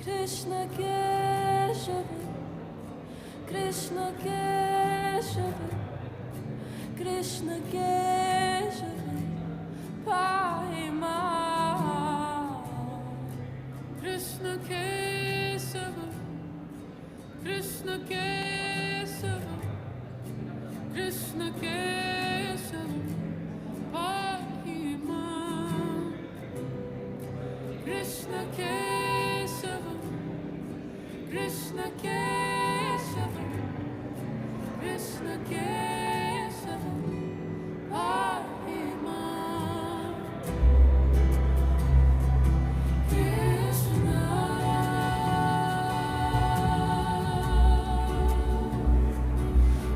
Krishna Keshava, Krishna Keshava, Krishna Keshava, Pahima. Krishna Keshava, Krishna Keshava, Krishna Keshava, Pahima. Krishna Keshava, Krishna Keshava, Krishna Keshava, Pahima. Krishna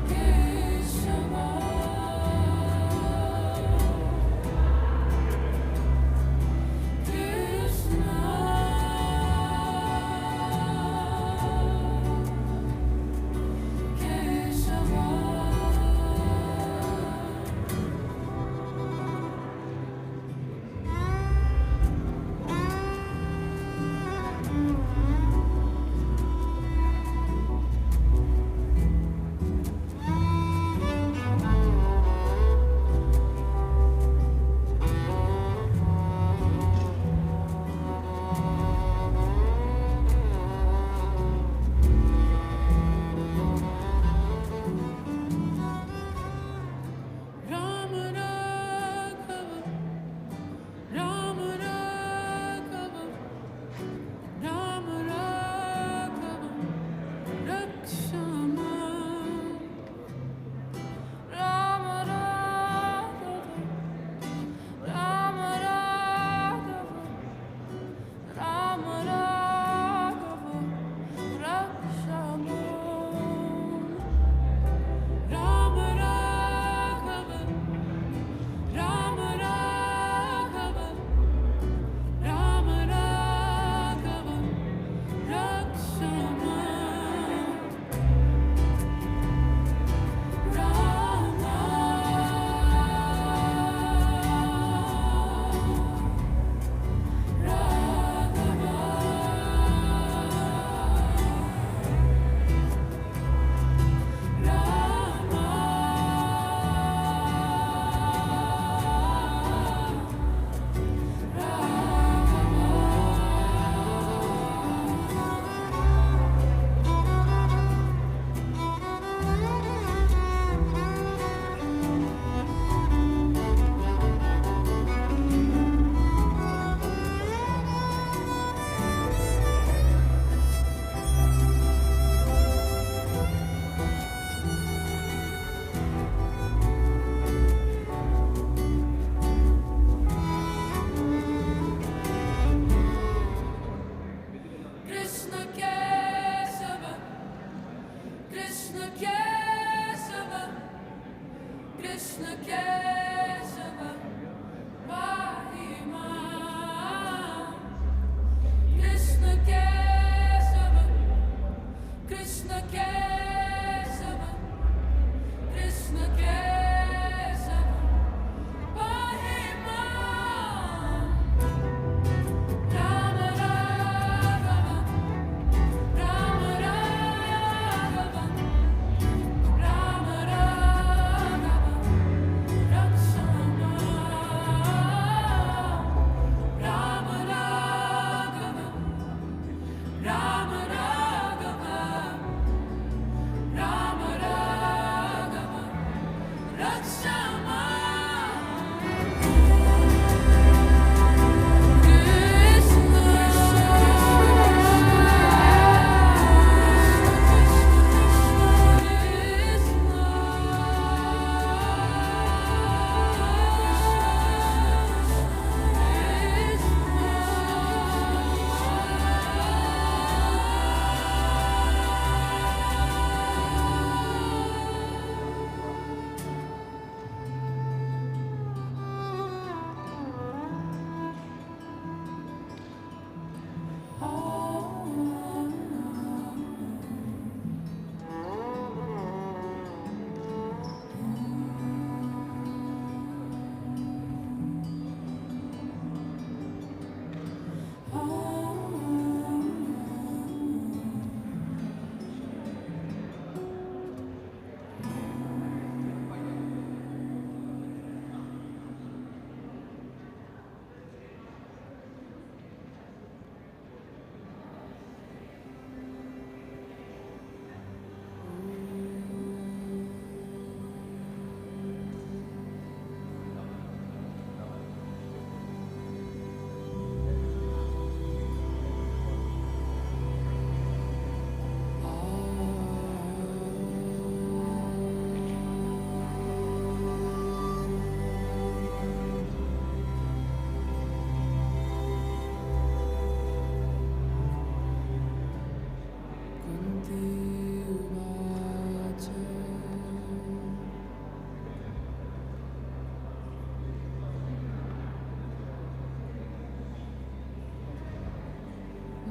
Keshava, Krishna Keshava.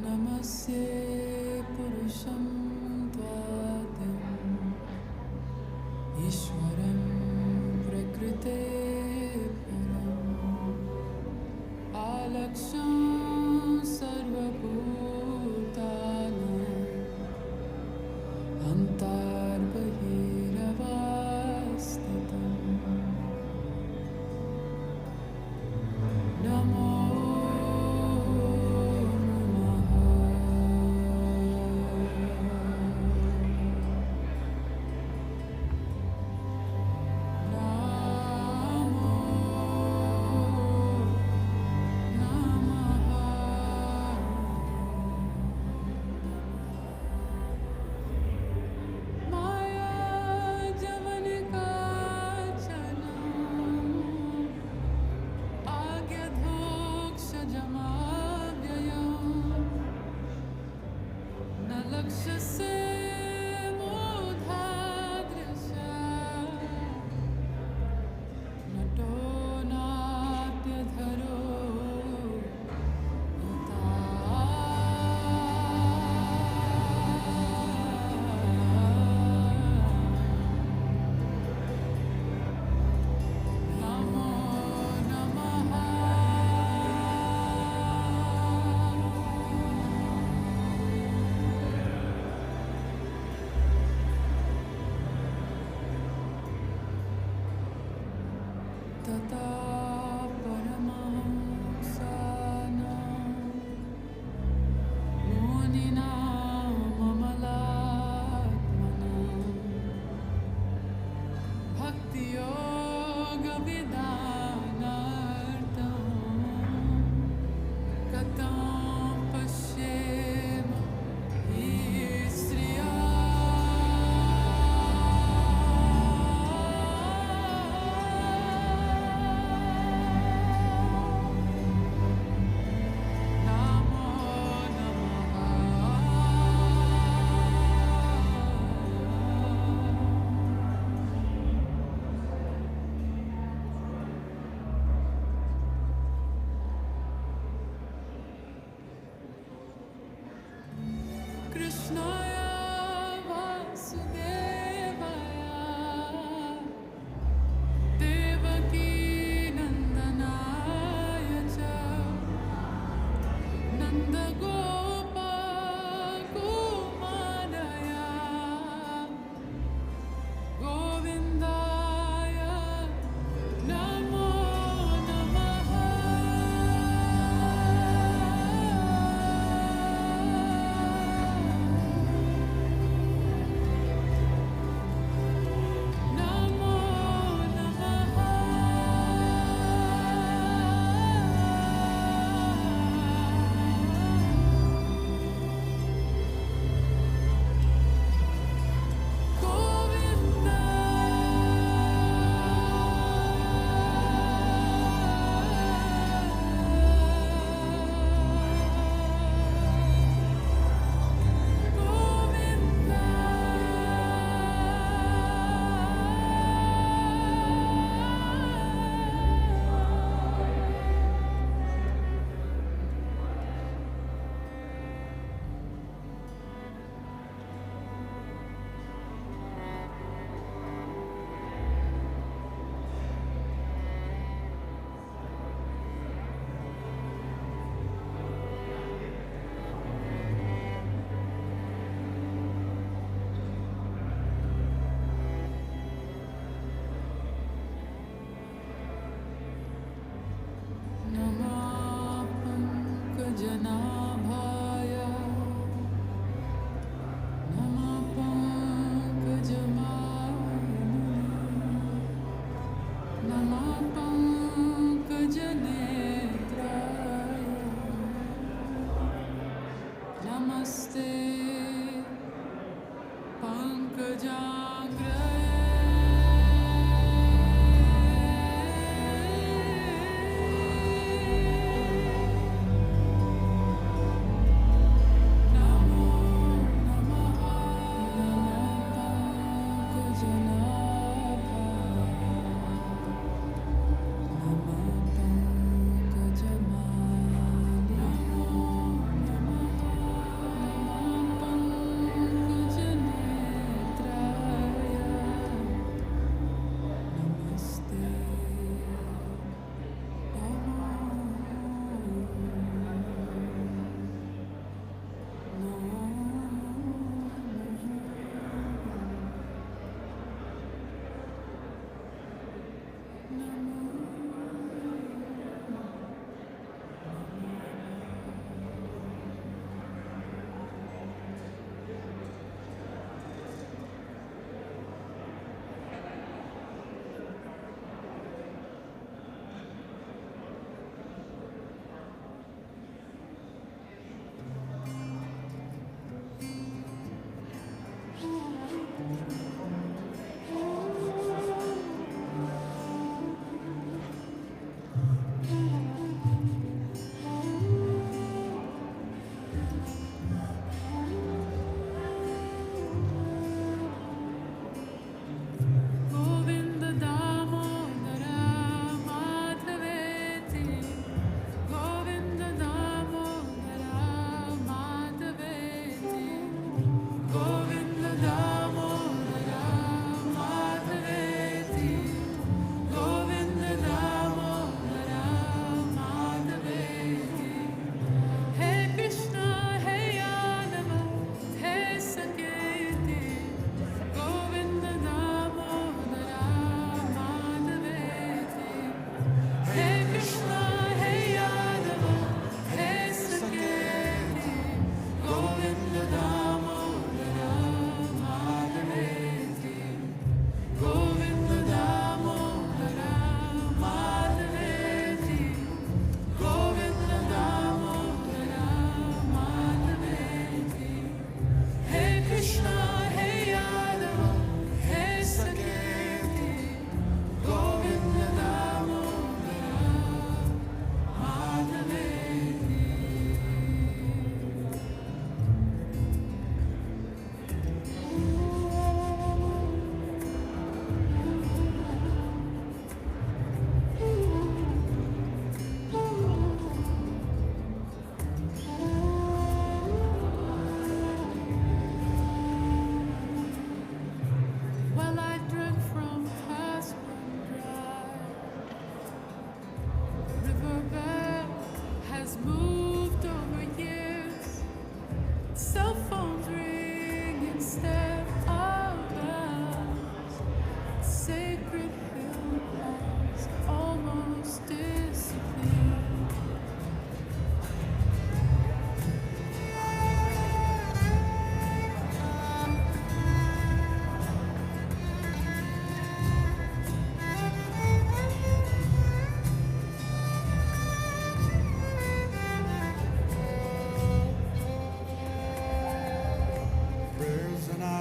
Namasye Purusham Tvadim Ishwaram Prakrite Param Alaksham Sarvabhutanam Antarbahiravastitam Namo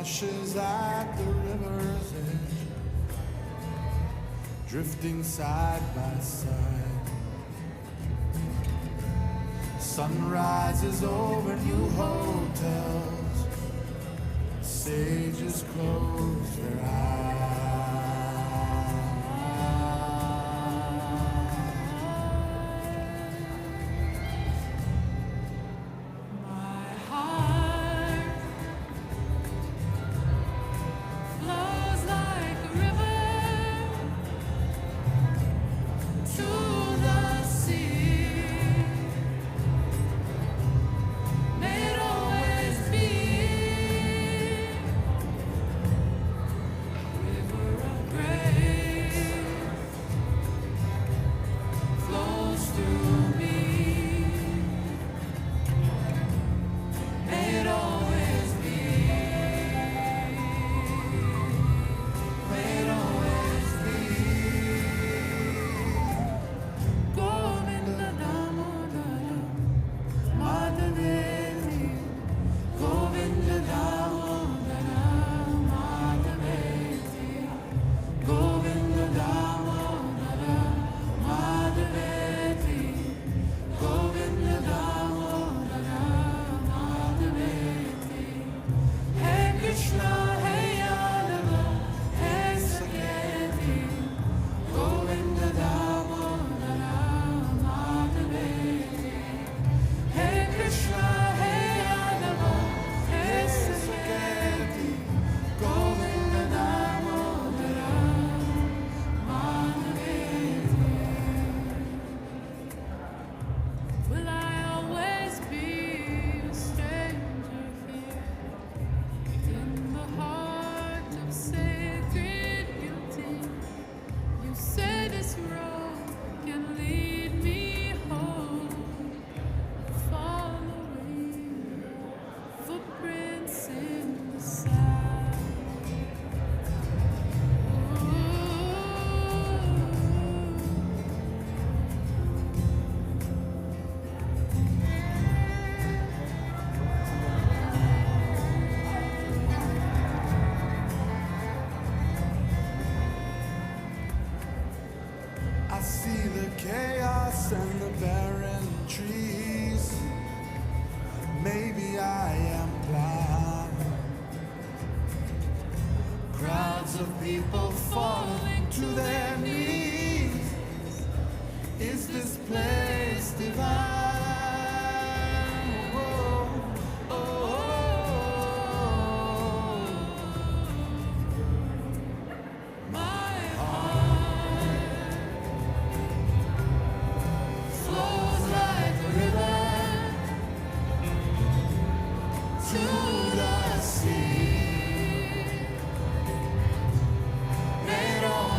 washes at the river's edge, drifting side by side. Sun rises over new hotels, sages close their eyes. Chaos and the barren trees. Maybe I am blind. Crowds of people falling to their knees. Is this place divine? Made all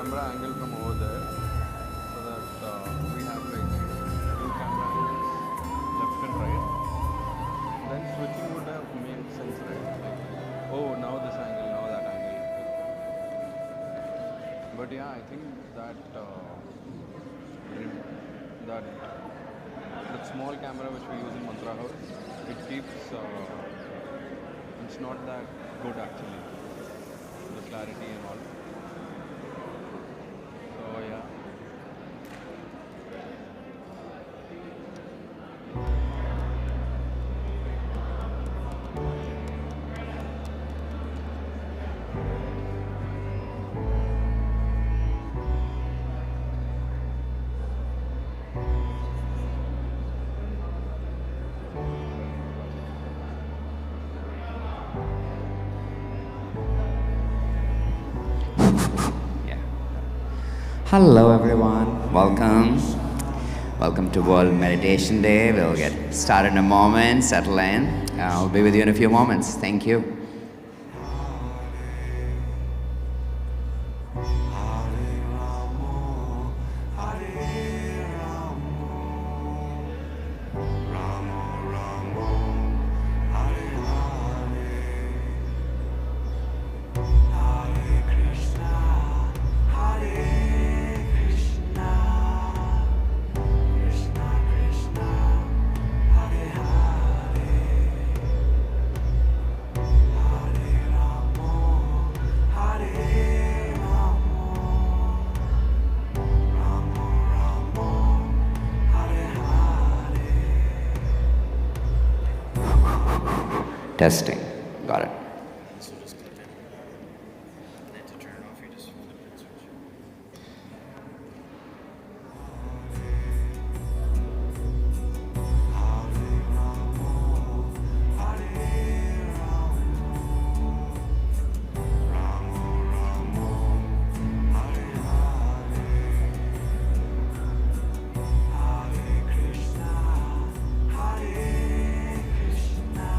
camera angle from over there, so that we have like two camera angles, left and right. Then switching would have made sense, right? Like, oh, now this angle, now that angle. But yeah, I think that that small camera which we use in Mantra House, it keeps it's not that good actually, the clarity and all. So yeah. Hello everyone, welcome. Welcome to World Meditation Day. We'll get started in a moment, settle in. I'll be with you in a few moments. Thank you. Testing. Got it. So just clip it. And then to turn it off, you just hold it and switch. Krishna, Hare Krishna,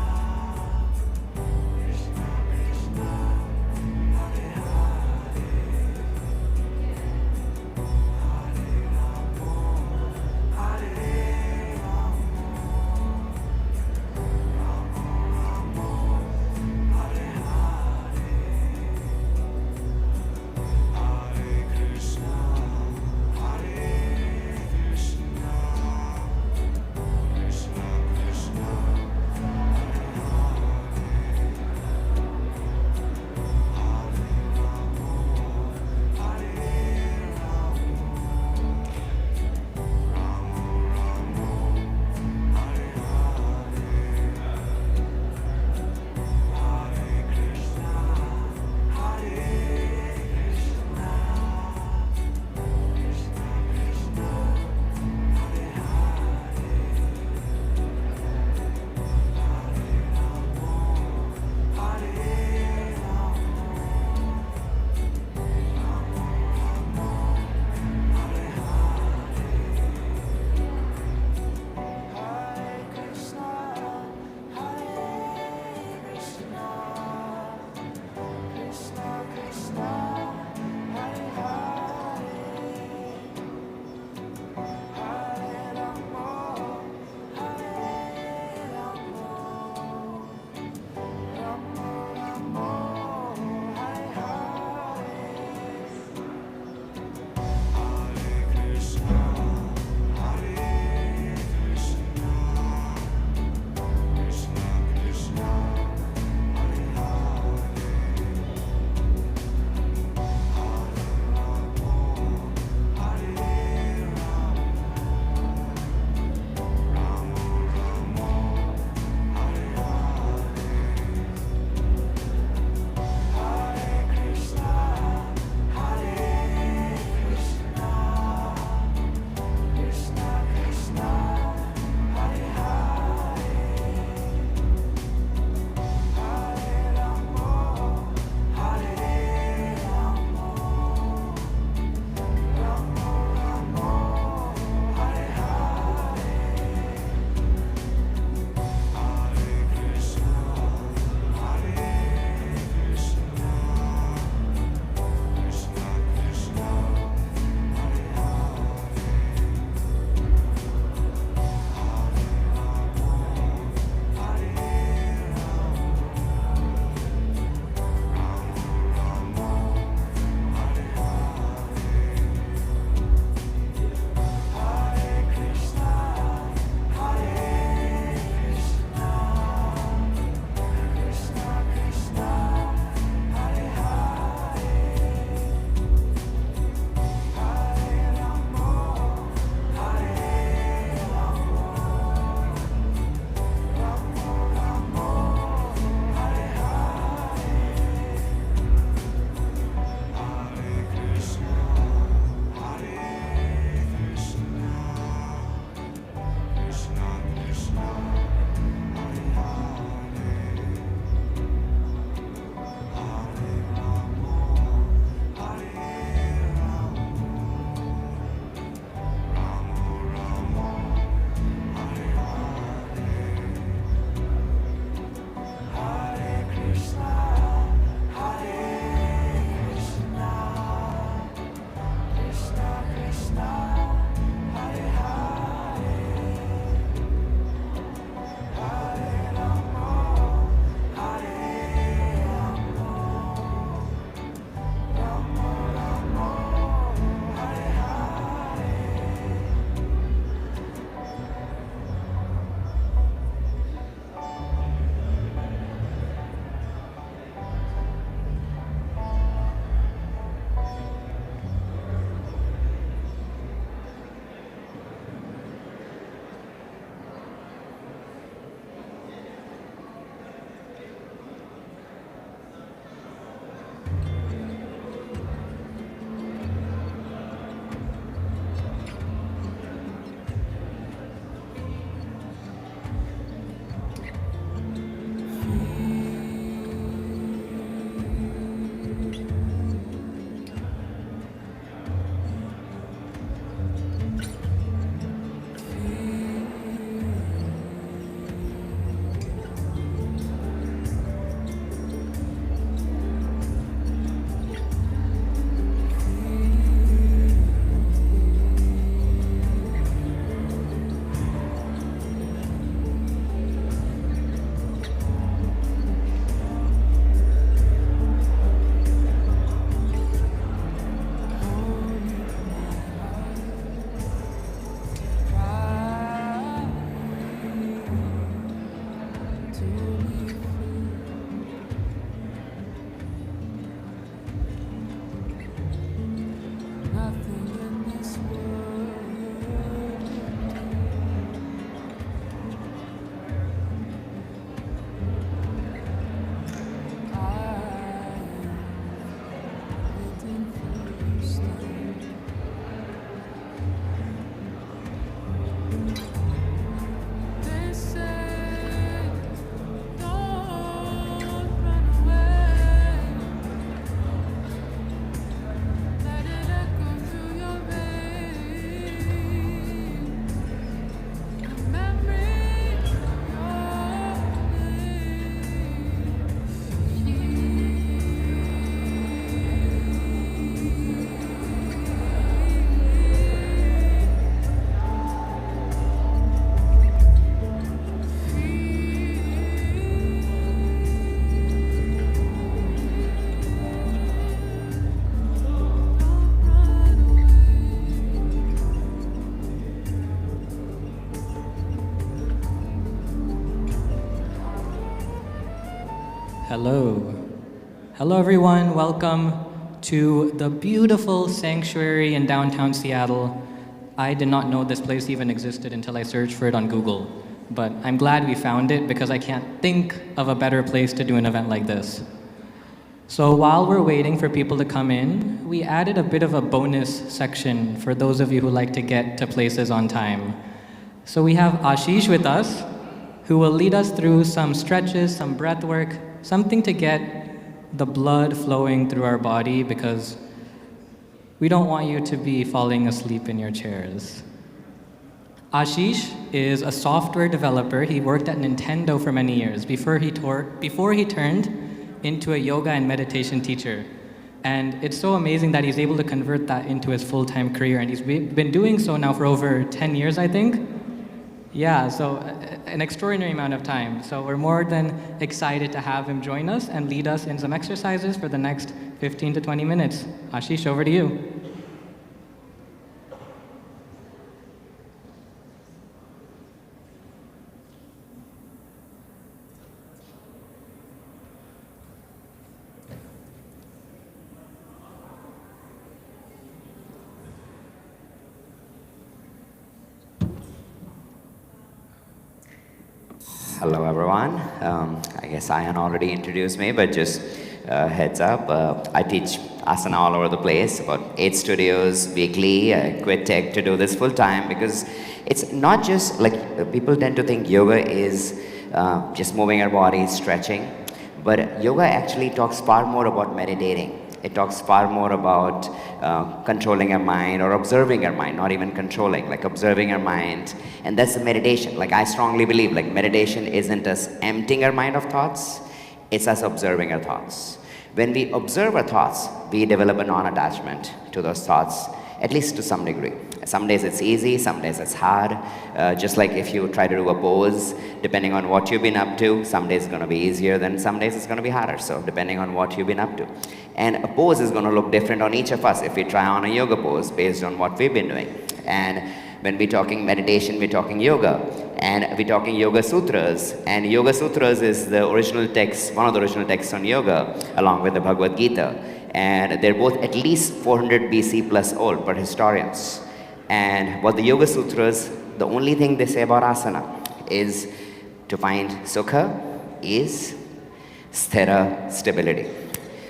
Hello. Hello, everyone. Welcome to the beautiful sanctuary in downtown Seattle. I did not know this place even existed until I searched for it on Google, but I'm glad we found it because I can't think of a better place to do an event like this. So while we're waiting for people to come in, we added a bit of a bonus section for those of you who like to get to places on time. So we have Ashish with us, who will lead us through some stretches, some breath work, something to get the blood flowing through our body because we don't want you to be falling asleep in your chairs. Ashish is a software developer. He worked at Nintendo for many years before he turned into a yoga and meditation teacher. And it's so amazing that he's able to convert that into his full-time career. And he's been doing so now for over 10 years, I think. Yeah, so an extraordinary amount of time. So we're more than excited to have him join us and lead us in some exercises for the next 15 to 20 minutes. Ashish, over to you. Hello, everyone. I guess Ayan already introduced me, but just heads up, I teach asana all over the place, about 8 studios weekly. I quit tech to do this full time because it's not just like people tend to think yoga is just moving our body, stretching, but yoga actually talks far more about meditating. It talks far more about controlling our mind or observing our mind, not even controlling, like observing our mind. And that's the meditation. Like I strongly believe like meditation isn't us emptying our mind of thoughts, it's us observing our thoughts. When we observe our thoughts, we develop a non-attachment to those thoughts, at least to some degree. Some days it's easy, some days it's hard. Just like if you try to do a pose, depending on what you've been up to, some days it's going to be easier, then some days it's going to be harder. So depending on what you've been up to. And a pose is going to look different on each of us if we try on a yoga pose based on what we've been doing. And when we're talking meditation, we're talking yoga. And we're talking Yoga Sutras. And Yoga Sutras is the original text, one of the original texts on yoga, along with the Bhagavad Gita. And they're both at least 400 BC plus old per historians. And what the Yoga Sutras, the only thing they say about asana is to find sukha, ease, sthira, stability.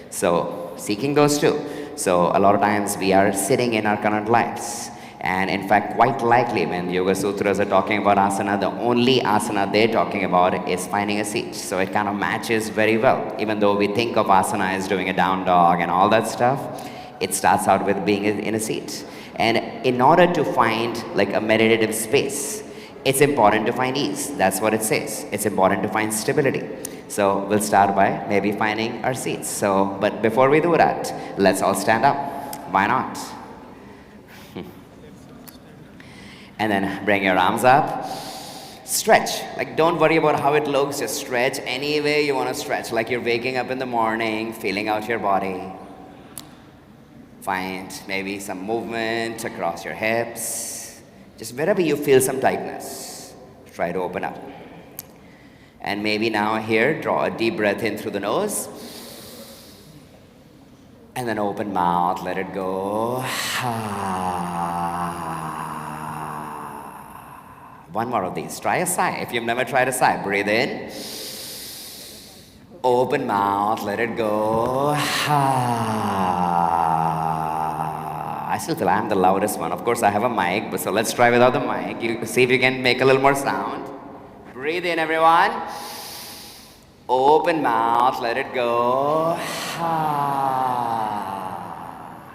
So seeking those two. So a lot of times we are sitting in our current lives. And in fact, quite likely when Yoga Sutras are talking about asana, the only asana they're talking about is finding a seat. So it kind of matches very well. Even though we think of asana as doing a down dog and all that stuff, it starts out with being in a seat. And in order to find like a meditative space, it's important to find ease. That's what it says. It's important to find stability. So we'll start by maybe finding our seats. So, but before we do that, let's all stand up. Why not? And then bring your arms up. Stretch. Like don't worry about how it looks, just stretch any way you want to stretch. Like you're waking up in the morning, feeling out your body. Find maybe some movement across your hips. Just wherever you feel some tightness, try to open up. And maybe now here, draw a deep breath in through the nose. And then open mouth, let it go. One more of these. Try a sigh. If you've never tried a sigh, breathe in. Open mouth, let it go. I still feel I'm the loudest one. Of course, I have a mic, but so let's try without the mic. You see if you can make a little more sound. Breathe in, everyone. Open mouth, let it go.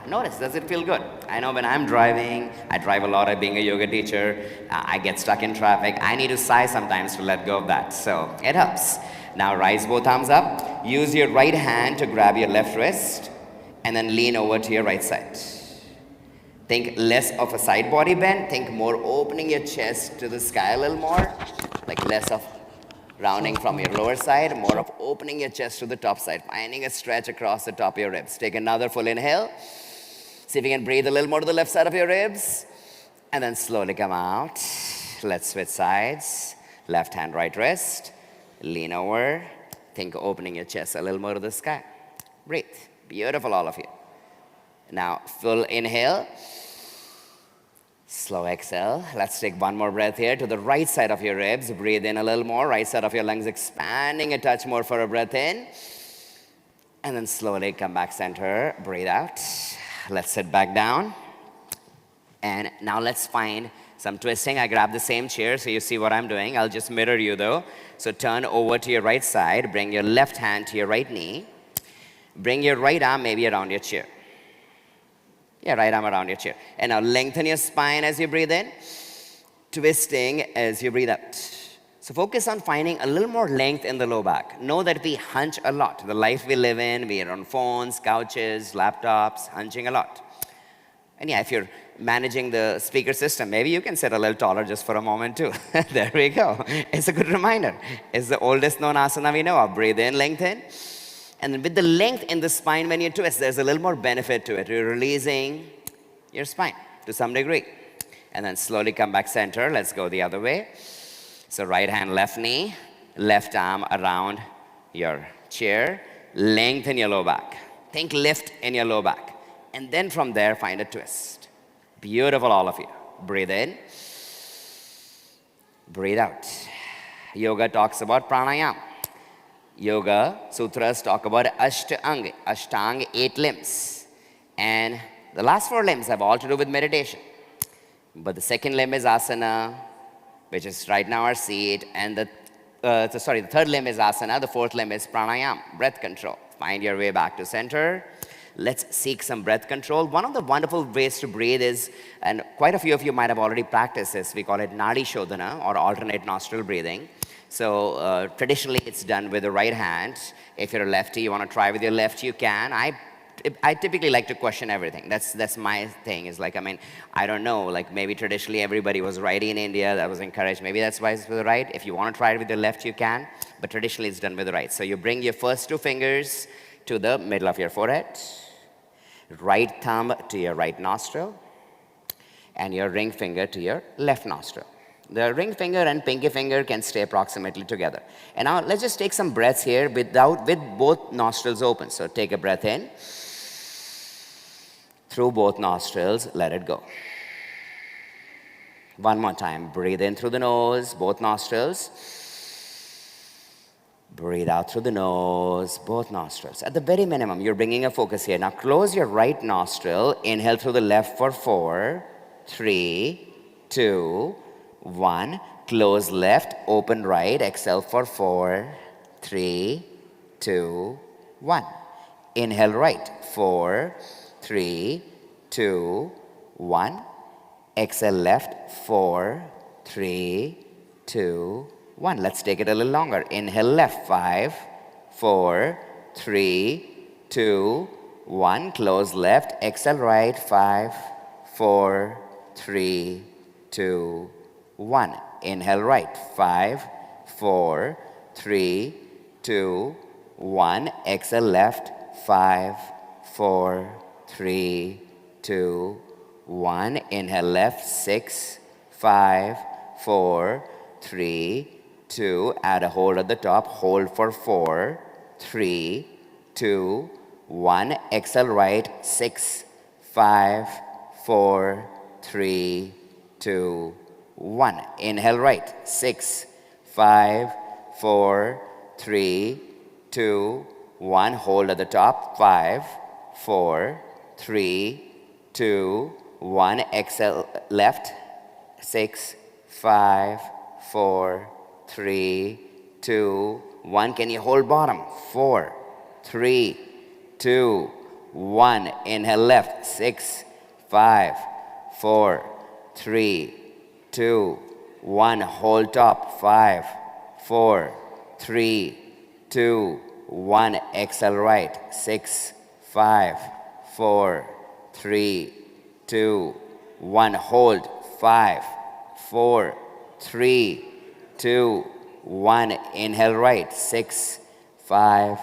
Notice, does it feel good? I know when I'm driving, I drive a lot, being a yoga teacher, I get stuck in traffic. I need to sigh sometimes to let go of that, so it helps. Now rise both arms up. Use your right hand to grab your left wrist and then lean over to your right side. Think less of a side body bend. Think more opening your chest to the sky a little more. Like less of rounding from your lower side, more of opening your chest to the top side. Finding a stretch across the top of your ribs. Take another full inhale. See if you can breathe a little more to the left side of your ribs. And then slowly come out. Let's switch sides. Left hand, right wrist. Lean over. Think opening your chest a little more to the sky. Breathe. Beautiful, all of you. Now, full inhale. Slow exhale. Let's take one more breath here to the right side of your ribs. Breathe in a little more. Right side of your lungs expanding a touch more for a breath in. And then slowly come back center. Breathe out. Let's sit back down. And now let's find some twisting. I grab the same chair so you see what I'm doing. I'll just mirror you though. So turn over to your right side. Bring your left hand to your right knee. Bring your right arm maybe around your chair. Yeah, right arm around your chair. And now lengthen your spine as you breathe in. Twisting as you breathe out. So focus on finding a little more length in the low back. Know that we hunch a lot. The life we live in, we are on phones, couches, laptops, hunching a lot. And yeah, if you're managing the speaker system, maybe you can sit a little taller just for a moment too. There we go. It's a good reminder. It's the oldest known asana we know of. Breathe in, lengthen. And then with the length in the spine when you twist, there's a little more benefit to it. You're releasing your spine to some degree. And then slowly come back center. Let's go the other way. So right hand, left knee, left arm around your chair. Lengthen your low back. Think lift in your low back. And then from there, find a twist. Beautiful, all of you. Breathe in. Breathe out. Yoga talks about pranayama. Yoga sutras talk about ashtanga. Ashtanga, 8 limbs. And the last 4 limbs have all to do with meditation. But the second limb is asana, which is right now our seat. And the third limb is asana. The fourth limb is pranayama, breath control. Find your way back to center. Let's seek some breath control. One of the wonderful ways to breathe is, and quite a few of you might have already practiced this, we call it nadi shodhana, or alternate nostril breathing. So traditionally it's done with the right hand. If you're a lefty, you want to try with your left, you can. I typically like to question everything. That's my thing. Is like, I don't know, like maybe traditionally everybody was righty in India, that was encouraged. Maybe that's why it's with the right. If you want to try it with the left, you can. But traditionally it's done with the right. So you bring your first 2 fingers to the middle of your forehead. Right thumb to your right nostril. And your ring finger to your left nostril. The ring finger and pinky finger can stay approximately together. And now let's just take some breaths here with both nostrils open. So take a breath in. Through both nostrils, let it go. One more time. Breathe in through the nose, both nostrils. Breathe out through the nose, both nostrils. At the very minimum, you're bringing a focus here. Now close your right nostril. Inhale through the left for 4, 3, 2, 1. Close left, open right. Exhale for 4, 3, 2, 1. Inhale right, 4, 3, 2, 1. Exhale left, 4, 3, 2, 1. Let's take it a little longer. Inhale left, 5, 4, 3, 2, 1. Close left. Exhale right, 5, 4, 3, 2, 1. Inhale right, 5, 4, 3, 2, 1. Exhale left, 5, 4, 3, 2, 1. Inhale left, 6, 5, 4, 3, 2, add a hold at the top, hold for 4, 3, 2, 1, exhale right, 6, 5, 4, 3, 2, 1. Inhale right, 6, 5, 4, 3, 2, 1. Hold at the top, 5, 4, 3, 2, 1. Exhale left, 6, 5, 4, 3, 2, 1. Can you hold bottom? 4, 3, 2, 1. Inhale left, 6, 5, 4, 3, 2, 1. Hold top, 5, 4, 3, 2, 1. Exhale right, 6, 5, 4, 3, 2, 1. Hold, 5, 4, 3, 2, 1. Inhale right, 6, 5,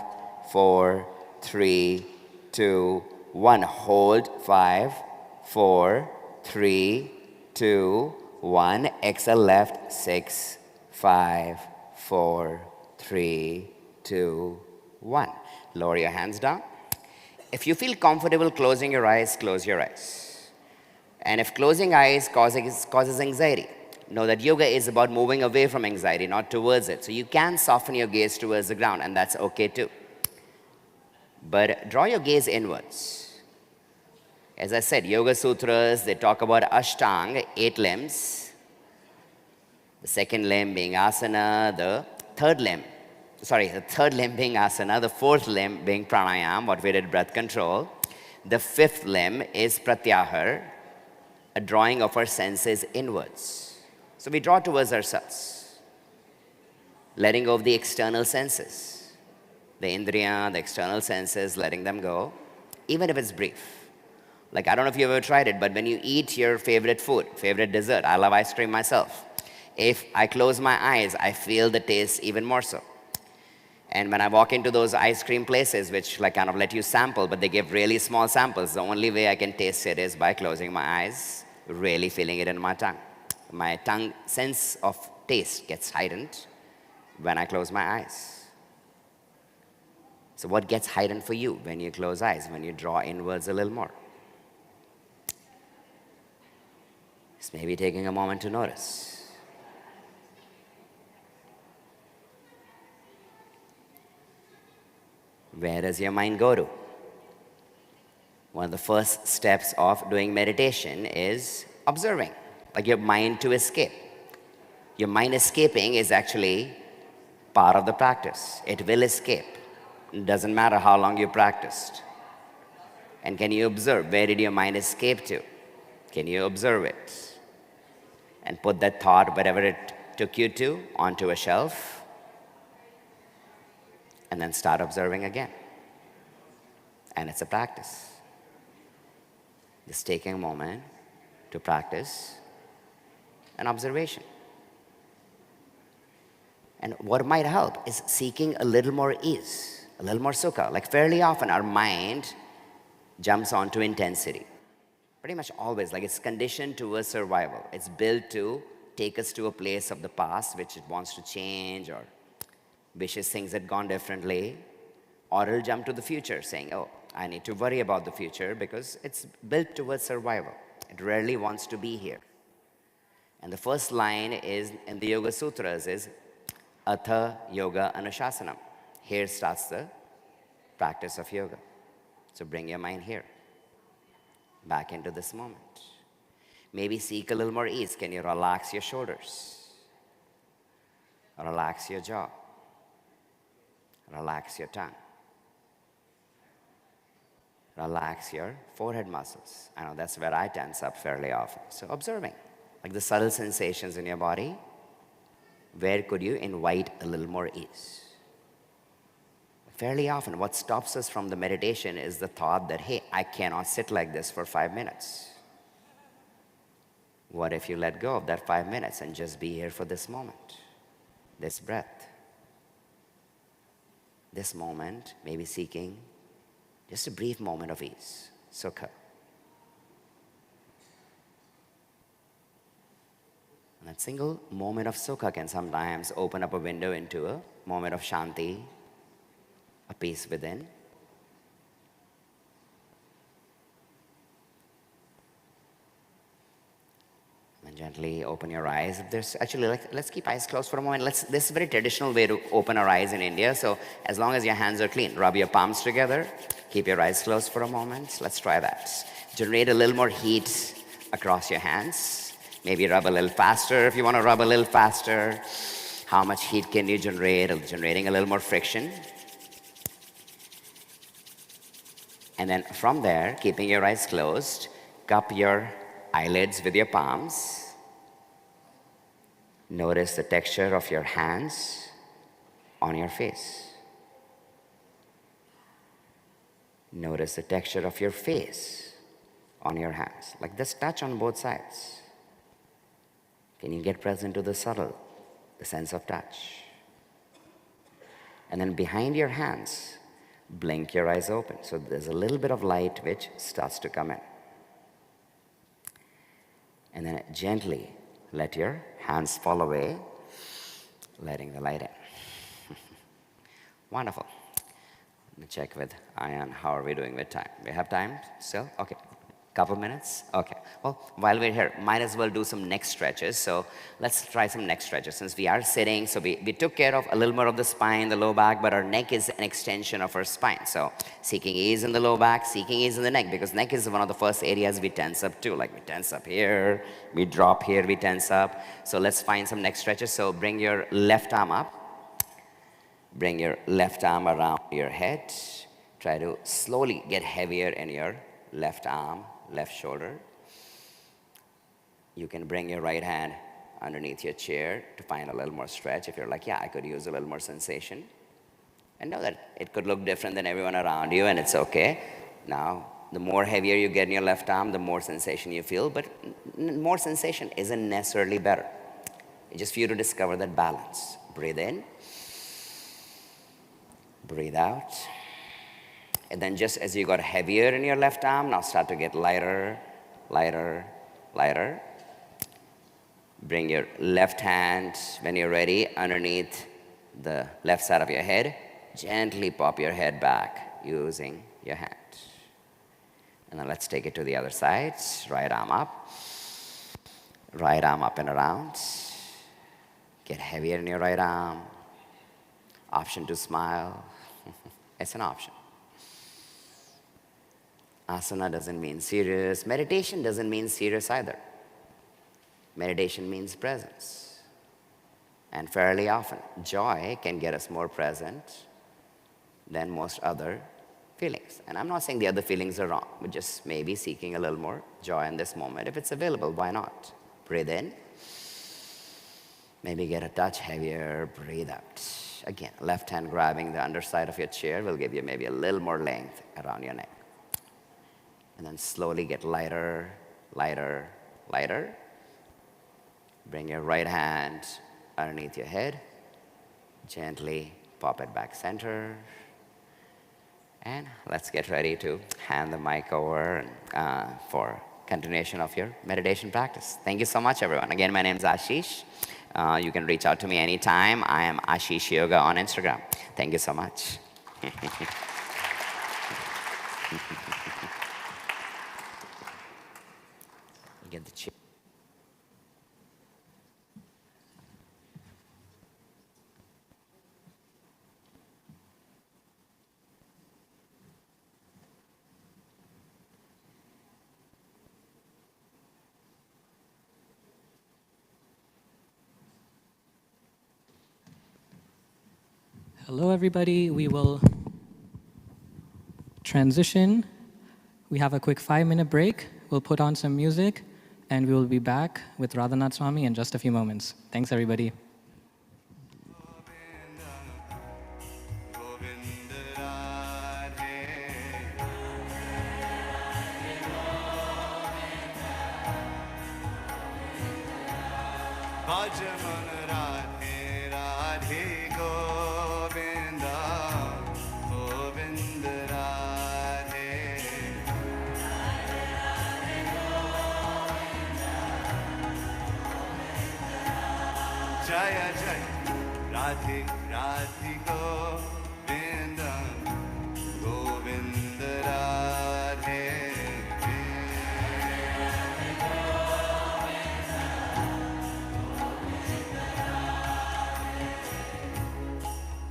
4, 3, 2, 1. Hold, 5, 4, 3, 2, 1. Exhale left, 6, 5, 4, 3, 2, 1. Lower your hands down. If you feel comfortable closing your eyes, close your eyes. And if closing eyes causes anxiety, know that yoga is about moving away from anxiety, not towards it. So you can soften your gaze towards the ground, and that's okay too. But draw your gaze inwards. As I said, Yoga Sutras, they talk about Ashtanga, 8 limbs. The second limb being asana, the third limb being asana, the fourth limb being pranayama, what we did, breath control. The fifth limb is pratyahar, a drawing of our senses inwards. So we draw towards ourselves, letting go of the external senses, the indriya, the external senses, letting them go, even if it's brief. Like, I don't know if you've ever tried it, but when you eat your favorite food, favorite dessert, I love ice cream myself. If I close my eyes, I feel the taste even more so. And when I walk into those ice cream places, which like kind of let you sample, but they give really small samples, the only way I can taste it is by closing my eyes, really feeling it in my tongue. My tongue sense of taste gets heightened when I close my eyes. So what gets heightened for you when you close eyes, when you draw inwards a little more? Just maybe taking a moment to notice. Where does your mind go to? One of the first steps of doing meditation is observing, like your mind to escape. Your mind escaping is actually part of the practice. It will escape. It doesn't matter how long you practiced. And can you observe, where did your mind escape to? Can you observe it? And put that thought, wherever it took you to, onto a shelf, and then start observing again. And it's a practice. Just taking a moment to practice an observation. And what might help is seeking a little more ease, a little more sukha. Like fairly often our mind jumps onto intensity. Pretty much always, like it's conditioned towards survival. It's built to take us to a place of the past which it wants to change, or wishes things had gone differently, or it'll jump to the future saying, oh, I need to worry about the future, because it's built towards survival. It rarely wants to be here. And the first line is in the Yoga Sutras is Atha Yoga Anushasanam. Here starts the practice of yoga. So bring your mind here, back into this moment. Maybe seek a little more ease. Can you relax your shoulders? Relax your jaw. Relax your tongue. Relax your forehead muscles. I know that's where I tense up fairly often. So observing, like the subtle sensations in your body, where could you invite a little more ease? Fairly often, what stops us from the meditation is the thought that, hey, I cannot sit like this for 5 minutes. What if you let go of that 5 minutes and just be here for this moment, this breath? This moment, maybe seeking just a brief moment of ease, sukha. And that single moment of sukha can sometimes open up a window into a moment of shanti, a peace within. And gently open your eyes. If there's actually, let's keep eyes closed for a moment. This is a very traditional way to open our eyes in India. So as long as your hands are clean, rub your palms together. Keep your eyes closed for a moment. Let's try that. Generate a little more heat across your hands. Maybe rub a little faster if you want to rub a little faster. How much heat can you generate? Generating a little more friction. And then from there, keeping your eyes closed, cup your eyelids with your palms. Notice the texture of your hands on your face. Notice the texture of your face on your hands. Like this touch on both sides. Can you get present to the subtle, the sense of touch? And then behind your hands, blink your eyes open. So there's a little bit of light which starts to come in. And then gently let your hands fall away, letting the light in. Wonderful. Let me check with Ayan, how are we doing with time? We have time still? Okay. Couple minutes? Okay. Well, while we're here, might as well do some neck stretches. So let's try some neck stretches. Since we are sitting, so we took care of a little more of the spine, the low back, but our neck is an extension of our spine. So seeking ease in the low back, seeking ease in the neck, because neck is one of the first areas we tense up too. Like we tense up here, we drop here, we tense up. So let's find some neck stretches. So bring your left arm up. Bring your left arm around your head. Try to slowly get heavier in your left arm, left shoulder. You can bring your right hand underneath your chair to find a little more stretch. If you're like, yeah, I could use a little more sensation. And know that it could look different than everyone around you, and it's okay. Now, the more heavier you get in your left arm, the more sensation you feel, but more sensation isn't necessarily better. It's just for you to discover that balance. Breathe in. Breathe out. And then just as you got heavier in your left arm, now start to get lighter, lighter, lighter. Bring your left hand, when you're ready, underneath the left side of your head. Gently pop your head back using your hand. And then let's take it to the other side. Right arm up. Right arm up and around. Get heavier in your right arm. Option to smile. It's an option. Asana doesn't mean serious. Meditation doesn't mean serious either. Meditation means presence. And fairly often, joy can get us more present than most other feelings. And I'm not saying the other feelings are wrong, but just maybe seeking a little more joy in this moment. If it's available, why not? Breathe in. Maybe get a touch heavier. Breathe out. Again, left hand grabbing the underside of your chair will give you maybe a little more length around your neck. And then slowly get lighter, lighter, lighter. Bring your right hand underneath your head. Gently pop it back center. And let's get ready to hand the mic over for continuation of your meditation practice. Thank you so much, everyone. Again, my name is Ashish. You can reach out to me anytime. I am Ashish Yoga on Instagram. Thank you so much. Get the chair. Hello, everybody. We will transition. We have a quick 5-minute break. We'll put on some music, and we will be back with Radhanath Swami in just a few moments. Thanks, everybody. Radhe Radhe Govinda Govinda Radhe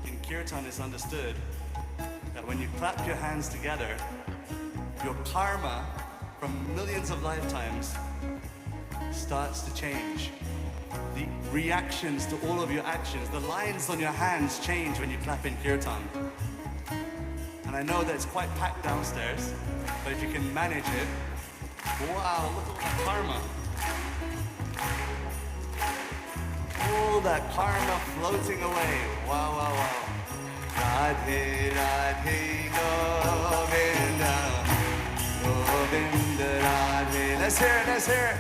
In kirtan it's understood that when you clap your hands together, your karma from millions of lifetimes starts to change. The reactions to all of your actions, the lines on your hands change when you clap in kirtan. And I know that it's quite packed downstairs, but if you can manage it, wow, look at that karma. All that karma floating away. Wow, wow, wow. Radhe, Radhe, Govinda, Govinda, Radhe. Let's hear it, let's hear it.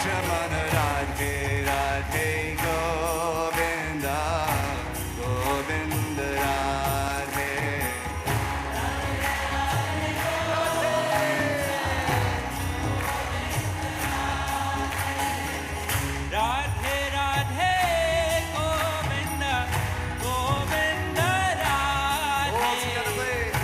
Jamana Radhe Radhe Govinda Govinda Radhe Radhe Radhe Govinda Govinda Radhe. All together please.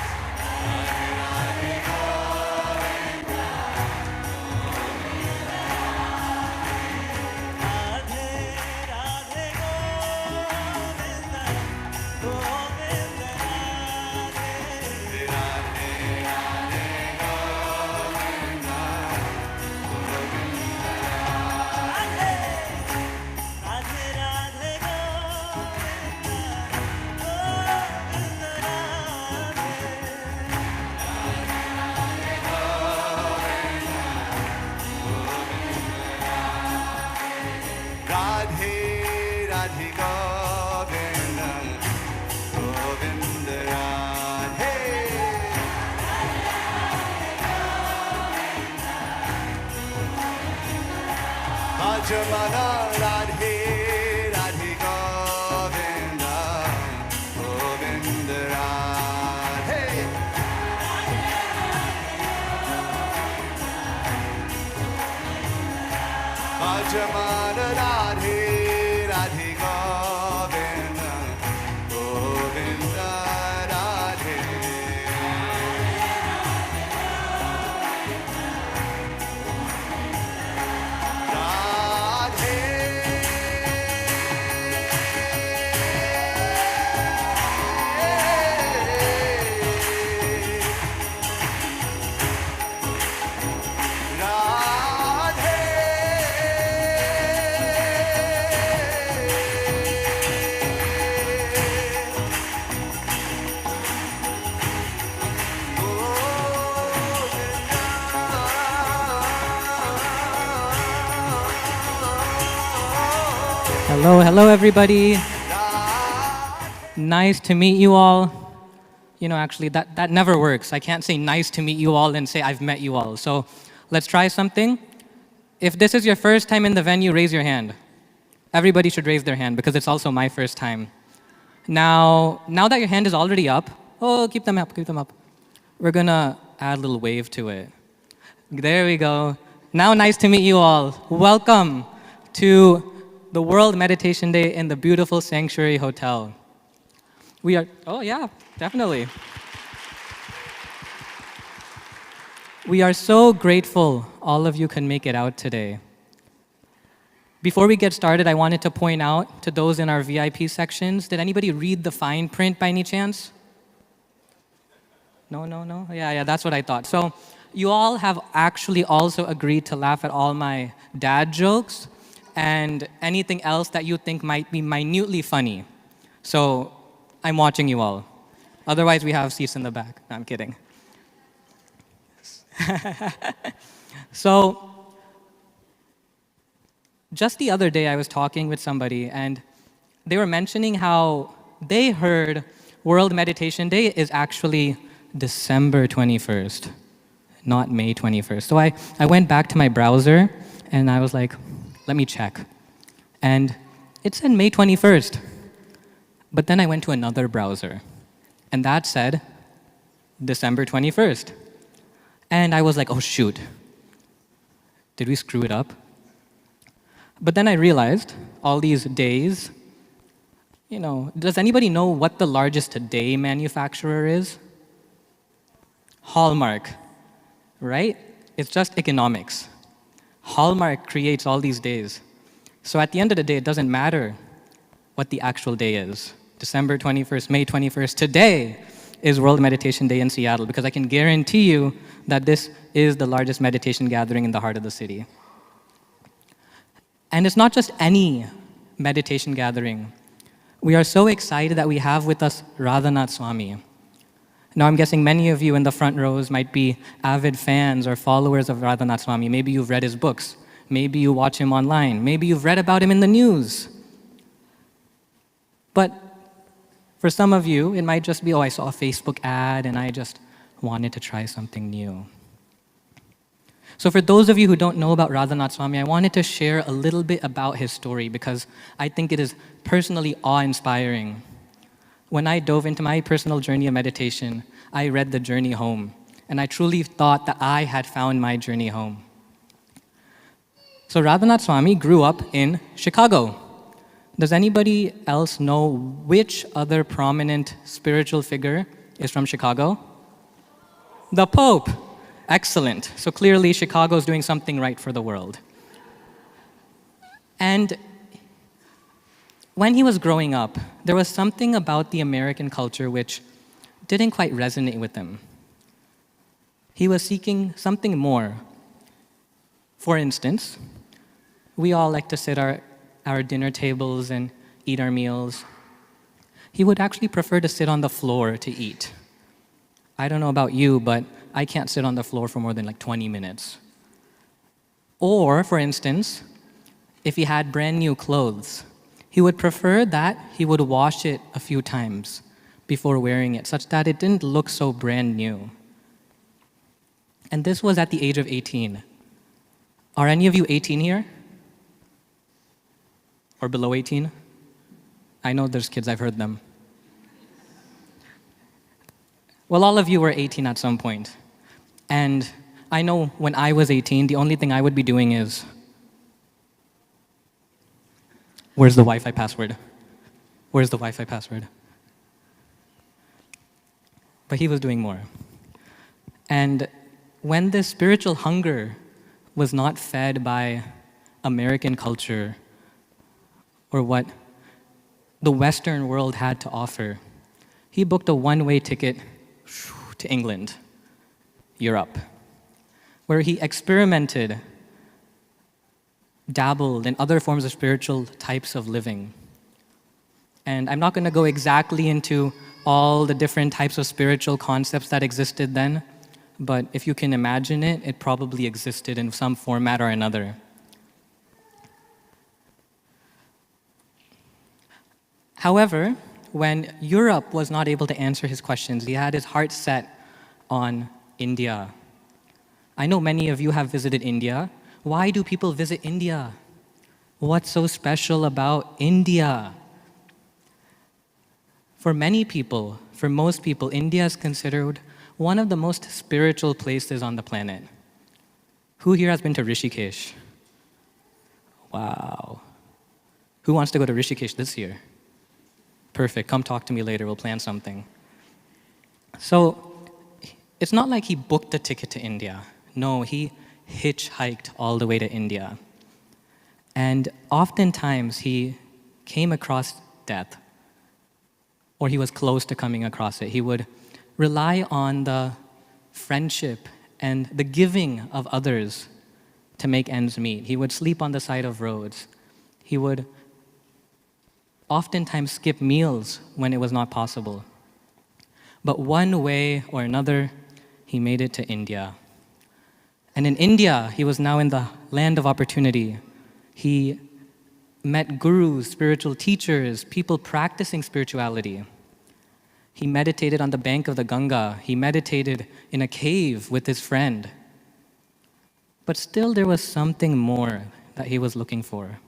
Radhe Radhe Govinda Govinda Radhe Bhajamana Radhe Radhe Govinda Govinda Radhe Bhajamana Radhe Radhe Govinda Govinda Radhe Hello, hello, everybody. Nice to meet you all. You know, actually, that never works. I can't say nice to meet you all and say I've met you all. So let's try something. If this is your first time in the venue, raise your hand. Everybody should raise their hand because it's also my first time. Now that your hand is already up, keep them up, keep them up. We're gonna add a little wave to it. There we go. Now, nice to meet you all. Welcome to the World Meditation Day in the beautiful Sanctuary Hotel. We are, oh yeah, definitely. We are so grateful all of you can make it out today. Before we get started, I wanted to point out to those in our VIP sections, did anybody read the fine print by any chance? No? Yeah, that's what I thought. So you all have actually also agreed to laugh at all my dad jokes and anything else that you think might be minutely funny. So I'm watching you all. Otherwise, we have seats in the back. No, I'm kidding. So just the other day, I was talking with somebody, and they were mentioning how they heard World Meditation Day is actually December 21st, not May 21st. So I went back to my browser, and I was like, let me check. And it said May 21st. But then I went to another browser, and that said December 21st. And I was like, oh shoot. Did we screw it up? But then I realized all these days, does anybody know what the largest day manufacturer is? Hallmark, right? It's just economics. Hallmark creates all these days. So at the end of the day, it doesn't matter what the actual day is. December 21st, May 21st, today is World Meditation Day in Seattle, because I can guarantee you that this is the largest meditation gathering in the heart of the city. And it's not just any meditation gathering. We are so excited that we have with us Radhanath Swami. Now, I'm guessing many of you in the front rows might be avid fans or followers of Radhanath Swami. Maybe you've read his books. Maybe you watch him online. Maybe you've read about him in the news. But for some of you, it might just be, I saw a Facebook ad and I just wanted to try something new. So for those of you who don't know about Radhanath Swami, I wanted to share a little bit about his story because I think it is personally awe-inspiring. When I dove into my personal journey of meditation, I read The Journey Home, and I truly thought that I had found my journey home. So Radhanath Swami grew up in Chicago. Does anybody else know which other prominent spiritual figure is from Chicago? The Pope. Excellent. So clearly Chicago is doing something right for the world. And when he was growing up, there was something about the American culture which didn't quite resonate with him. He was seeking something more. For instance, we all like to sit at our dinner tables and eat our meals. He would actually prefer to sit on the floor to eat. I don't know about you, but I can't sit on the floor for more than 20 minutes. Or, for instance, if he had brand new clothes, he would prefer that he would wash it a few times before wearing it, such that it didn't look so brand new. And this was at the age of 18. Are any of you 18 here? Or below 18? I know there's kids, I've heard them. Well, all of you were 18 at some point. And I know when I was 18, the only thing I would be doing is, where's the Wi-Fi password? Where's the Wi-Fi password? But he was doing more. And when this spiritual hunger was not fed by American culture or what the Western world had to offer, he booked a one-way ticket to England, Europe, where he experimented, dabbled in other forms of spiritual types of living. And I'm not going to go exactly into all the different types of spiritual concepts that existed then, but if you can imagine it, it probably existed in some format or another. However, when Europe was not able to answer his questions, he had his heart set on India. I know many of you have visited India. Why do people visit India? What's so special about India? For many people, for most people, India is considered one of the most spiritual places on the planet. Who here has been to Rishikesh? Wow. Who wants to go to Rishikesh this year? Perfect, come talk to me later, we'll plan something. So, it's not like he booked a ticket to India. No, he hitchhiked all the way to India. And oftentimes he came across death, or he was close to coming across it. He would rely on the friendship and the giving of others to make ends meet. He would sleep on the side of roads. He would oftentimes skip meals when it was not possible. But one way or another, he made it to India. And in India, he was now in the land of opportunity. He met gurus, spiritual teachers, people practicing spirituality. He meditated on the bank of the Ganga. He meditated in a cave with his friend. But still there was something more that he was looking for.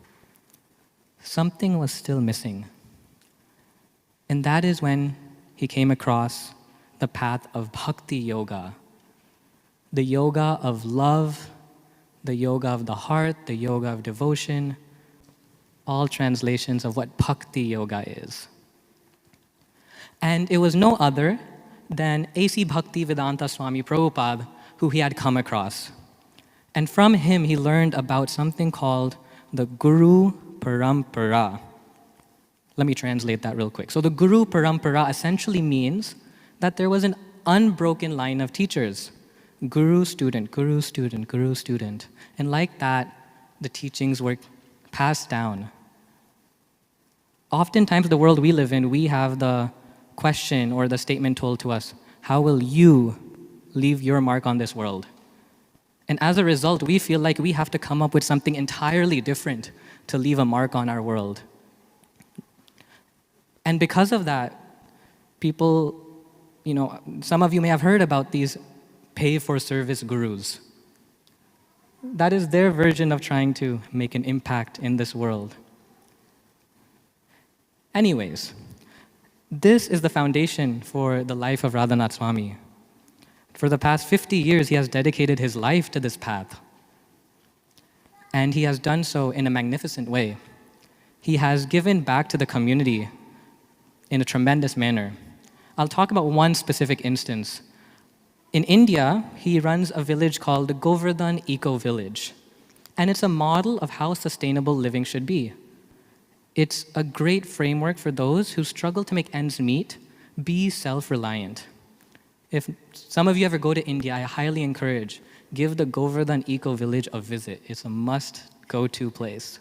Something was still missing. And that is when he came across the path of bhakti yoga, the yoga of love, the yoga of the heart, the yoga of devotion, all translations of what bhakti yoga is. And it was no other than A.C. Bhaktivedanta Swami Prabhupada who he had come across. And from him, he learned about something called the Guru Parampara. Let me translate that real quick. So the Guru Parampara essentially means that there was an unbroken line of teachers. Guru, student, guru, student, guru, student. And like that, the teachings were passed down. Oftentimes, the world we live in, we have the question or the statement told to us, how will you leave your mark on this world? And as a result, we feel like we have to come up with something entirely different to leave a mark on our world. And because of that, people, some of you may have heard about these pay-for-service gurus. That is their version of trying to make an impact in this world. Anyways, this is the foundation for the life of Radhanath Swami. For the past 50 years, he has dedicated his life to this path. And he has done so in a magnificent way. He has given back to the community in a tremendous manner. I'll talk about one specific instance. In India, he runs a village called the Govardhan Eco Village. And it's a model of how sustainable living should be. It's a great framework for those who struggle to make ends meet, be self-reliant. If some of you ever go to India, I highly encourage, give the Govardhan Eco Village a visit. It's a must-go-to place.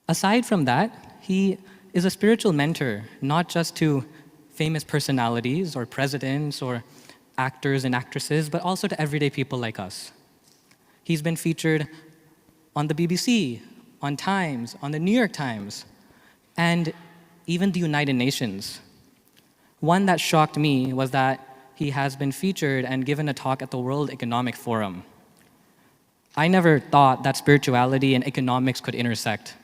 Aside from that, he is a spiritual mentor, not just to famous personalities or presidents or actors and actresses, but also to everyday people like us. He's been featured on the BBC, on Times, on the New York Times, and even the United Nations. One that shocked me was that he has been featured and given a talk at the World Economic Forum. I never thought that spirituality and economics could intersect.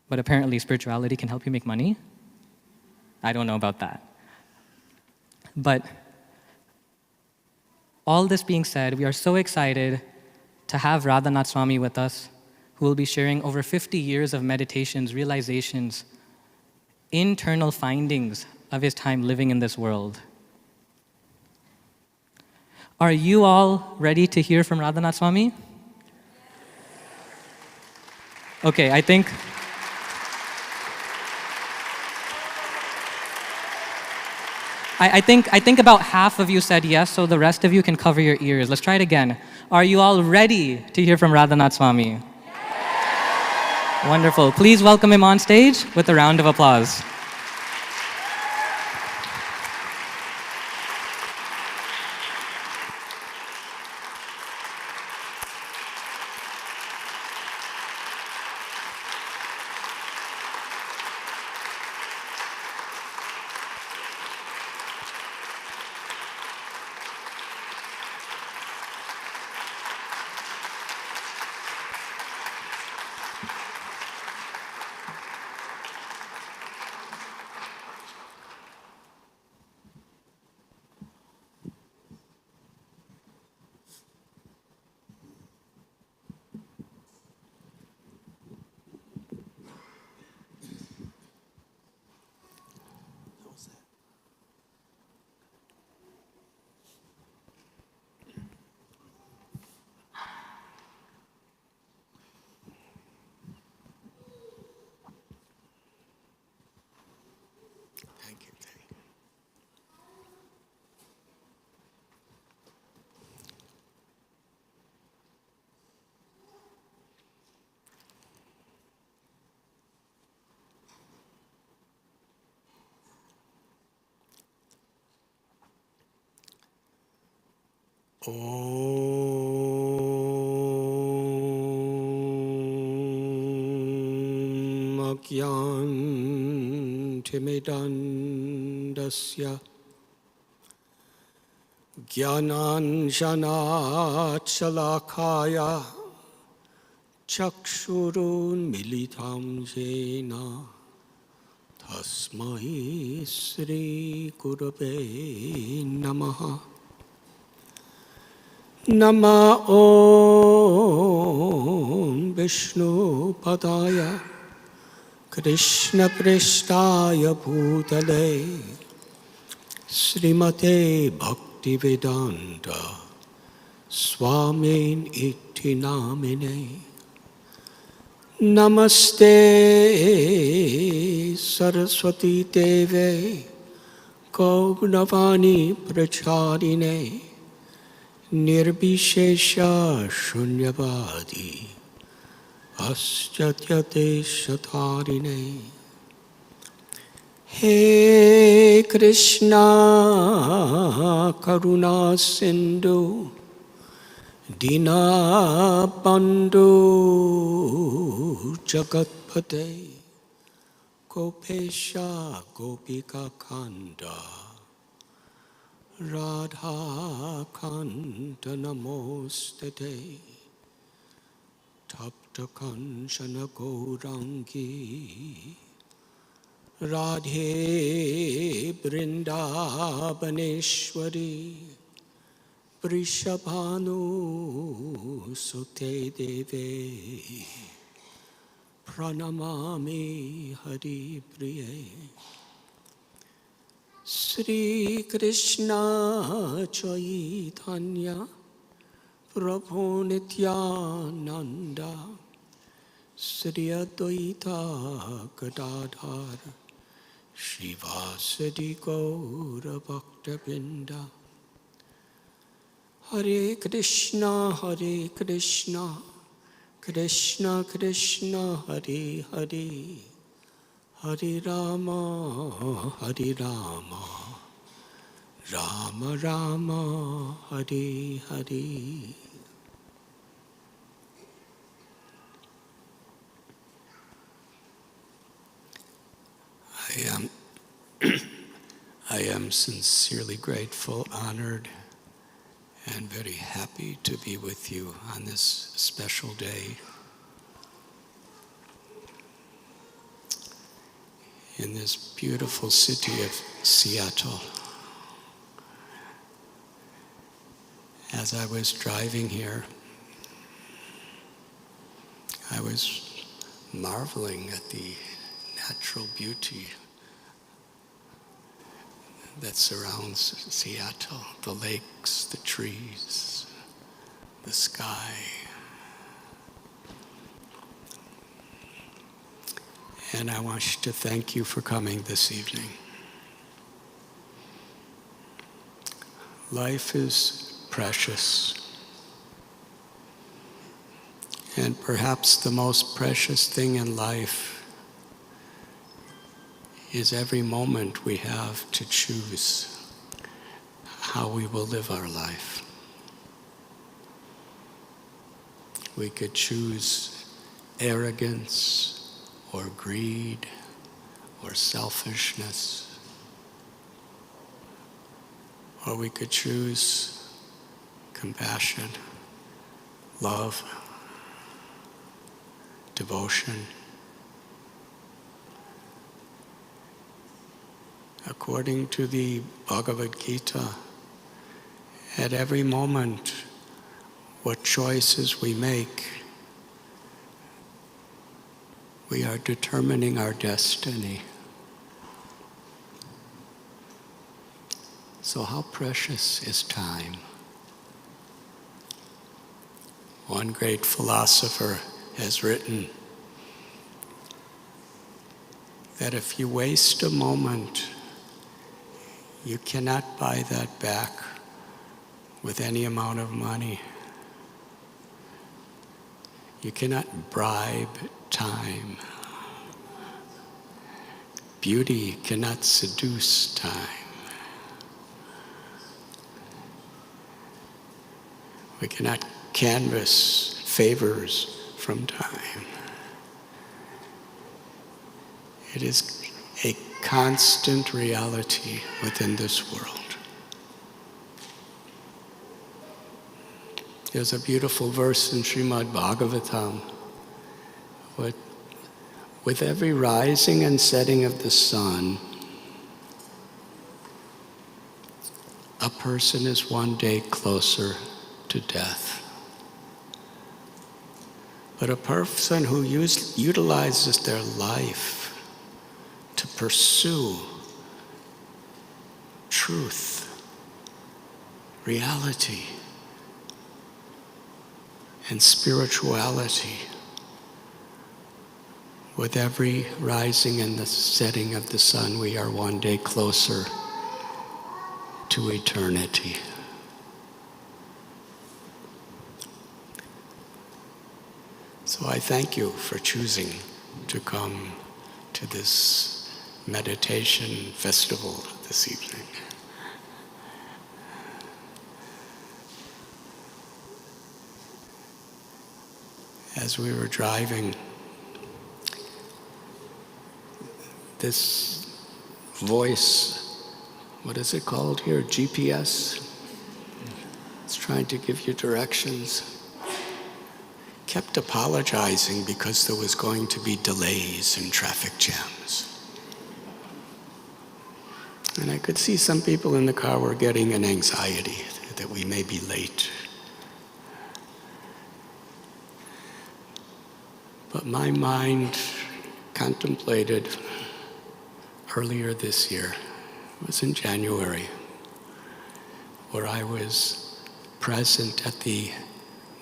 But apparently spirituality can help you make money? I don't know about that. But all this being said, we are so excited to have Radhanath Swami with us, who will be sharing over 50 years of meditations, realizations, internal findings of his time living in this world. Are you all ready to hear from Radhanath Swami? Okay, I think about half of you said yes, so the rest of you can cover your ears. Let's try it again. Are you all ready to hear from Radhanath Swami? Yes. Wonderful. Please welcome him on stage with a round of applause. Thank you. Om Agyantimidandasya Jnananjanachalakaya Chakshurun militam jena Tasmai Sri Gurave Namaha Nama Om Vishnu Padaya Krishna Prishtaya Bhutale Srimate Bhaktivedanta Swami Iti Namine Namaste Saraswati Deve Gaunavani Pracharine Nirbhishesha Shunyavadi Aschatyate Shatarine He Krishna Karuna Sindhu Dina Bandhu Jagatpate Gopesha Gopika Kanda Radha Kanta Namostate Tapta Kanchana Gaurangi Radhe Brindabaneshwari Vrishabhanu Sute Deve Pranamami Hari Priye Sri Krishna Chaitanya Prabhu Nityananda Sri Advaita Gadadhar Shivasadi Gaura Bhaktabinda Hare Krishna Krishna Krishna Hare Hare Hare Rama Rama Rama Hare Hare. I am sincerely grateful, honored, and very happy to be with you on this special day in this beautiful city of Seattle. As I was driving here, I was marveling at the natural beauty that surrounds Seattle, the lakes, the trees, the sky. And I want to thank you for coming this evening. Life is precious. And perhaps the most precious thing in life is every moment we have to choose how we will live our life. We could choose arrogance or greed or selfishness, or we could choose compassion, love, devotion. According to the Bhagavad Gita, at every moment, what choices we make, we are determining our destiny. So how precious is time? One great philosopher has written that if you waste a moment, you cannot buy that back with any amount of money. You cannot bribe time. Beauty cannot seduce time. We cannot canvas favors from time. It is a constant reality within this world. There's a beautiful verse in Srimad Bhagavatam. With every rising and setting of the sun, a person is one day closer to death. But a person who utilizes their life to pursue truth, reality, and spirituality, with every rising and the setting of the sun, we are one day closer to eternity. So I thank you for choosing to come to this meditation festival this evening. As we were driving, this voice, what is it called here? GPS? It's trying to give you directions. Kept apologizing because there was going to be delays and traffic jams. And I could see some people in the car were getting an anxiety that we may be late. But my mind contemplated earlier this year, it was in January, where I was present at the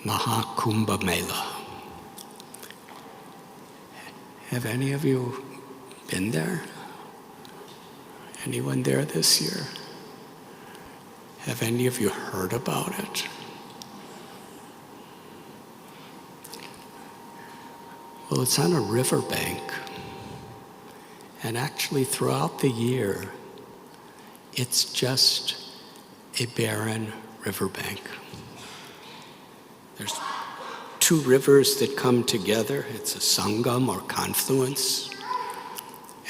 Mahakumbha Mela. Have any of you been there? Anyone there this year? Have any of you heard about it? Well, it's on a riverbank. And actually throughout the year, it's just a barren riverbank. There's two rivers that come together. It's a sangam or confluence.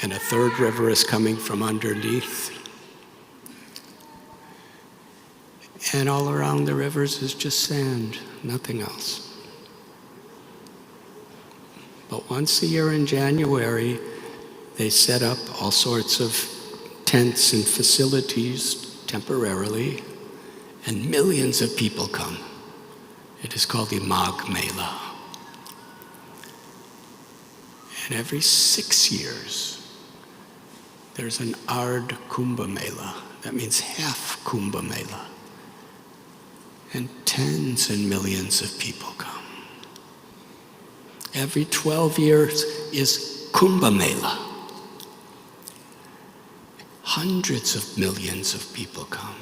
And a third river is coming from underneath. And all around the rivers is just sand, nothing else. But once a year in January, they set up all sorts of tents and facilities temporarily, and millions of people come. It is called the Magh Mela. And every 6 years, there's an Ardh Kumbh Mela. That means half Kumbh Mela. And tens and millions of people come. Every 12 years is Kumbh Mela. Hundreds of millions of people come.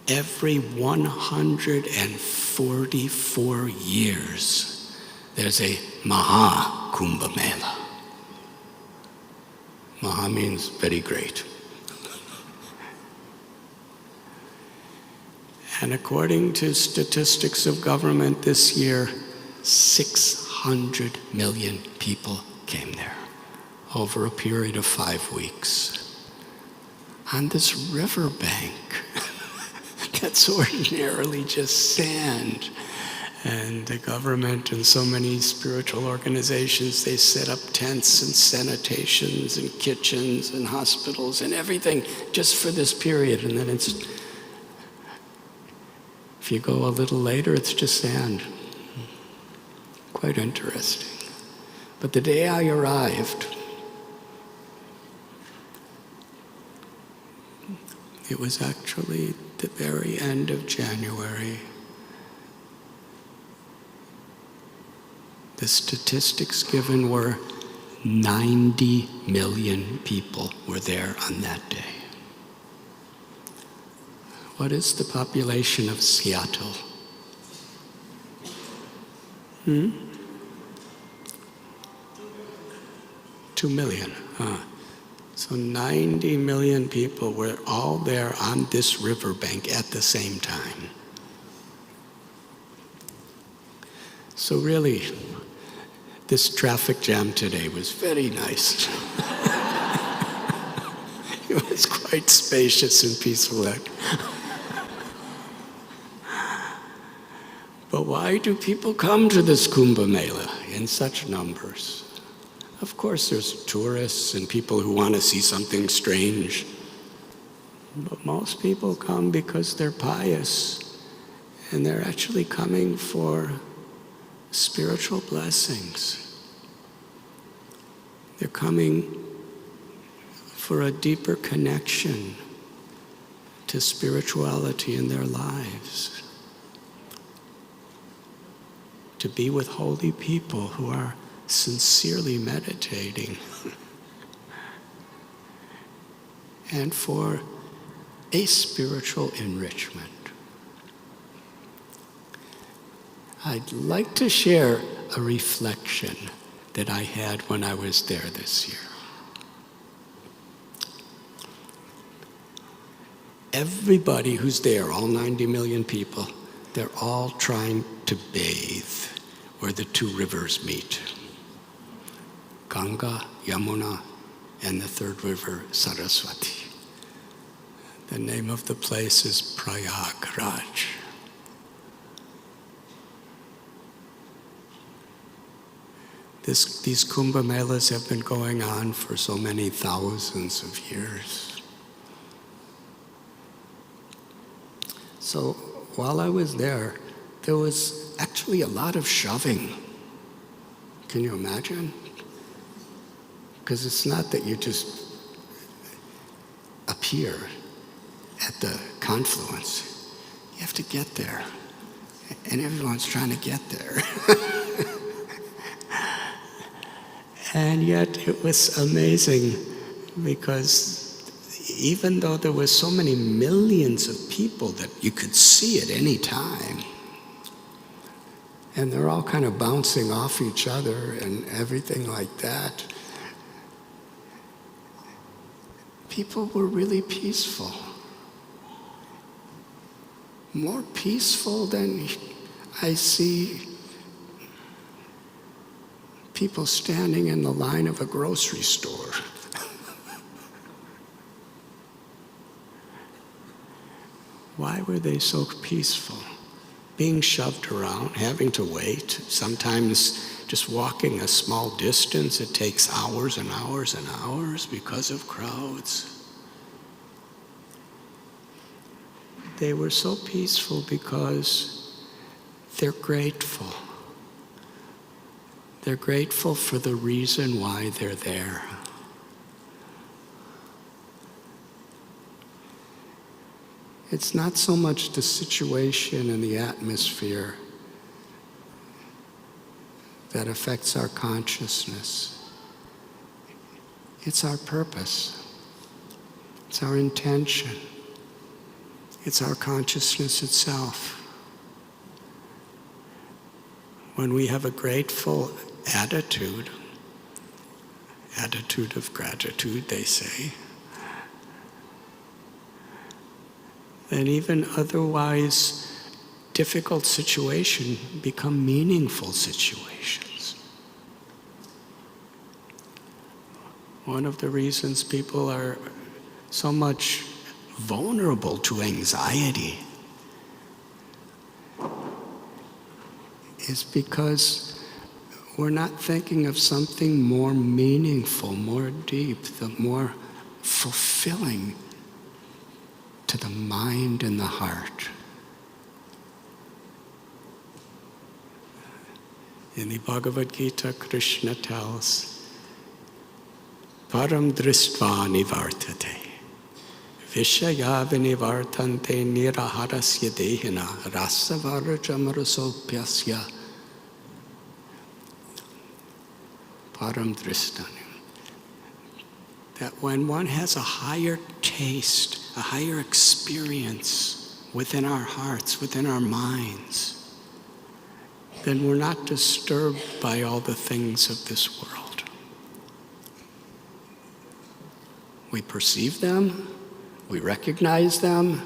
Every 144 years, there's a Maha Kumbh Mela. Maha means very great. And according to statistics of government this year, 600 million people came there over a period of 5 weeks. On this riverbank that's ordinarily just sand. And the government and so many spiritual organizations, they set up tents and sanitations and kitchens and hospitals and everything just for this period. And then if you go a little later, it's just sand. Quite interesting. But the day I arrived, it was actually the very end of January. The statistics given were 90 million people were there on that day. What is the population of Seattle? 2 million. So 90 million people were all there on this riverbank at the same time. So really, this traffic jam today was very nice. It was quite spacious and peaceful. But why do people come to this Kumbh Mela in such numbers? Of course, there's tourists and people who want to see something strange. But most people come because they're pious, and they're actually coming for spiritual blessings. They're coming for a deeper connection to spirituality in their lives, to be with holy people who are sincerely meditating, and for a spiritual enrichment. I'd like to share a reflection that I had when I was there this year. Everybody who's there, all 90 million people, they're all trying to bathe where the two rivers meet. Ganga, Yamuna, and the third river, Saraswati. The name of the place is Prayagraj. These Kumbh Melas have been going on for so many thousands of years. So while I was there was actually a lot of shoving. Can you imagine? Because it's not that you just appear at the confluence. You have to get there. And everyone's trying to get there. And yet it was amazing because even though there were so many millions of people that you could see at any time, and they're all kind of bouncing off each other and everything like that, people were really peaceful. More peaceful than I see people standing in the line of a grocery store. Why were they so peaceful? Being shoved around, having to wait, sometimes just walking a small distance, it takes hours and hours and hours because of crowds. They were so peaceful because they're grateful. They're grateful for the reason why they're there. It's not so much the situation and the atmosphere that affects our consciousness. It's our purpose. It's our intention. It's our consciousness itself. When we have a grateful attitude of gratitude, they say, then even otherwise difficult situations become meaningful situations. One of the reasons people are so much vulnerable to anxiety is because we're not thinking of something more meaningful, more deep, the more fulfilling to the mind and the heart. In the Bhagavad Gita, Krishna tells, Param dristva nivartate, vishaya vinivartante niraharasya dehina, rasavarajamrasopyasya param dristani. That when one has a higher taste, a higher experience within our hearts, within our minds, then we're not disturbed by all the things of this world. We perceive them, we recognize them.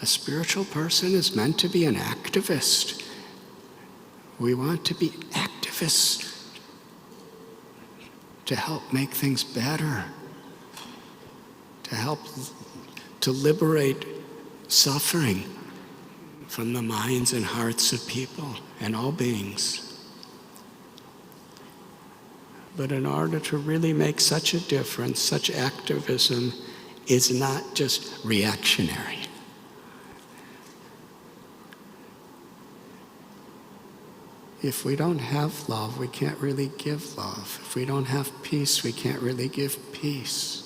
A spiritual person is meant to be an activist. We want to be activists to help make things better, to help to liberate suffering from the minds and hearts of people and all beings. But in order to really make such a difference, such activism is not just reactionary. If we don't have love, we can't really give love. If we don't have peace, we can't really give peace.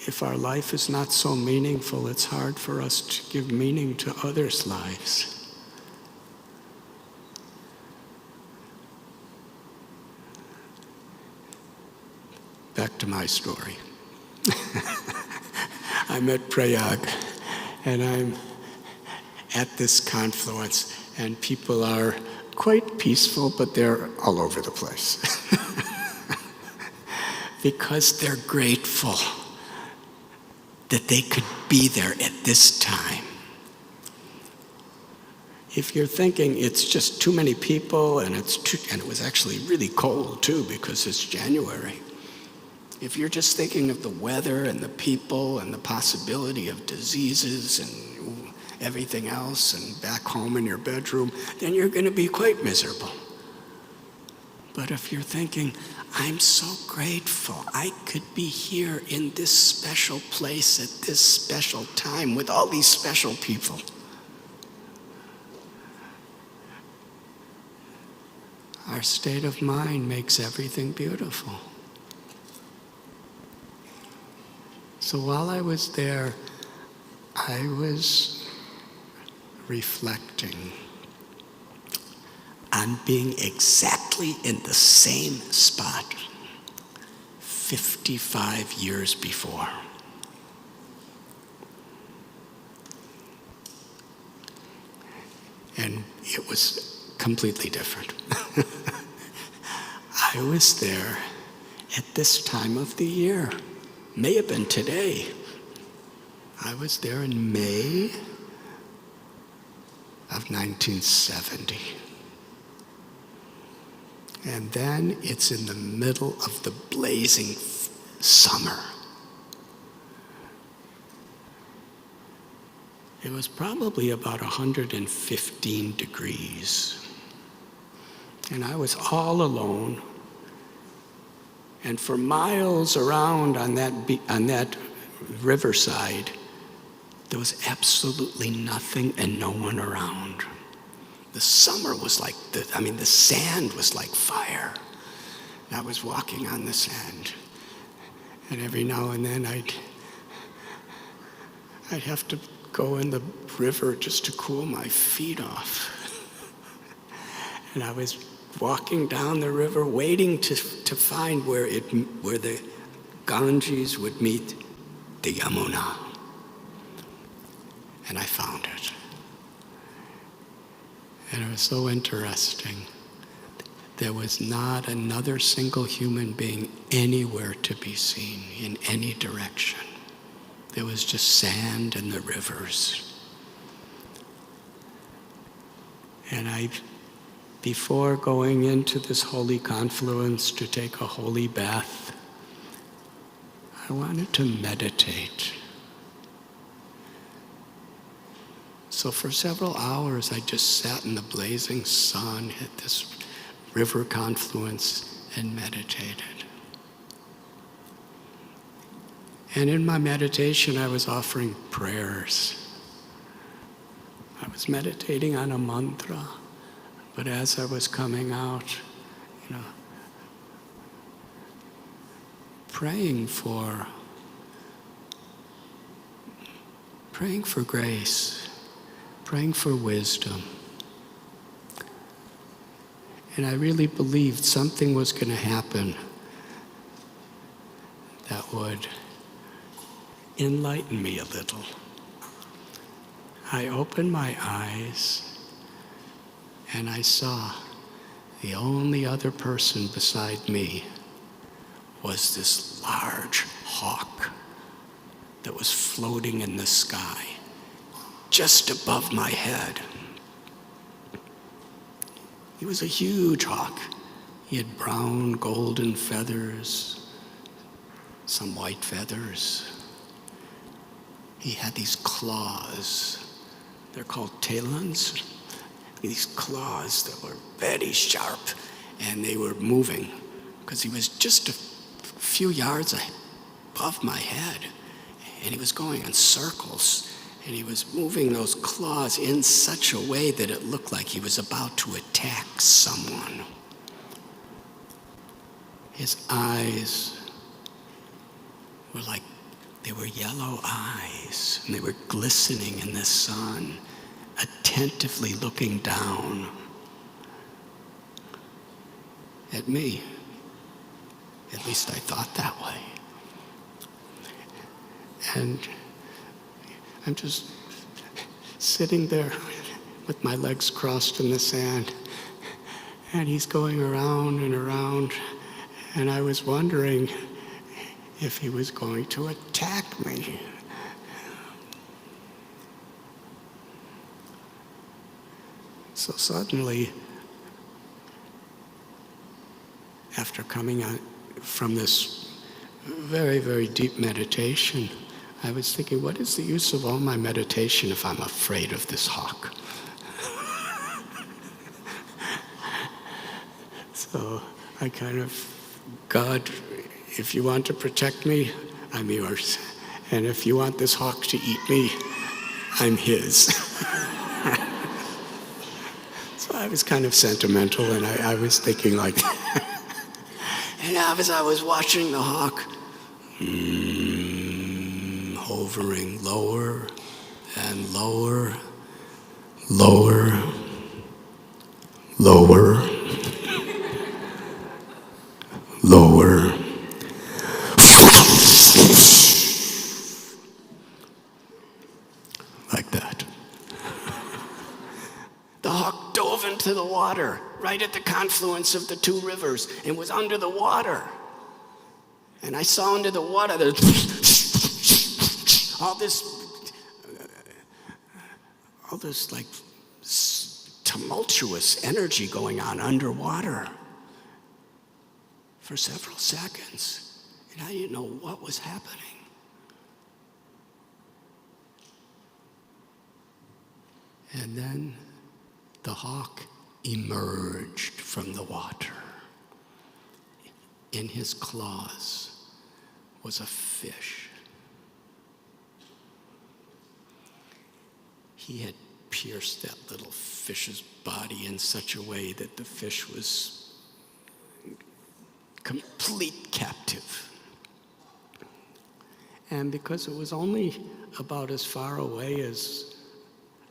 If our life is not so meaningful, it's hard for us to give meaning to others' lives. Back to my story. I'm at Prayag, and I'm at this confluence, and people are quite peaceful, but they're all over the place. Because they're grateful that they could be there at this time. If you're thinking it's just too many people and it was actually really cold too because it's January. If you're just thinking of the weather and the people and the possibility of diseases and everything else and back home in your bedroom, then you're going to be quite miserable. But if you're thinking, I'm so grateful I could be here in this special place at this special time with all these special people. Our state of mind makes everything beautiful. So while I was there, I was reflecting on being exactly in the same spot 55 years before. And it was completely different. I was there at this time of the year. May have been today. I was there in May of 1970. And then it's in the middle of the blazing summer. It was probably about 115 degrees. And I was all alone. And for miles around on that riverside, there was absolutely nothing and no one around. The summer was like, the sand was like fire. And I was walking on the sand. And every now and then I'd have to go in the river just to cool my feet off. And I was walking down the river waiting to find where the Ganges would meet the Yamuna. And I found it. And it was so interesting. There was not another single human being anywhere to be seen in any direction. There was just sand and the rivers. And before going into this holy confluence to take a holy bath, I wanted to meditate. So for several hours, I just sat in the blazing sun at this river confluence and meditated. And in my meditation, I was offering prayers. I was meditating on a mantra, but as I was coming out, praying for grace, praying for wisdom. And I really believed something was going to happen that would enlighten me a little. I opened my eyes and I saw the only other person beside me was this large hawk that was floating in the sky just above my head. He was a huge hawk. He had brown, golden feathers, some white feathers. He had these claws. They're called talons. These claws that were very sharp, and they were moving because he was just a few yards above my head, and he was going in circles, and he was moving those claws in such a way that it looked like he was about to attack someone. His eyes were like, they were yellow eyes, and they were glistening in the sun, attentively looking down at me. At least I thought that way. And I'm just sitting there with my legs crossed in the sand, and he's going around and around, and I was wondering if he was going to attack me. So suddenly, after coming out from this very, very deep meditation, I was thinking, what is the use of all my meditation if I'm afraid of this hawk? So I kind of, God, if you want to protect me, I'm yours. And if you want this hawk to eat me, I'm his. So I was kind of sentimental, and I was thinking like that. And as I was watching the hawk, hovering lower and lower, lower, lower, lower. Like that. The hawk dove into the water, right at the confluence of the two rivers, and was under the water. And I saw under the water, all this like tumultuous energy going on underwater for several seconds. And I didn't know what was happening. And then the hawk emerged from the water. In his claws was a fish. He had pierced that little fish's body in such a way that the fish was complete captive. And because it was only about as far away as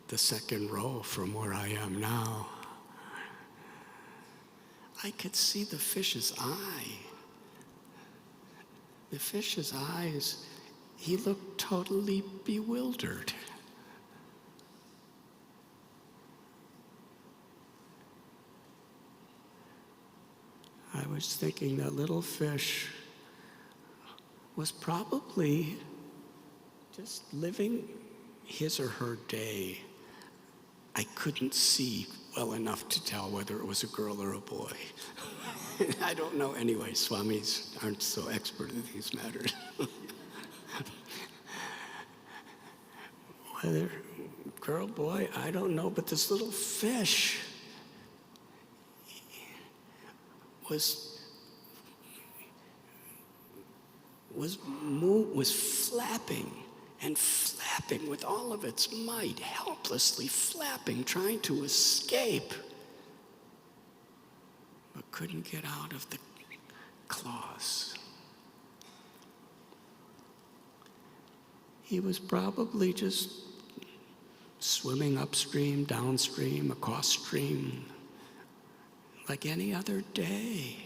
the second row from where I am now, I could see the fish's eye. The fish's eyes, he looked totally bewildered. I was thinking that little fish was probably just living his or her day. I couldn't see well enough to tell whether it was a girl or a boy. I don't know anyway. Swamis aren't so expert in these matters. Whether girl, boy, I don't know. But this little fish was flapping and flapping with all of its might, helplessly flapping, trying to escape, but couldn't get out of the claws. He was probably just swimming upstream, downstream, across stream, like any other day.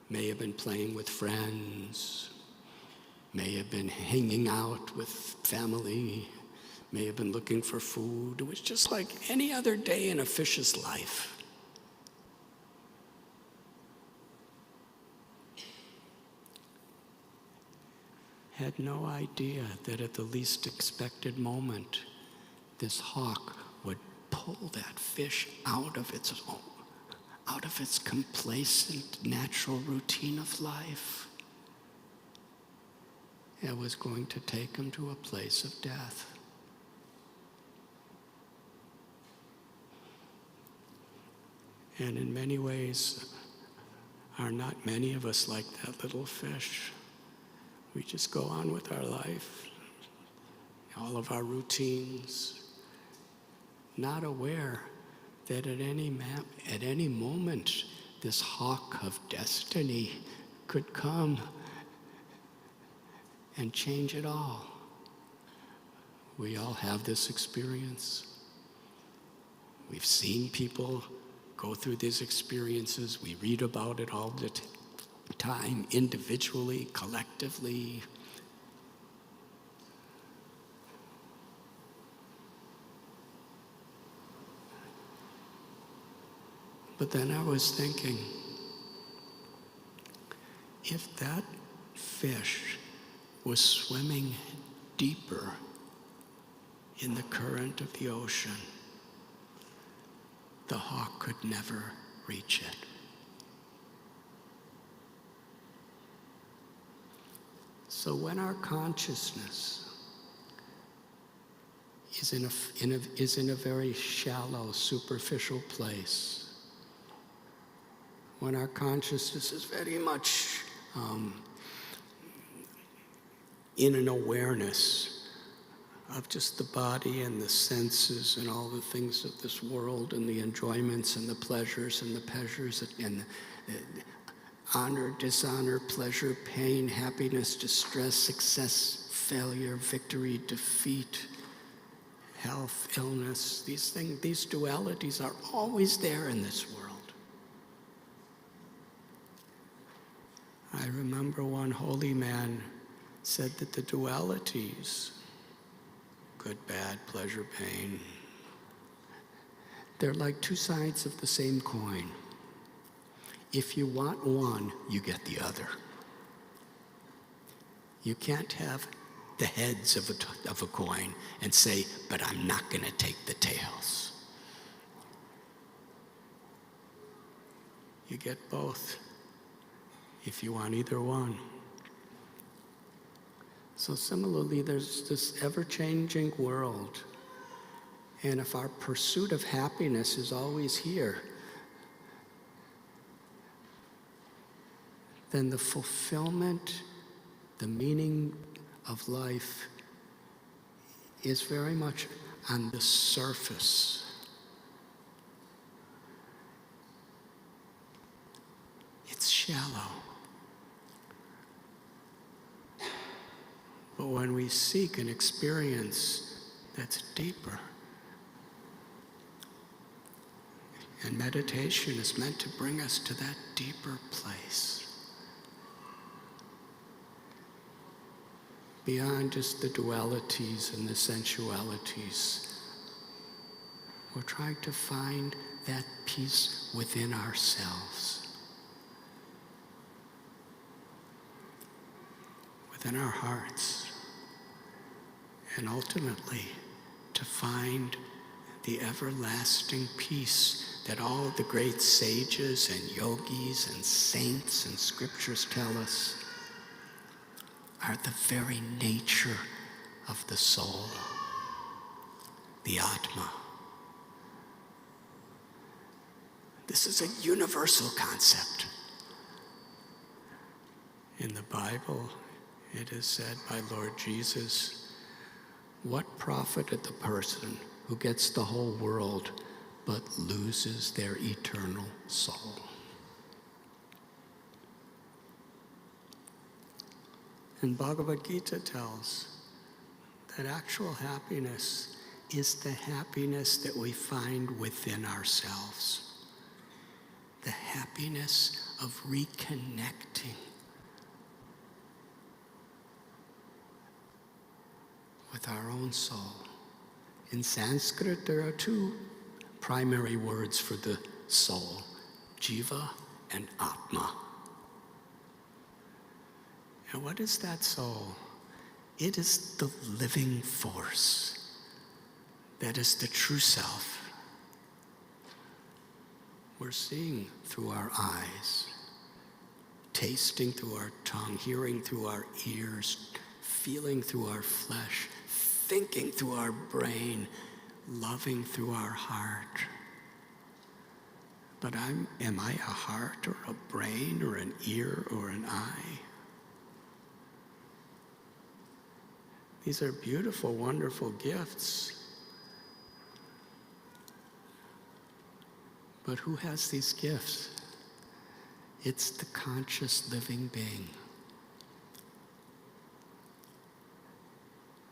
May have been playing with friends, may have been hanging out with family, may have been looking for food. It was just like any other day in a fish's life. Had no idea that at the least expected moment, this hawk would pull that fish out of its complacent natural routine of life. It was going to take him to a place of death. And in many ways, are not many of us like that little fish. We just go on with our life, all of our routines, not aware that at any moment, this hawk of destiny could come and change it all. We all have this experience. We've seen people go through these experiences. We read about it all the time, individually, collectively. But then I was thinking, if that fish was swimming deeper in the current of the ocean, the hawk could never reach it. So when our consciousness is in a very shallow, superficial place, when our consciousness is very much in an awareness of just the body and the senses and all the things of this world and the enjoyments and the pleasures and the honor, dishonor, pleasure, pain, happiness, distress, success, failure, victory, defeat, health, illness. These dualities are always there in this world. I remember one holy man said that the dualities, good, bad, pleasure, pain, they're like two sides of the same coin. If you want one, you get the other. You can't have the heads of a coin and say, but I'm not going to take the tails. You get both if you want either one. So similarly, there's this ever-changing world. And if our pursuit of happiness is always here, then the fulfillment, the meaning of life is very much on the surface. It's shallow. But when we seek an experience that's deeper, and meditation is meant to bring us to that deeper place, beyond just the dualities and the sensualities, we're trying to find that peace within ourselves, within our hearts, and ultimately to find the everlasting peace that all the great sages and yogis and saints and scriptures tell us are the very nature of the soul, the Atma. This is a universal concept. In the Bible, it is said by Lord Jesus, what profited the person who gets the whole world but loses their eternal soul? And Bhagavad Gita tells that actual happiness is the happiness that we find within ourselves. The happiness of reconnecting with our own soul. In Sanskrit, there are two primary words for the soul, Jiva and Atma. And what is that soul? It is the living force. That is the true self. We're seeing through our eyes, tasting through our tongue, hearing through our ears, feeling through our flesh, thinking through our brain, loving through our heart. But am I a heart or a brain or an ear or an eye? These are beautiful, wonderful gifts. But who has these gifts? It's the conscious living being.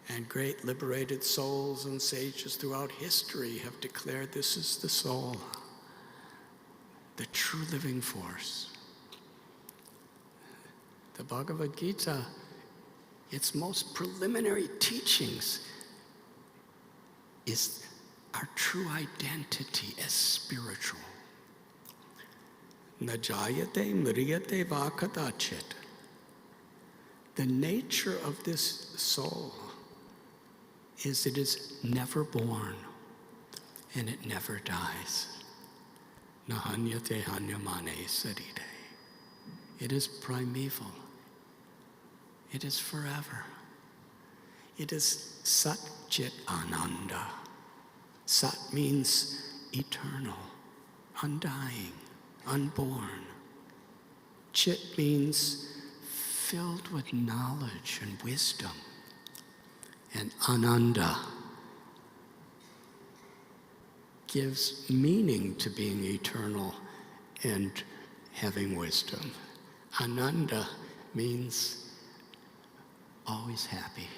And great liberated souls and sages throughout history have declared this is the soul, the true living force. The Bhagavad Gita, its most preliminary teachings is our true identity as spiritual. Na jayate mriyate va kadachit. The nature of this soul is it is never born and it never dies. Nahanyate hanyamane saride. It is primeval. It is forever. It is Sat Chit Ananda. Sat means eternal, undying, unborn. Chit means filled with knowledge and wisdom. And Ananda gives meaning to being eternal and having wisdom. Ananda means always happy.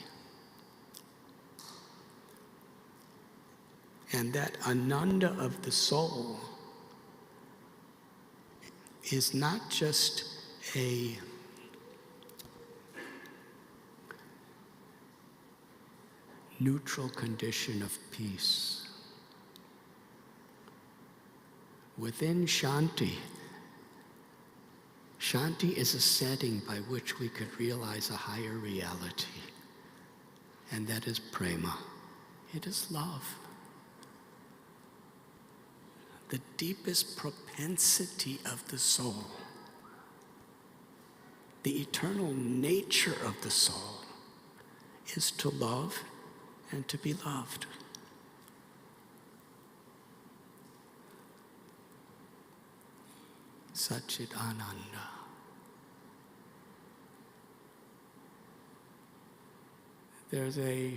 And that Ananda of the soul is not just a neutral condition of peace. Within Shanti, Shanti is a setting by which we could realize a higher reality, and that is prema. It is love. The deepest propensity of the soul, the eternal nature of the soul, is to love and to be loved. Satchit Ananda. There's a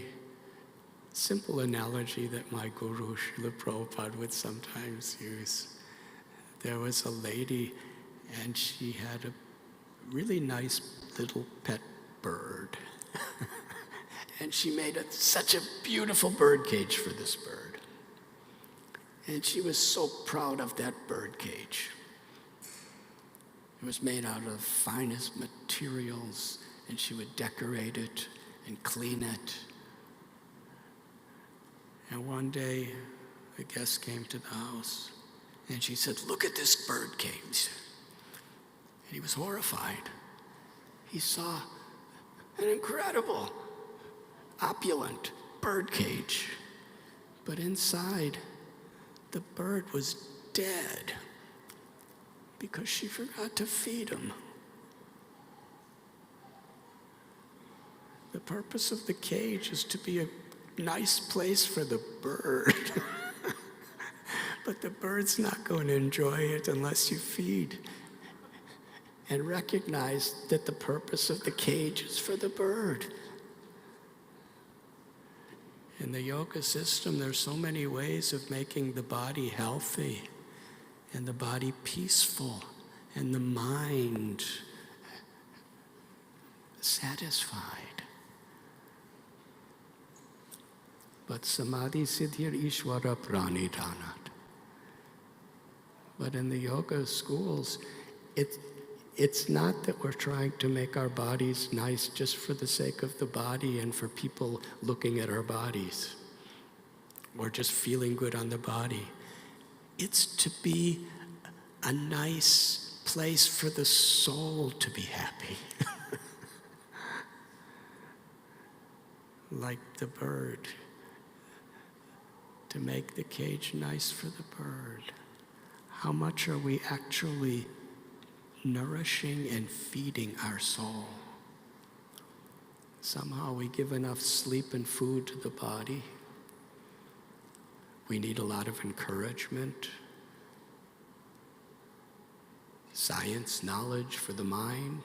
simple analogy that my guru, Srila Prabhupada, would sometimes use. There was a lady, and she had a really nice little pet bird. And she made such a beautiful bird cage for this bird. And she was so proud of that bird cage. It was made out of finest materials, and she would decorate it and clean it. And one day, a guest came to the house, and she said, "Look at this bird cage." And he was horrified. He saw an incredible, opulent bird cage. But inside, the bird was dead because she forgot to feed him. The purpose of the cage is to be a nice place for the bird. But the bird's not going to enjoy it unless you feed. And recognize that the purpose of the cage is for the bird. In the yoga system, there's so many ways of making the body healthy and the body peaceful and the mind satisfied. But samadhi siddhir ishvara pranidhanat. But in the yoga schools, it's not that we're trying to make our bodies nice just for the sake of the body and for people looking at our bodies or just feeling good on the body. It's to be a nice place for the soul to be happy. Like the bird, to make the cage nice for the bird. How much are we actually nourishing and feeding our soul? Somehow we give enough sleep and food to the body. We need a lot of encouragement. science, knowledge for the mind.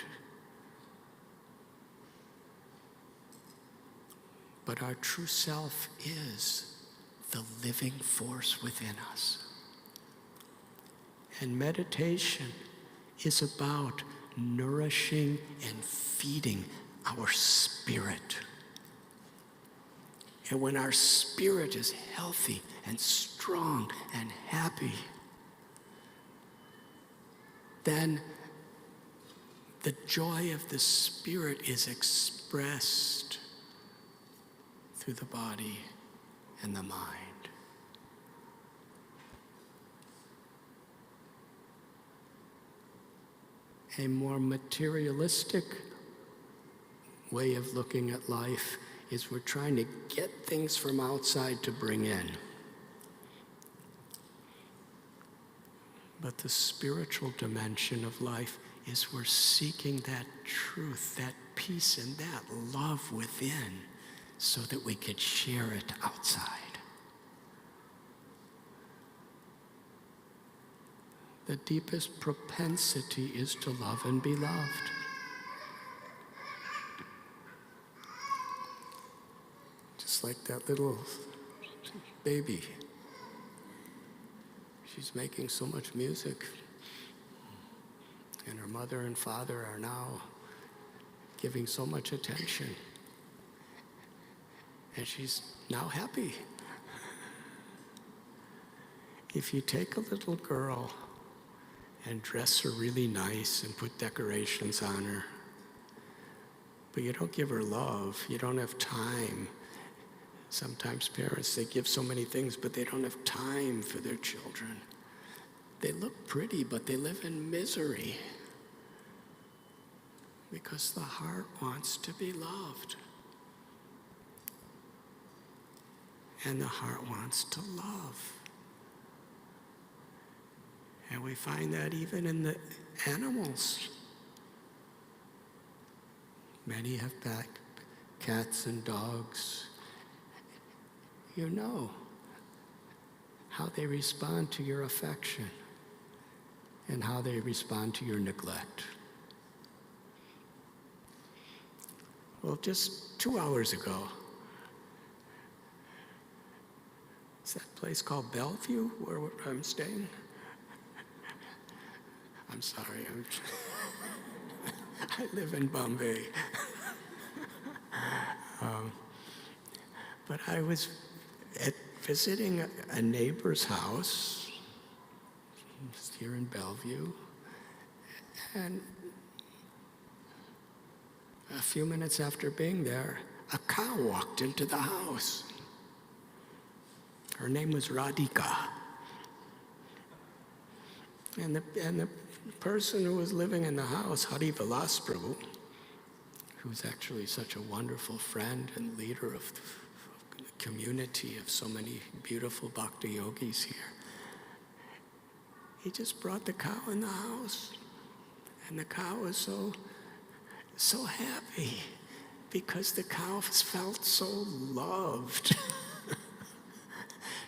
But our true self is the living force within us. And meditation is about nourishing and feeding our spirit. And when our spirit is healthy and strong and happy, then the joy of the spirit is expressed through the body and the mind. A more materialistic way of looking at life is we're trying to get things from outside to bring in. But the spiritual dimension of life is we're seeking that truth, that peace, and that love within so that we could share it outside. The deepest propensity is to love and be loved. Just like that little baby. She's making so much music. And her mother and father are now giving so much attention. And she's now happy. If you take a little girl and dress her really nice and put decorations on her, but you don't give her love, you don't have time. Sometimes parents, they give so many things, but they don't have time for their children. They look pretty, but they live in misery because the heart wants to be loved. And the heart wants to love. And we find that even in the animals. Many have cats and dogs. You know how they respond to your affection and how they respond to your neglect. Well, just 2 hours ago, is that place called Bellevue where I'm staying? I'm sorry, I live in Bombay. But I was visiting a neighbor's house here in Bellevue, and a few minutes after being there, a cow walked into the house. Her name was Radhika. And the person who was living in the house, Hari Vilas Prabhu, who's actually such a wonderful friend and leader of the community of so many beautiful bhakti yogis here, he just brought the cow in the house. And the cow was so happy because the cow felt so loved.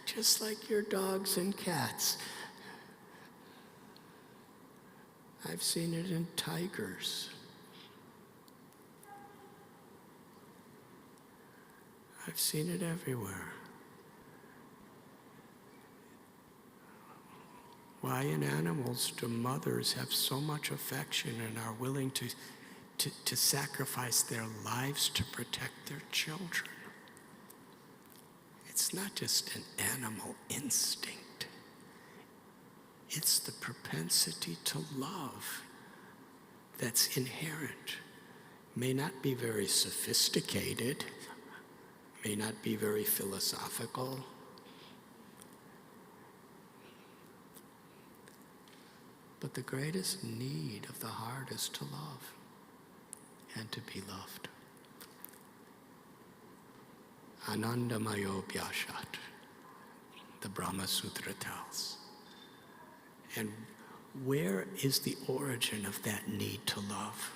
Just like your dogs and cats. I've seen it in tigers. I've seen it everywhere. Why in animals do mothers have so much affection and are willing to sacrifice their lives to protect their children? It's not just an animal instinct. It's the propensity to love that's inherent. May not be very sophisticated, may not be very philosophical, but the greatest need of the heart is to love and to be loved. Anandamayo Bhyashat, the Brahma Sutra tells. And where is the origin of that need to love?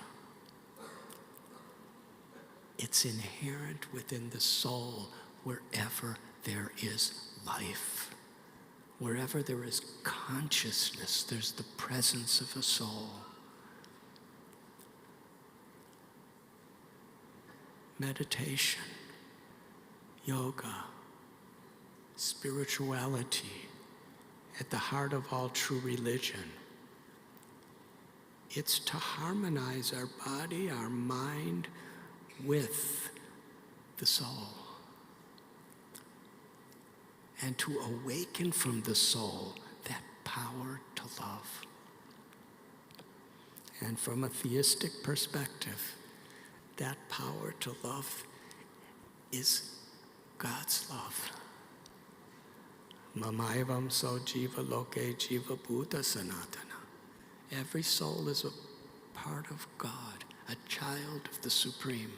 It's inherent within the soul wherever there is life. Wherever there is consciousness, there's the presence of a soul. Meditation, yoga, spirituality, at the heart of all true religion. It's to harmonize our body, our mind, with the soul. And to awaken from the soul that power to love. And from a theistic perspective, that power to love is God's love. Mamaivam so jiva loke jiva bhuta sanatana. Every soul is a part of God, a child of the Supreme.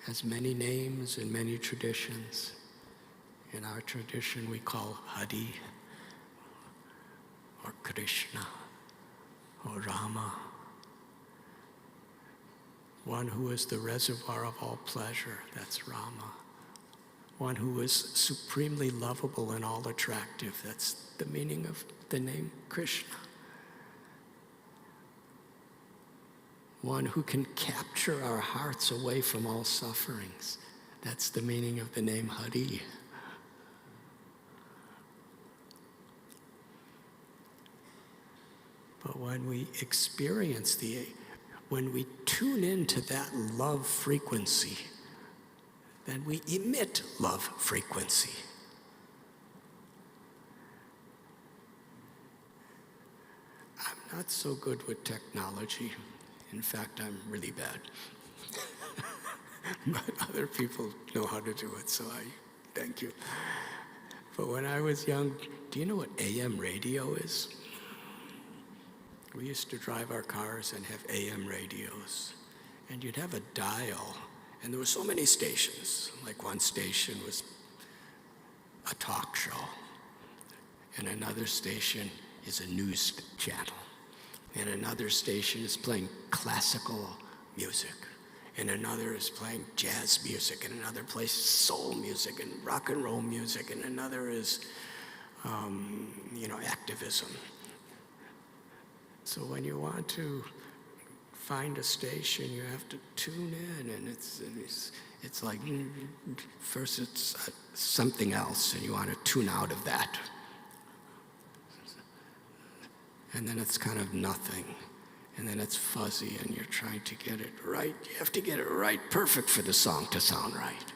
Has many names and many traditions. In our tradition we call Hari, or Krishna, or Rama. One who is the reservoir of all pleasure, that's Rama. One who is supremely lovable and all attractive, that's the meaning of the name Krishna. One who can capture our hearts away from all sufferings. That's the meaning of the name Hari. But when we experience when we tune into that love frequency, then we emit love frequency. I'm not so good with technology. In fact, I'm really bad. But other people know how to do it, so I thank you. But when I was young, do you know what AM radio is? We used to drive our cars and have AM radios. And you'd have a dial, and there were so many stations. Like one station was a talk show, and another station is a news channel. And another station is playing classical music, and another is playing jazz music, and another plays soul music and rock and roll music, and another is, activism. So when you want to find a station, you have to tune in, and it's like, first it's something else, and you want to tune out of that. And then it's kind of nothing. And then it's fuzzy and you're trying to get it right. You have to get it right, perfect for the song to sound right.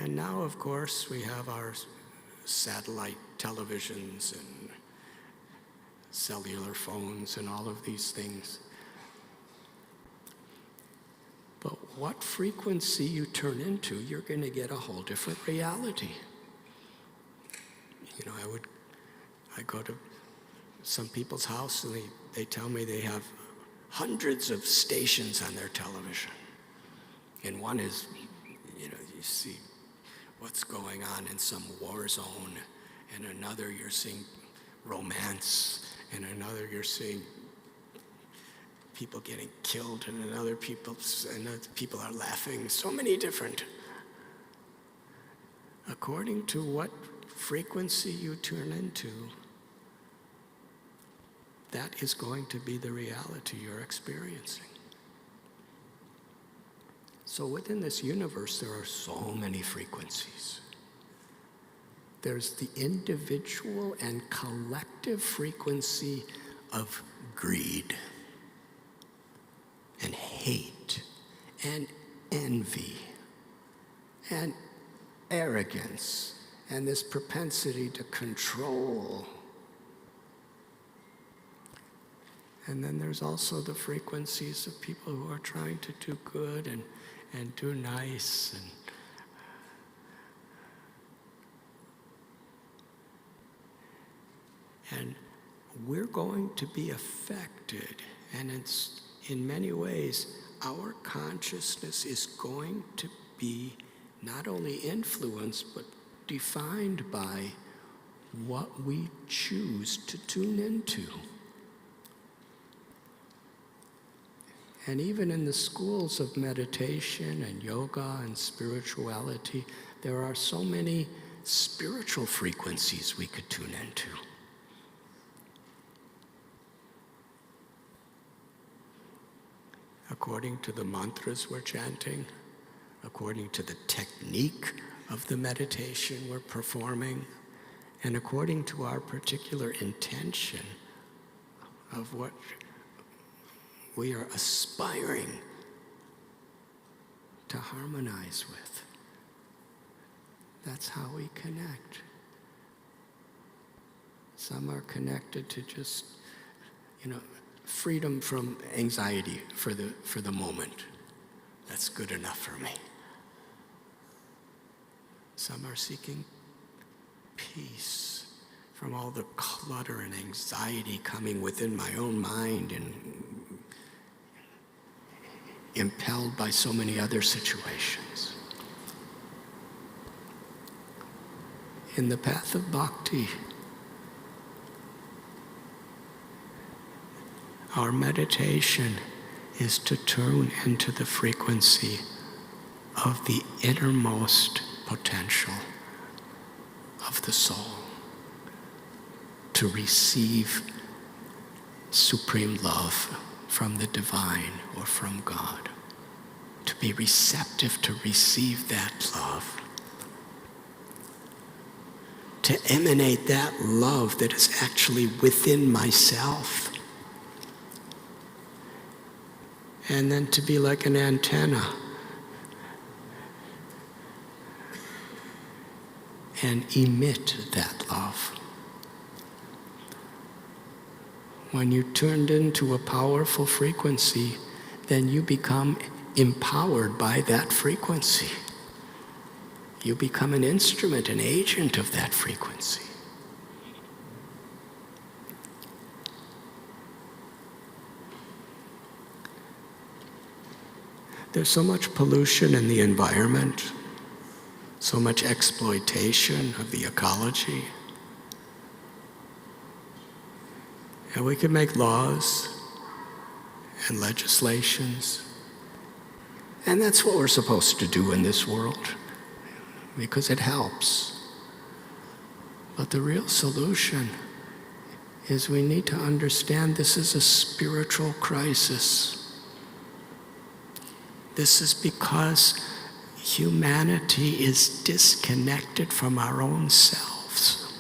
And now, of course, we have our satellite televisions and cellular phones and all of these things. But what frequency you turn into, you're going to get a whole different reality. I go to some people's house and they tell me they have hundreds of stations on their television. And one is, you see what's going on in some war zone, and another you're seeing romance, and another you're seeing people getting killed, and another people are laughing. So many different. According to what frequency you turn into, that is going to be the reality you're experiencing. So within this universe, there are so many frequencies. There's the individual and collective frequency of greed and hate and envy and arrogance and this propensity to control. And then there's also the frequencies of people who are trying to do good and do nice. And we're going to be affected, and it's in many ways, our consciousness is going to be not only influenced, but defined by what we choose to tune into. And even in the schools of meditation and yoga and spirituality, there are so many spiritual frequencies we could tune into. According to the mantras we're chanting, according to the technique of the meditation we're performing, and according to our particular intention of what we are aspiring to harmonize with. That's how we connect. Some are connected to just, freedom from anxiety for the moment. That's good enough for me. Some are seeking peace from all the clutter and anxiety coming within my own mind and impelled by so many other situations. In the path of bhakti, our meditation is to tune into the frequency of the innermost potential of the soul to receive supreme love from the divine or from God, to be receptive to receive that love, to emanate that love that is actually within myself, and then to be like an antenna and emit that love. When you're turned into a powerful frequency, then you become empowered by that frequency. You become an instrument, an agent of that frequency. There's so much pollution in the environment, so much exploitation of the ecology. And we can make laws and legislations, and that's what we're supposed to do in this world, because it helps. But the real solution is we need to understand this is a spiritual crisis. This is because humanity is disconnected from our own selves,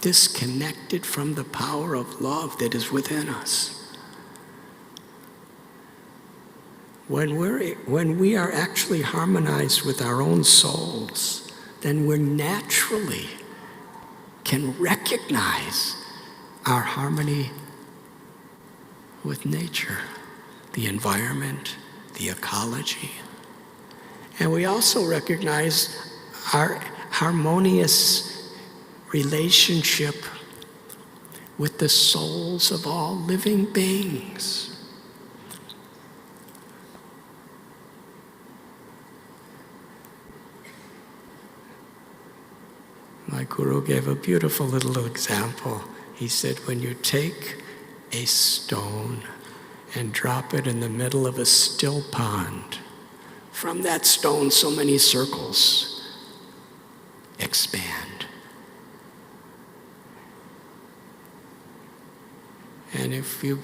disconnected from the power of love that is within us. When we are actually harmonized with our own souls, then we naturally can recognize our harmony with nature, the environment, the ecology. And we also recognize our harmonious relationship with the souls of all living beings. My guru gave a beautiful little example. He said, when you take a stone and drop it in the middle of a still pond, from that stone so many circles expand. And if you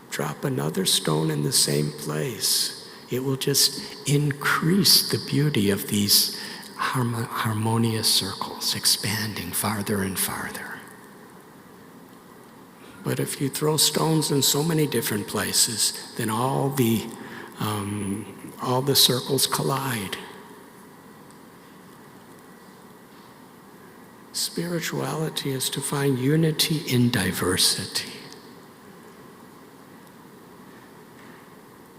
drop another stone in the same place, it will just increase the beauty of these harmonious circles, expanding farther and farther. But if you throw stones in so many different places, then all the circles collide. Spirituality is to find unity in diversity,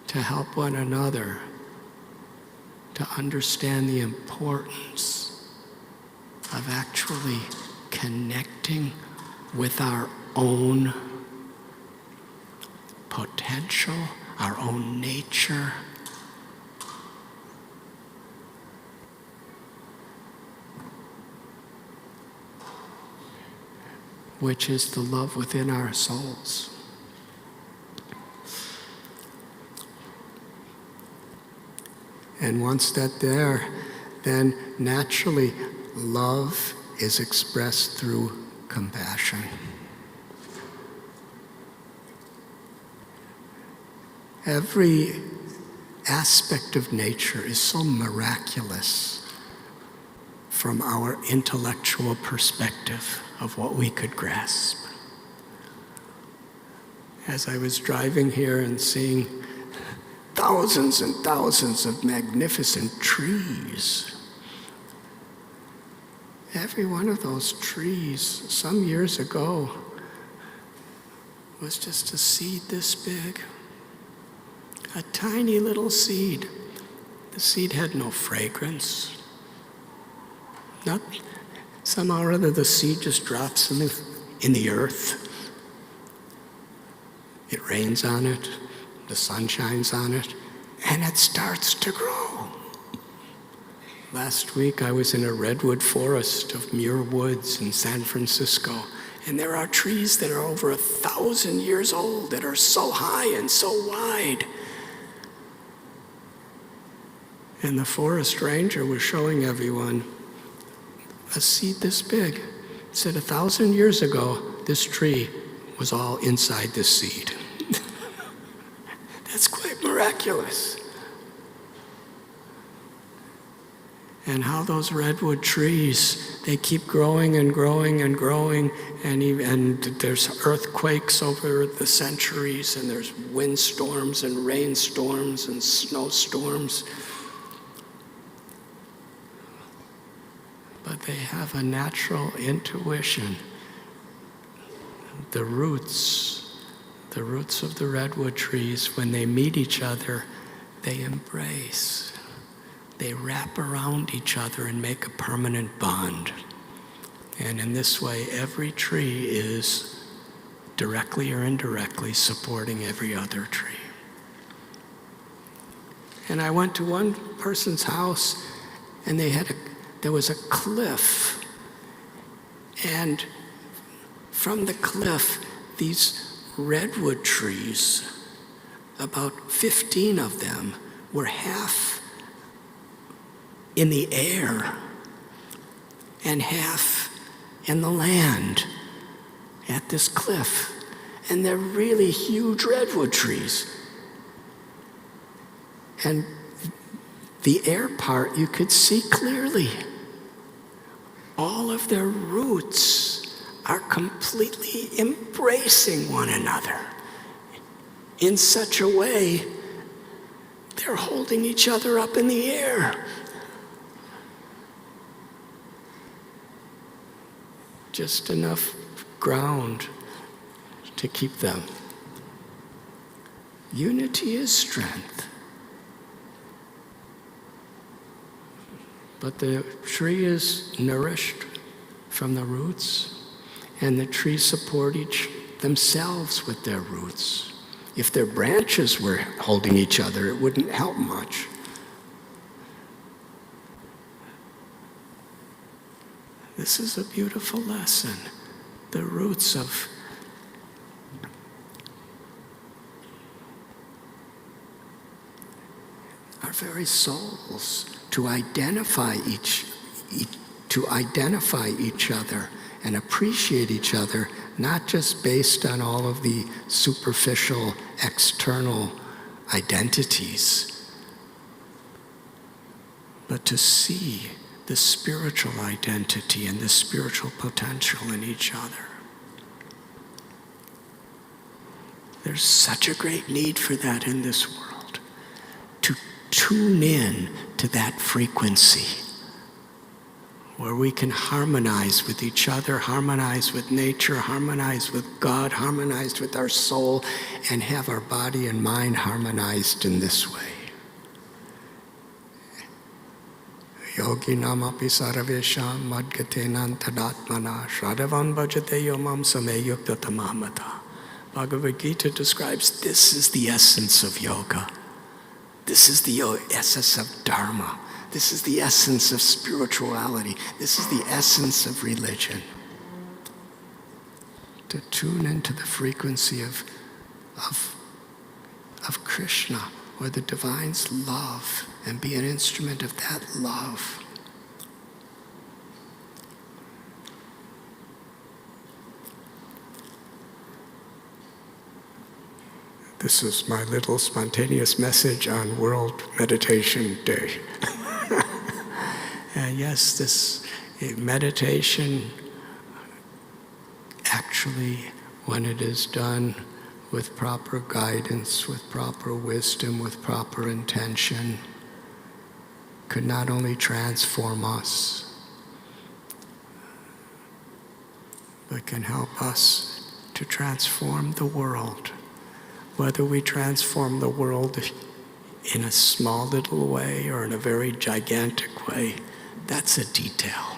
to help one another to understand the importance of actually connecting with our own potential, our own nature. Which is the love within our souls. And once that's there, then naturally love is expressed through compassion. Every aspect of nature is so miraculous from our intellectual perspective of what we could grasp. As I was driving here and seeing thousands and thousands of magnificent trees, every one of those trees some years ago was just a seed this big. A tiny little seed. The seed had no fragrance. Nothing. Somehow or other the seed just drops in the earth. It rains on it, the sun shines on it, and it starts to grow. Last week I was in a redwood forest of Muir Woods in San Francisco, and there are trees that are over 1,000 years old that are so high and so wide. And the forest ranger was showing everyone a seed this big. He said 1,000 years ago, this tree was all inside this seed. That's quite miraculous. And how those redwood trees, they keep growing and growing and growing, and there's earthquakes over the centuries, and there's windstorms and rainstorms and snowstorms. But they have a natural intuition. The roots of the redwood trees, when they meet each other, they embrace. They wrap around each other and make a permanent bond. And in this way, every tree is directly or indirectly supporting every other tree. And I went to one person's house, and there was a cliff, and from the cliff, these redwood trees, about 15 of them, were half in the air and half in the land at this cliff. And they're really huge redwood trees. And the air part you could see clearly. All of their roots are completely embracing one another in such a way they're holding each other up in the air. Just enough ground to keep them. Unity is strength. But the tree is nourished from the roots, and the trees support each themselves with their roots. If their branches were holding each other, it wouldn't help much. This is a beautiful lesson. The roots of our very souls to identify each other and appreciate each other, not just based on all of the superficial external identities, but to see the spiritual identity and the spiritual potential in each other. There's such a great need for that in this world, to tune in to that frequency where we can harmonize with each other, harmonize with nature, harmonize with God, harmonize with our soul, and have our body and mind harmonized in this way. Yogi namapi sarvesham madgatenan tadatmana shradevan bhajate yomam sameyukta tamamata. Bhagavad Gita describes this is the essence of yoga. This is the essence of dharma. This is the essence of spirituality. This is the essence of religion. To tune into the frequency of Krishna, or the divine's love and be an instrument of that love. This is my little spontaneous message on World Meditation Day. And yes, this meditation, actually, when it is done with proper guidance, with proper wisdom, with proper intention, could not only transform us, but can help us to transform the world. Whether we transform the world in a small little way or in a very gigantic way, that's a detail.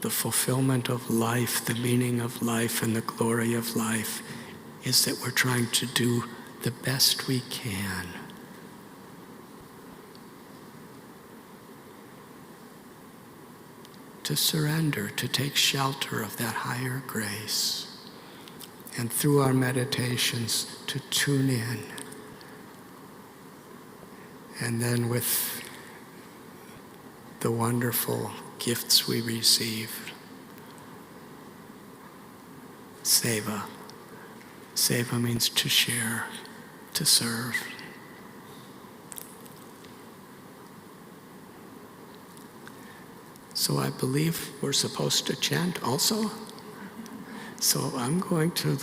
The fulfillment of life, the meaning of life, and the glory of life is that we're trying to do the best we can. To surrender, to take shelter of that higher grace. And through our meditations, to tune in. And then with the wonderful gifts we receive, seva. Seva means to share, to serve. So I believe we're supposed to chant also. So I'm going to,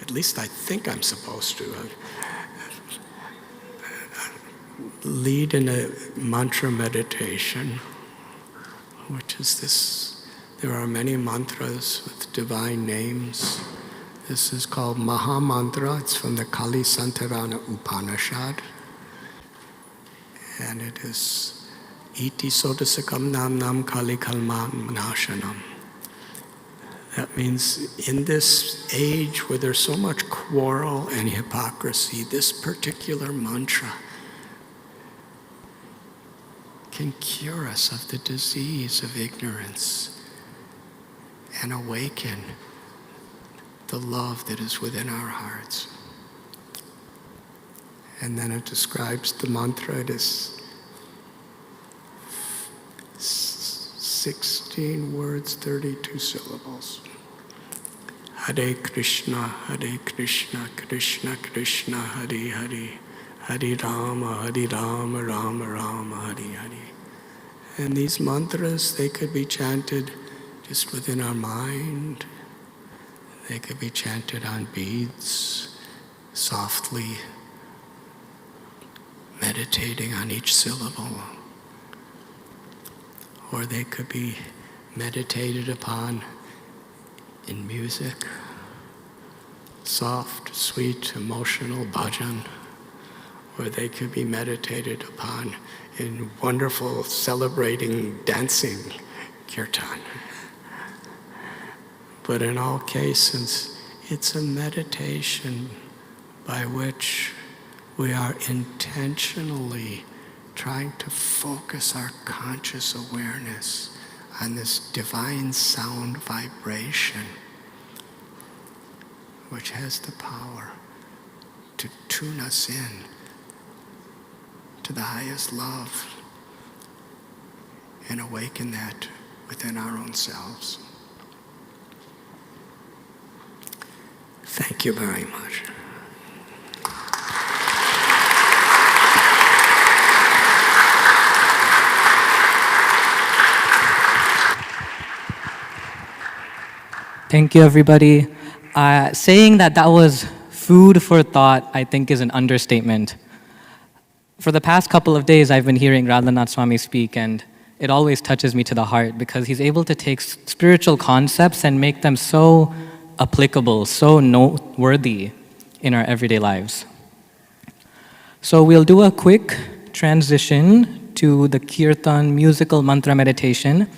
at least I think I'm supposed to, lead in a mantra meditation, which is this. There are many mantras with divine names. This is called Maha Mantra. It's from the Kali Santarana Upanishad. And it is Iti Sodasakam Nam Nam Kali Kalman Nashanam. That means in this age where there's so much quarrel and hypocrisy, this particular mantra can cure us of the disease of ignorance and awaken the love that is within our hearts. And then it describes the mantra. It is 16 words, 32 syllables. Hare Krishna, Krishna Krishna, Hare Hare, Hare Rama, Rama Rama, Hare Hare. And these mantras, they could be chanted just within our mind. They could be chanted on beads, softly, meditating on each syllable. Or they could be meditated upon in music, soft, sweet, emotional bhajan. Or they could be meditated upon in wonderful, celebrating, dancing kirtan. But in all cases, it's a meditation by which we are intentionally trying to focus our conscious awareness on this divine sound vibration, which has the power to tune us in to the highest love and awaken that within our own selves. Thank you very much. Thank you, everybody. Saying that was food for thought, I think, is an understatement. For the past couple of days, I've been hearing Radhanath Swami speak, and it always touches me to the heart because he's able to take spiritual concepts and make them so applicable, so noteworthy in our everyday lives. So we'll do a quick transition to the kirtan musical mantra meditation.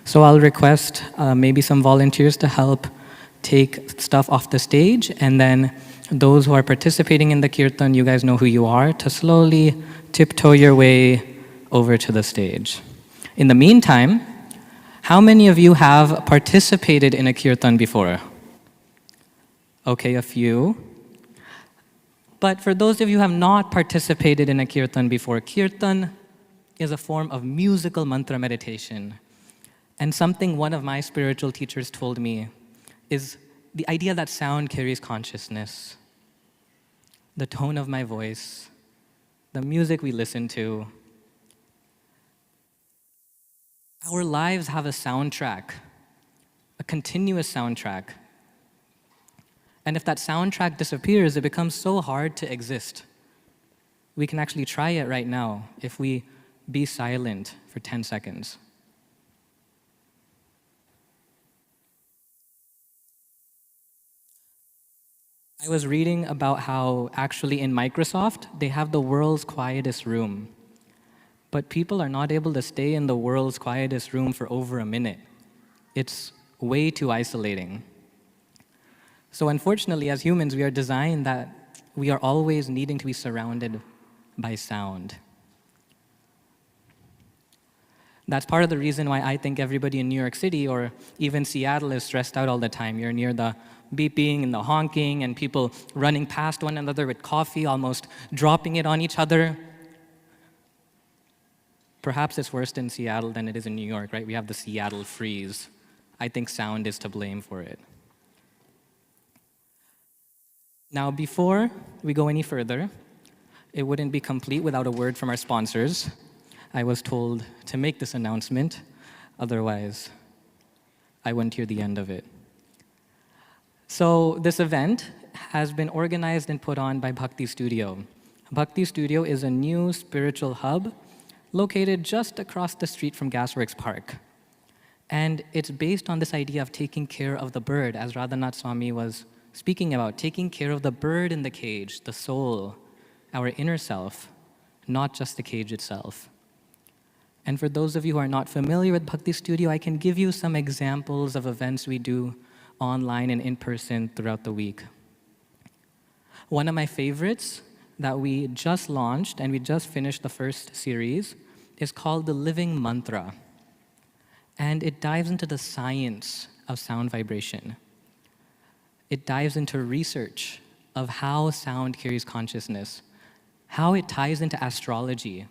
So I'll request maybe some volunteers to help take stuff off the stage, and then those who are participating in the kirtan, you guys know who you are, to slowly tiptoe your way over to the stage. In the meantime, how many of you have participated in a kirtan before? Okay, a few. But for those of you who have not participated in a kirtan before, kirtan is a form of musical mantra meditation. And something one of my spiritual teachers told me is the idea that sound carries consciousness. The tone of my voice, the music we listen to. Our lives have a soundtrack, a continuous soundtrack. And if that soundtrack disappears, it becomes so hard to exist. We can actually try it right now if we be silent for 10 seconds. I was reading about how actually in Microsoft, they have the world's quietest room. But people are not able to stay in the world's quietest room for over a minute. It's way too isolating. So unfortunately, as humans, we are designed that we are always needing to be surrounded by sound. That's part of the reason why I think everybody in New York City or even Seattle is stressed out all the time. You're near the beeping and the honking and people running past one another with coffee, almost dropping it on each other. Perhaps it's worse in Seattle than it is in New York, right? We have the Seattle freeze. I think sound is to blame for it. Now, before we go any further, it wouldn't be complete without a word from our sponsors. I was told to make this announcement, otherwise I wouldn't hear the end of it. So this event has been organized and put on by Bhakti Studio. Bhakti Studio is a new spiritual hub located just across the street from Gasworks Park. And it's based on this idea of taking care of the bird, as Radhanath Swami was speaking about, taking care of the bird in the cage, the soul, our inner self, not just the cage itself. And for those of you who are not familiar with Bhakti Studio, I can give you some examples of events we do online and in person throughout the week. One of my favorites that we just launched and we just finished the first series is called the Living Mantra. And it dives into the science of sound vibration. It dives into research of how sound carries consciousness, how it ties into astrology,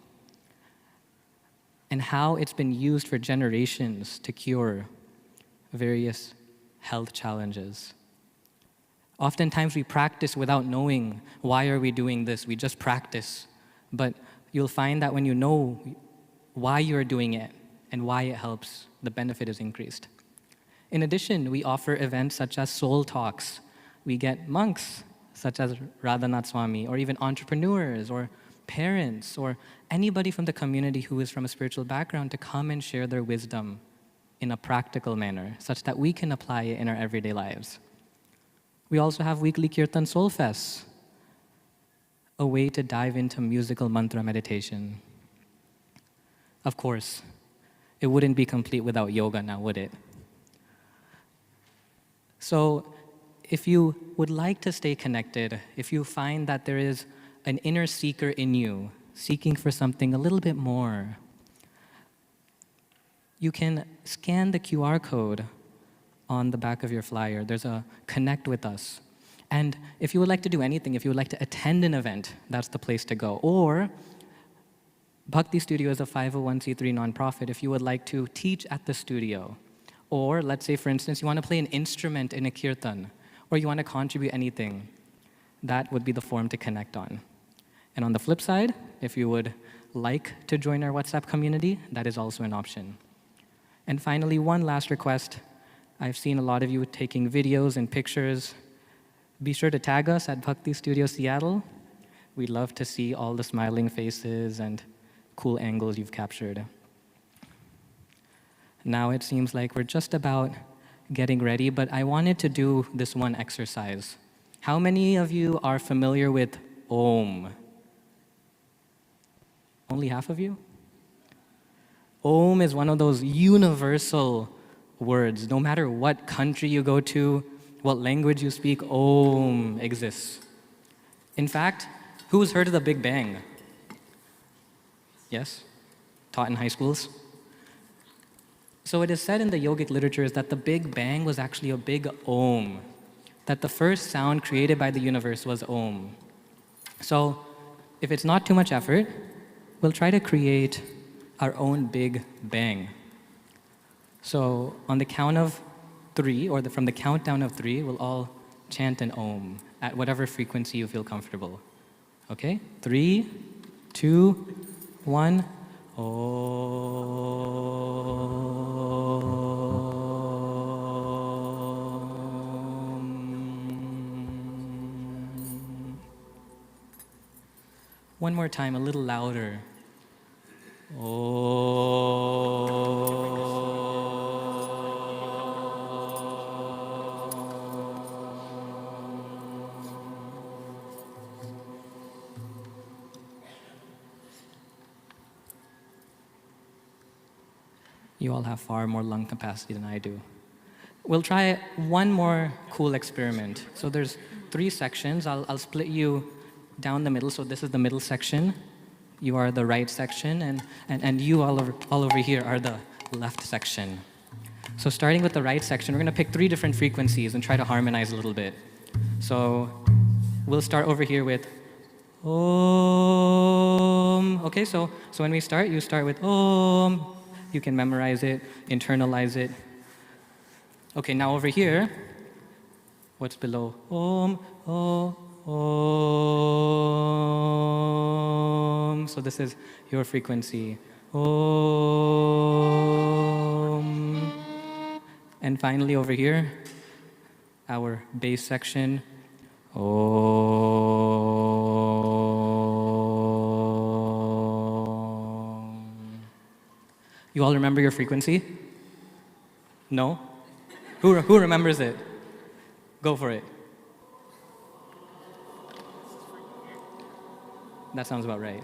and how it's been used for generations to cure various health challenges. Oftentimes we practice without knowing why are we doing this. We just practice. But you'll find that when you know why you're doing it and why it helps, the benefit is increased. In addition, we offer events such as soul talks. We get monks such as Radhanath Swami, or even entrepreneurs or parents or anybody from the community who is from a spiritual background to come and share their wisdom in a practical manner, such that we can apply it in our everyday lives. We also have weekly Kirtan Soul Fests, a way to dive into musical mantra meditation. Of course, it wouldn't be complete without yoga now, would it? So if you would like to stay connected, if you find that there is an inner seeker in you, seeking for something a little bit more, you can scan the QR code on the back of your flyer. There's a connect with us. And if you would like to do anything, if you would like to attend an event, that's the place to go. Or Bhakti Studio is a 501c3 nonprofit. If you would like to teach at the studio, or let's say, for instance, you want to play an instrument in a kirtan, or you want to contribute anything, that would be the form to connect on. And on the flip side, if you would like to join our WhatsApp community, that is also an option. And finally, one last request. I've seen a lot of you taking videos and pictures. Be sure to tag us at Bhakti Studio Seattle. We'd love to see all the smiling faces and cool angles you've captured. Now it seems like we're just about getting ready, but I wanted to do this one exercise. How many of you are familiar with Om? Only half of you? Om is one of those universal words. No matter what country you go to, what language you speak, Om exists. In fact, who's heard of the Big Bang? Yes? Taught in high schools? So it is said in the yogic literatures that the Big Bang was actually a big Om, that the first sound created by the universe was Om. So if it's not too much effort, we'll try to create our own big bang. So on the count of 3, or from the countdown of 3, we'll all chant an Om at whatever frequency you feel comfortable. Okay? 3, 2, 1. Om. One more time, a little louder. You all have far more lung capacity than I do. We'll try one more cool experiment. So there's 3 sections. I'll split you down the middle. So this is the middle section. You are the right section, and you all over here are the left section. So starting with the right section, we're going to pick 3 different frequencies and try to harmonize a little bit. So we'll start over here with Om. Okay, so when we start, you start with Om. You can memorize it, internalize it. Okay, now over here, what's below? Om, Om, Om. So this is your frequency. Om. And finally over here, our bass section. Om. You all remember your frequency? No? Who remembers it? Go for it. That sounds about right.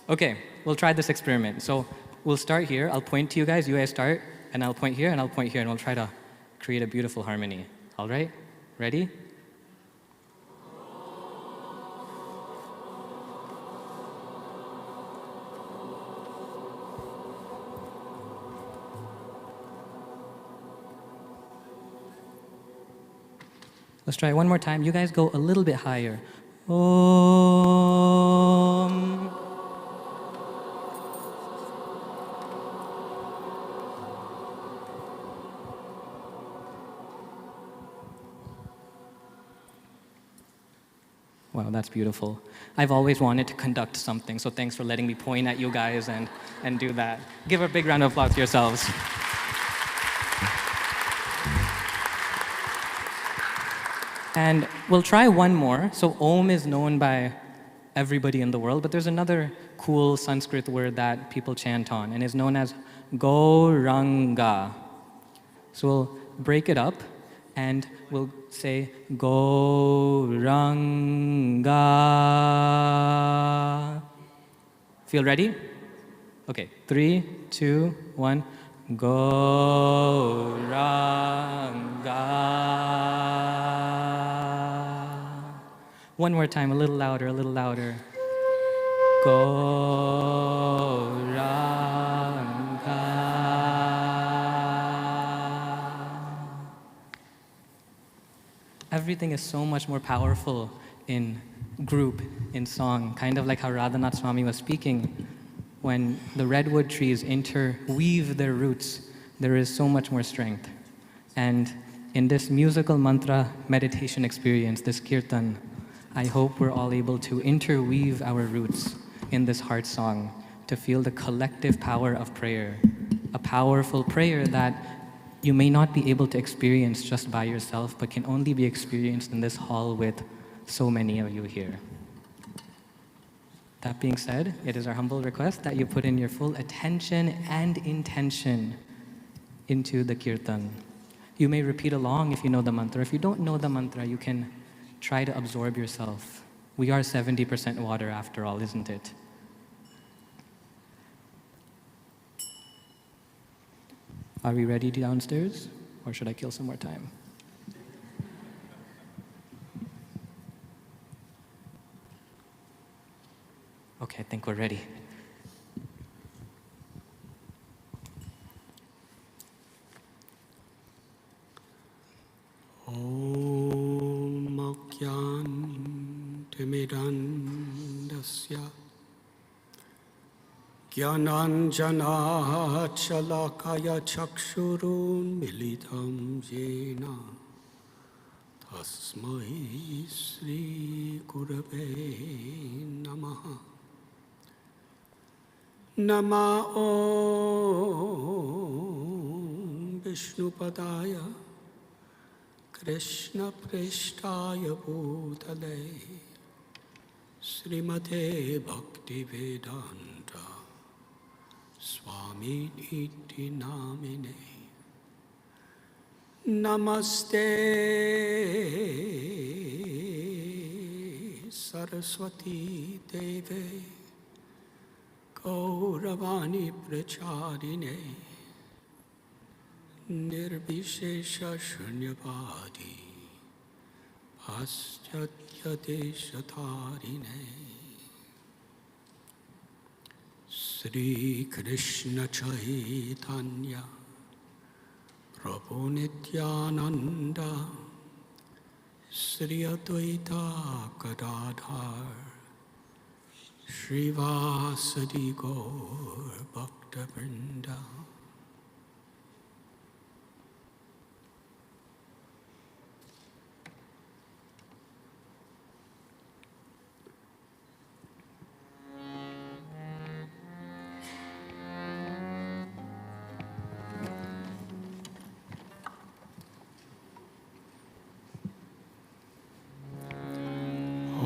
Okay, we'll try this experiment. So we'll start here. I'll point to you guys start, and I'll point here, and I'll point here, and we'll try to create a beautiful harmony. All right? Ready? Let's try it one more time. You guys go a little bit higher. Om. Wow, that's beautiful. I've always wanted to conduct something, so thanks for letting me point at you guys and do that. Give a big round of applause to yourselves. And we'll try one more. So Om is known by everybody in the world, but there's another cool Sanskrit word that people chant on, and is known as Gauranga. So we'll break it up, and we'll say Gauranga. Feel ready? Okay, 3, 2, 1. Gauranga. One more time, a little louder, a little louder. Gauranga. Everything is so much more powerful in group, in song, kind of like how Radhanath Swami was speaking. When the redwood trees interweave their roots, there is so much more strength. And in this musical mantra meditation experience, this kirtan, I hope we're all able to interweave our roots in this heart song to feel the collective power of prayer, a powerful prayer that you may not be able to experience just by yourself, but can only be experienced in this hall with so many of you here. That being said, it is our humble request that you put in your full attention and intention into the kirtan. You may repeat along if you know the mantra. If you don't know the mantra, you can try to absorb yourself. We are 70% water after all, isn't it? Are we ready downstairs? Or should I kill some more time? Okay, I think we're ready. Om Mokyan ज्ञानतिमिरन्दस्य ज्ञानाञ्जनाशलाकय चक्षुरुन्मिलितं येन तस्मै श्रीगुरवे नमः। नमः ॐ विष्णुपदाय कृष्णप्रेष्ठाय भूतले श्रीमते भक्तिवेदान्त स्वामी इति नामिने। नमस्ते सरस्वती देवे गौरवाणी प्रचारिणे निर्विशेष शून्यवादी पाश्चात्यदेशधारिणे। श्री कृष्ण चैतन्य प्रभु नित्यानंद श्री अद्वैता गदाधर श्रीवासदि गौर भक्तवृंद।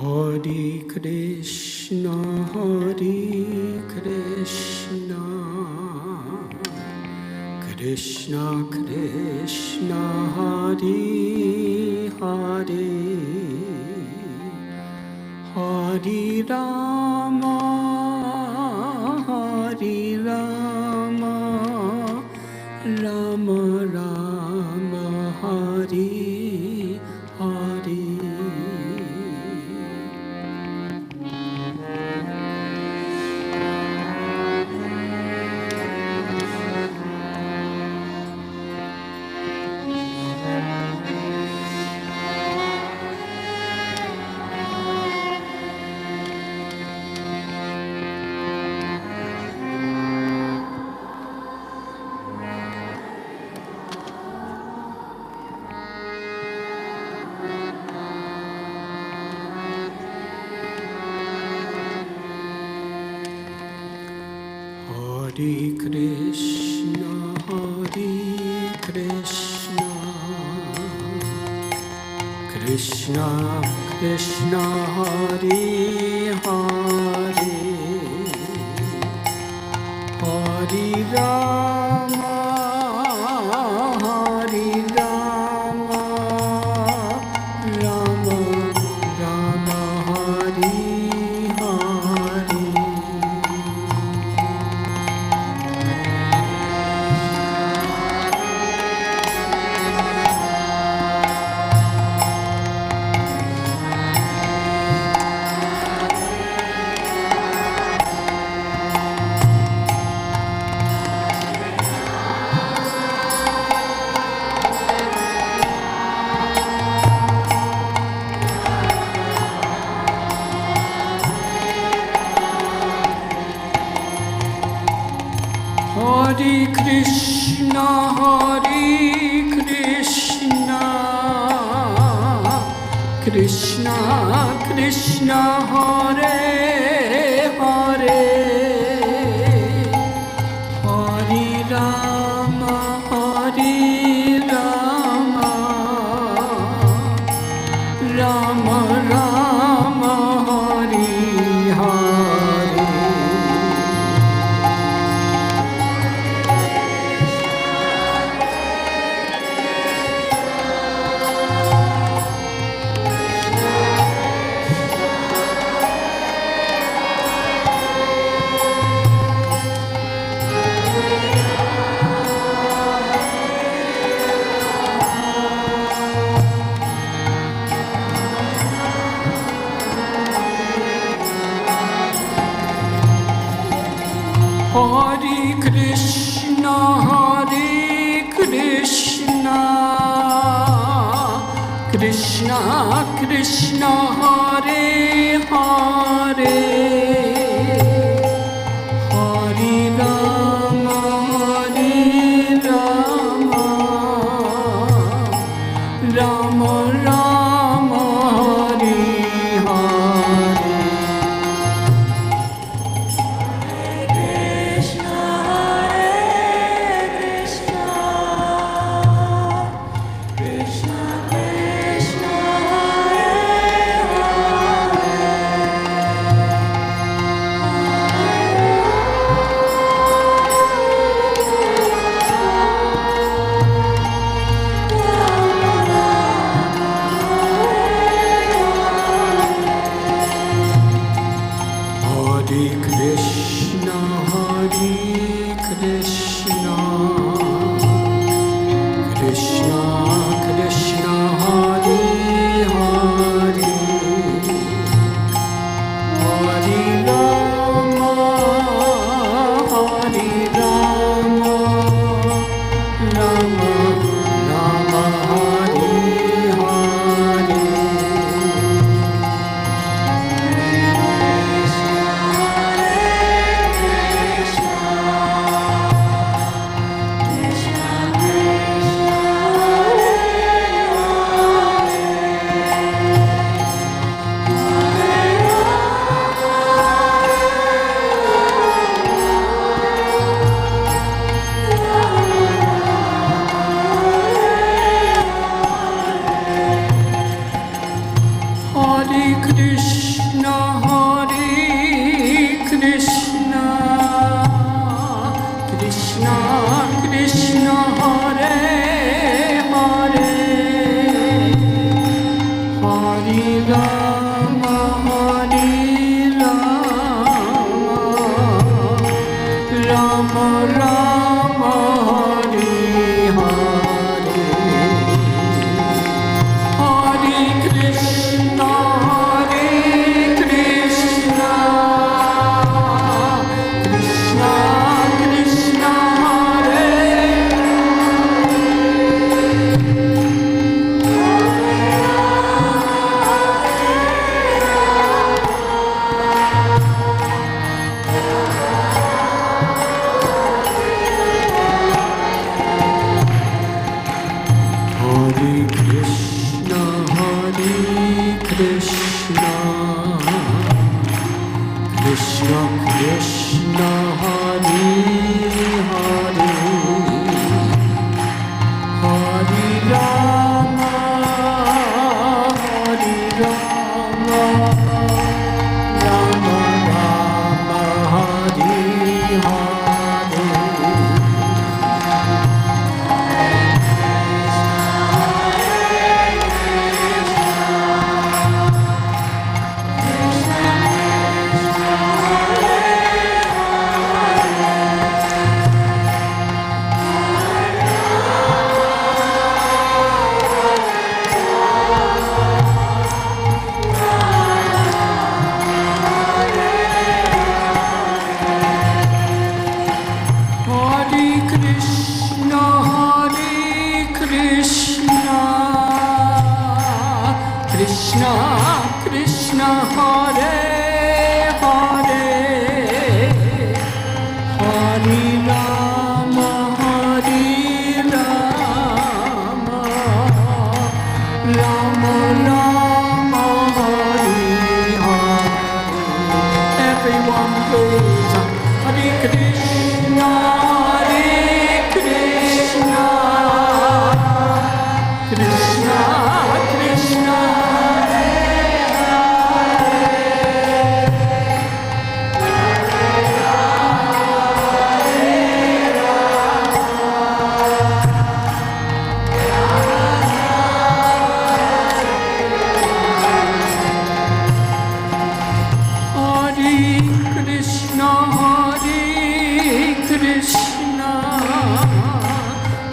Hare Krishna, Krishna Krishna, Hare Hare, Hare Rama, Rama Rama, Hare Hare. Hare Krishna, Krishna Krishna, Hare Hare, Hare Rama, Rama Rama, Hare Hare. Hare Krishna, Krishna Krishna, Hare Hare, Hare Rama, Rama Rama, Hare Hare. Hare Krishna, Krishna Krishna Krishna Hare Hare Hare Rama Rama Rama Hare Hare Krishna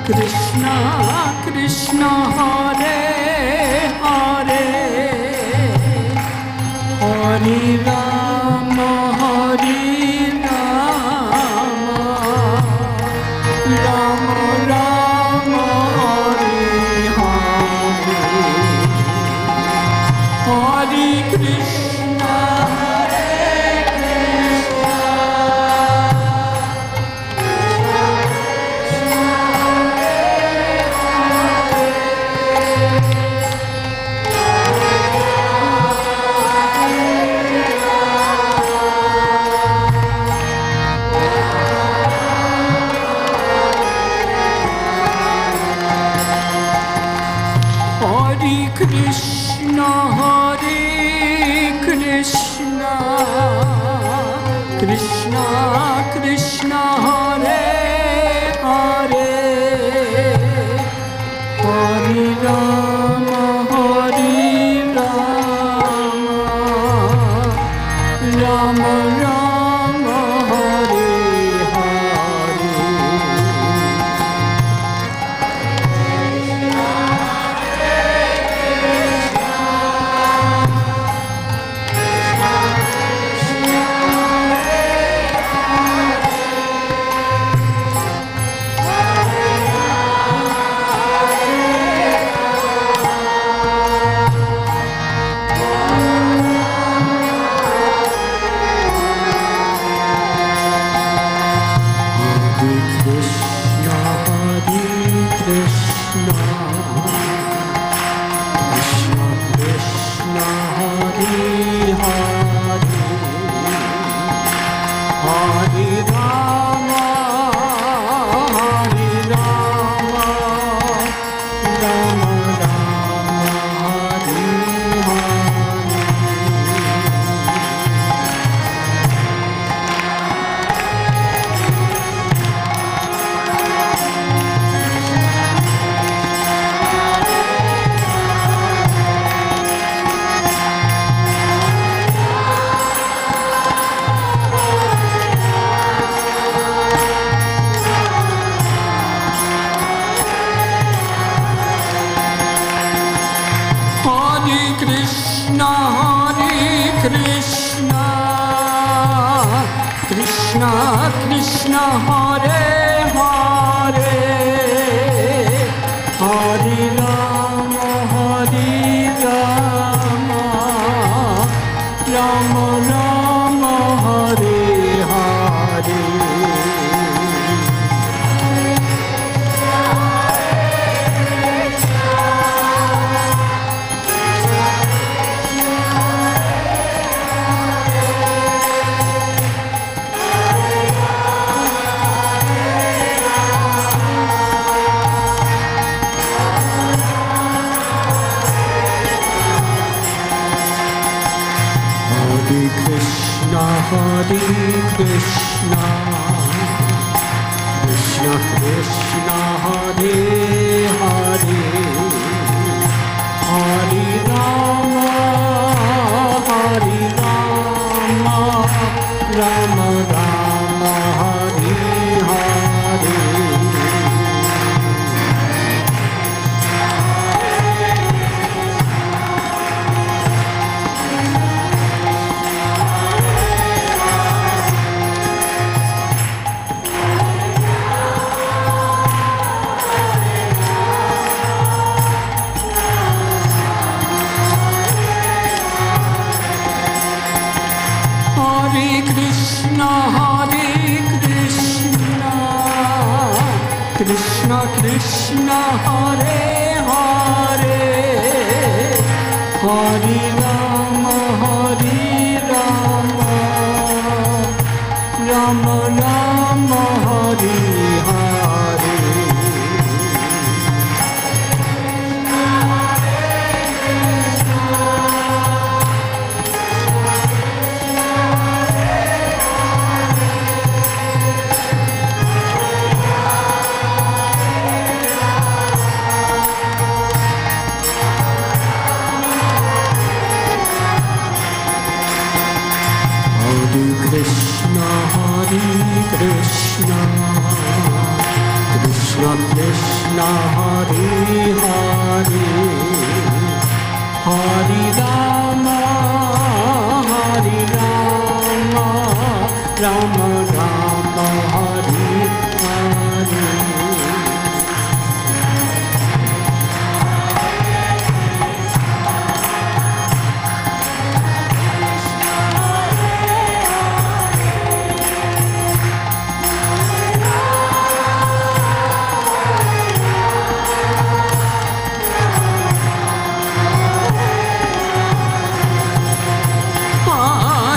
Krishna Krishna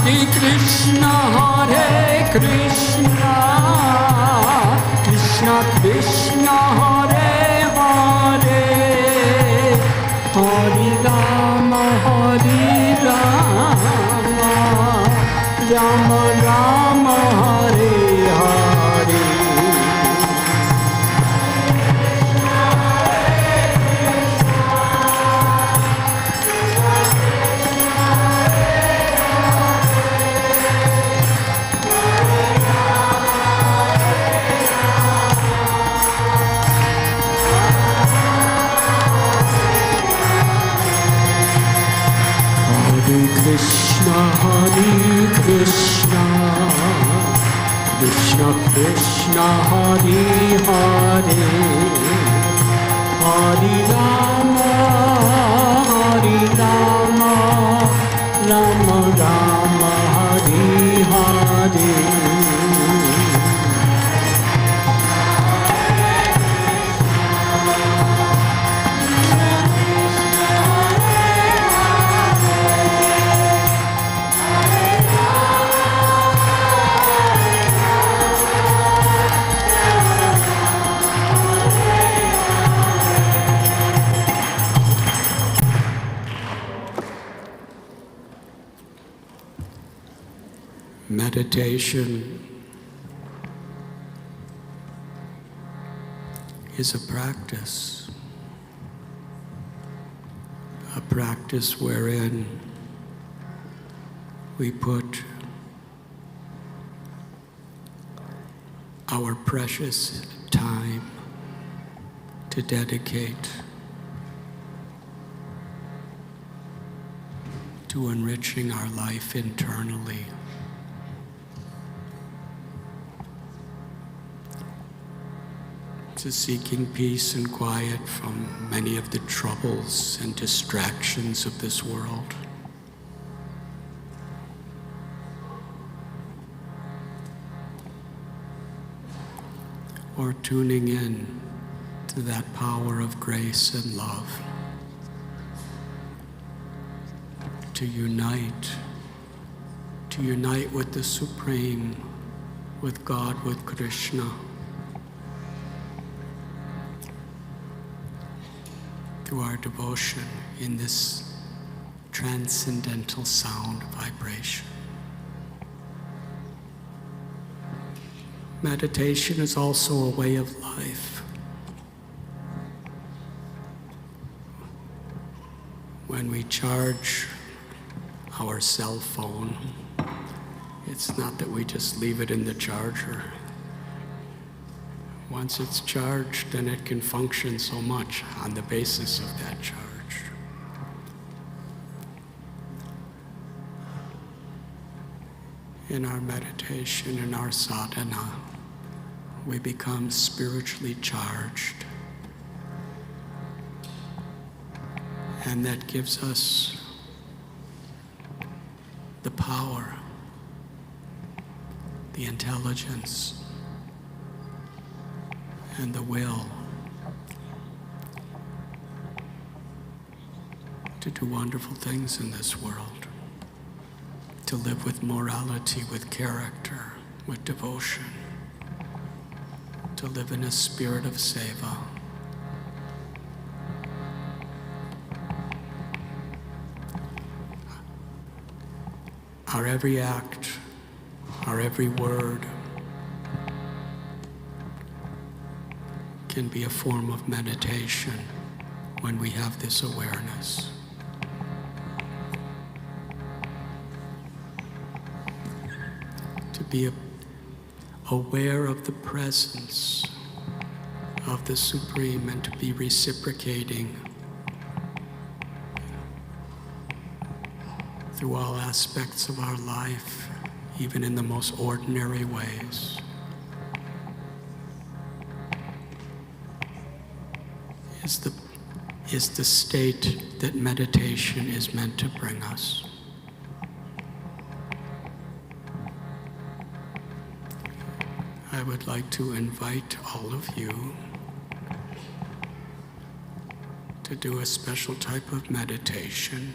Krishna, Krishna Krishna, Hare Hare, Hare Rama, Rama Rama, Hare Hare. Krishna, Krishna Krishna, Hare Hare, Hare Rama, Rama Rama, Hare Hare. Meditation is a practice wherein we put our precious time to dedicate to enriching our life internally. To seeking peace and quiet from many of the troubles and distractions of this world. Or tuning in to that power of grace and love. To unite with the Supreme, with God, with Krishna. Through our devotion in this transcendental sound vibration. Meditation is also a way of life. When we charge our cell phone, it's not that we just leave it in the charger. Once it's charged, then it can function so much on the basis of that charge. In our meditation, in our sadhana, we become spiritually charged. And that gives us the power, the intelligence, and the will to do wonderful things in this world, to live with morality, with character, with devotion, to live in a spirit of seva. Our every act, our every word can be a form of meditation when we have this awareness. To be aware of the presence of the Supreme and to be reciprocating through all aspects of our life, even in the most ordinary ways. Is the state that meditation is meant to bring us. I would like to invite all of you to do a special type of meditation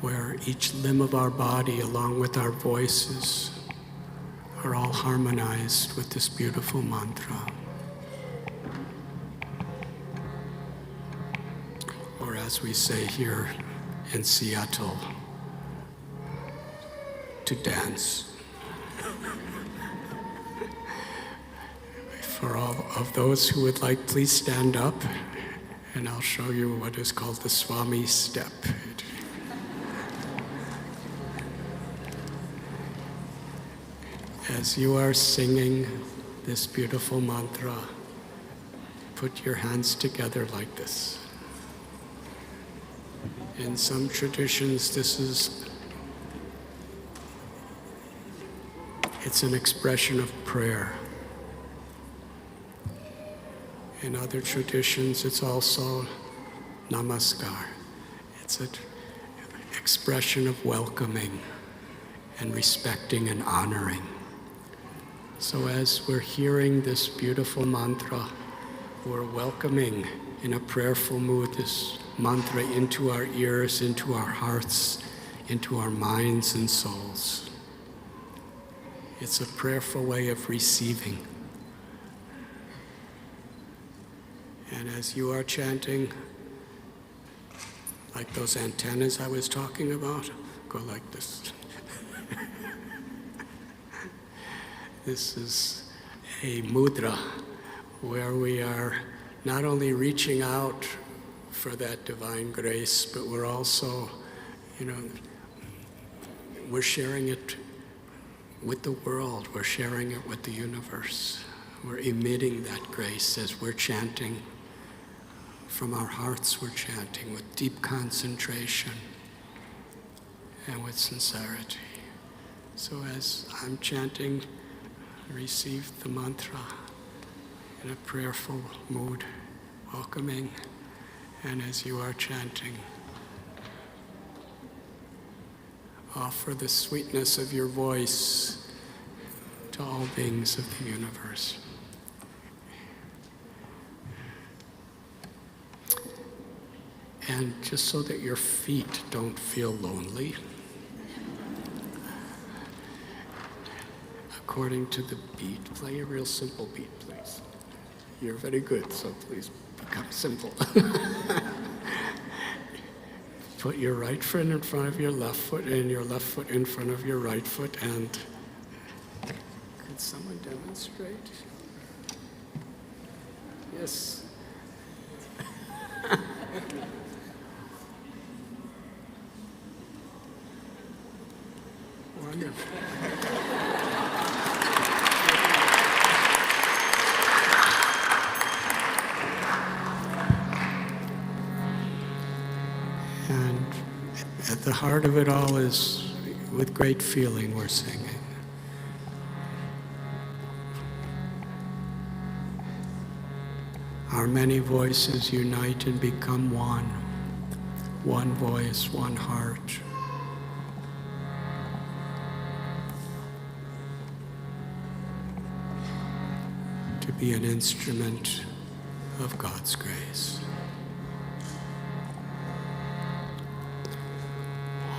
where each limb of our body, along with our voices, are all harmonized with this beautiful mantra. Or as we say here in Seattle, to dance. For all of those who would like, please stand up, and I'll show you what is called the Swami step. As you are singing this beautiful mantra, put your hands together like this. In some traditions, it's an expression of prayer. In other traditions, it's also namaskar. It's an expression of welcoming and respecting and honoring. So as we're hearing this beautiful mantra, we're welcoming in a prayerful mood this mantra into our ears, into our hearts, into our minds and souls. It's a prayerful way of receiving. And as you are chanting, like those antennas I was talking about, go like this. This is a mudra where we are not only reaching out for that divine grace, but we're also, we're sharing it with the world, we're sharing it with the universe. We're emitting that grace as we're chanting. From our hearts, we're chanting with deep concentration and with sincerity. So as I'm chanting, receive the mantra in a prayerful mood, welcoming, and as you are chanting, offer the sweetness of your voice to all beings of the universe. And just so that your feet don't feel lonely, according to the beat, play a real simple beat, please. You're very good, so please become simple. Put your right foot in front of your left foot and your left foot in front of your right foot, and could someone demonstrate? Yes. Wonderful. And at the heart of it all is, with great feeling, we're singing. Our many voices unite and become one. One voice, one heart. To be an instrument of God's grace.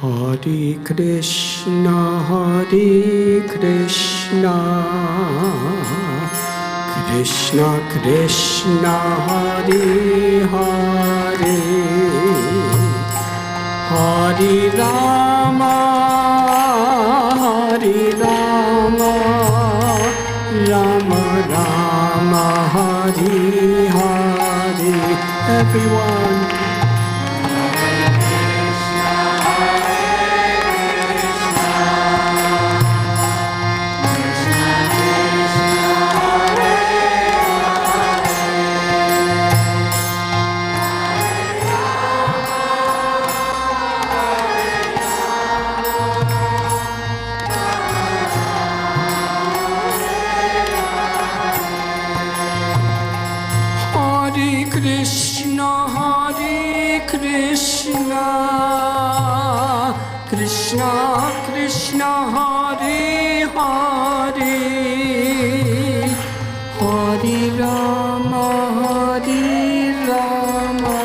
Hare Krishna, Hare Krishna, Krishna Krishna, Hare Hare, Hare Rama, Hare Rama, Rama Rama, Hare Hare. Everyone. Krishna Krishna, Hare Hare, Hare Rama, Hare Rama,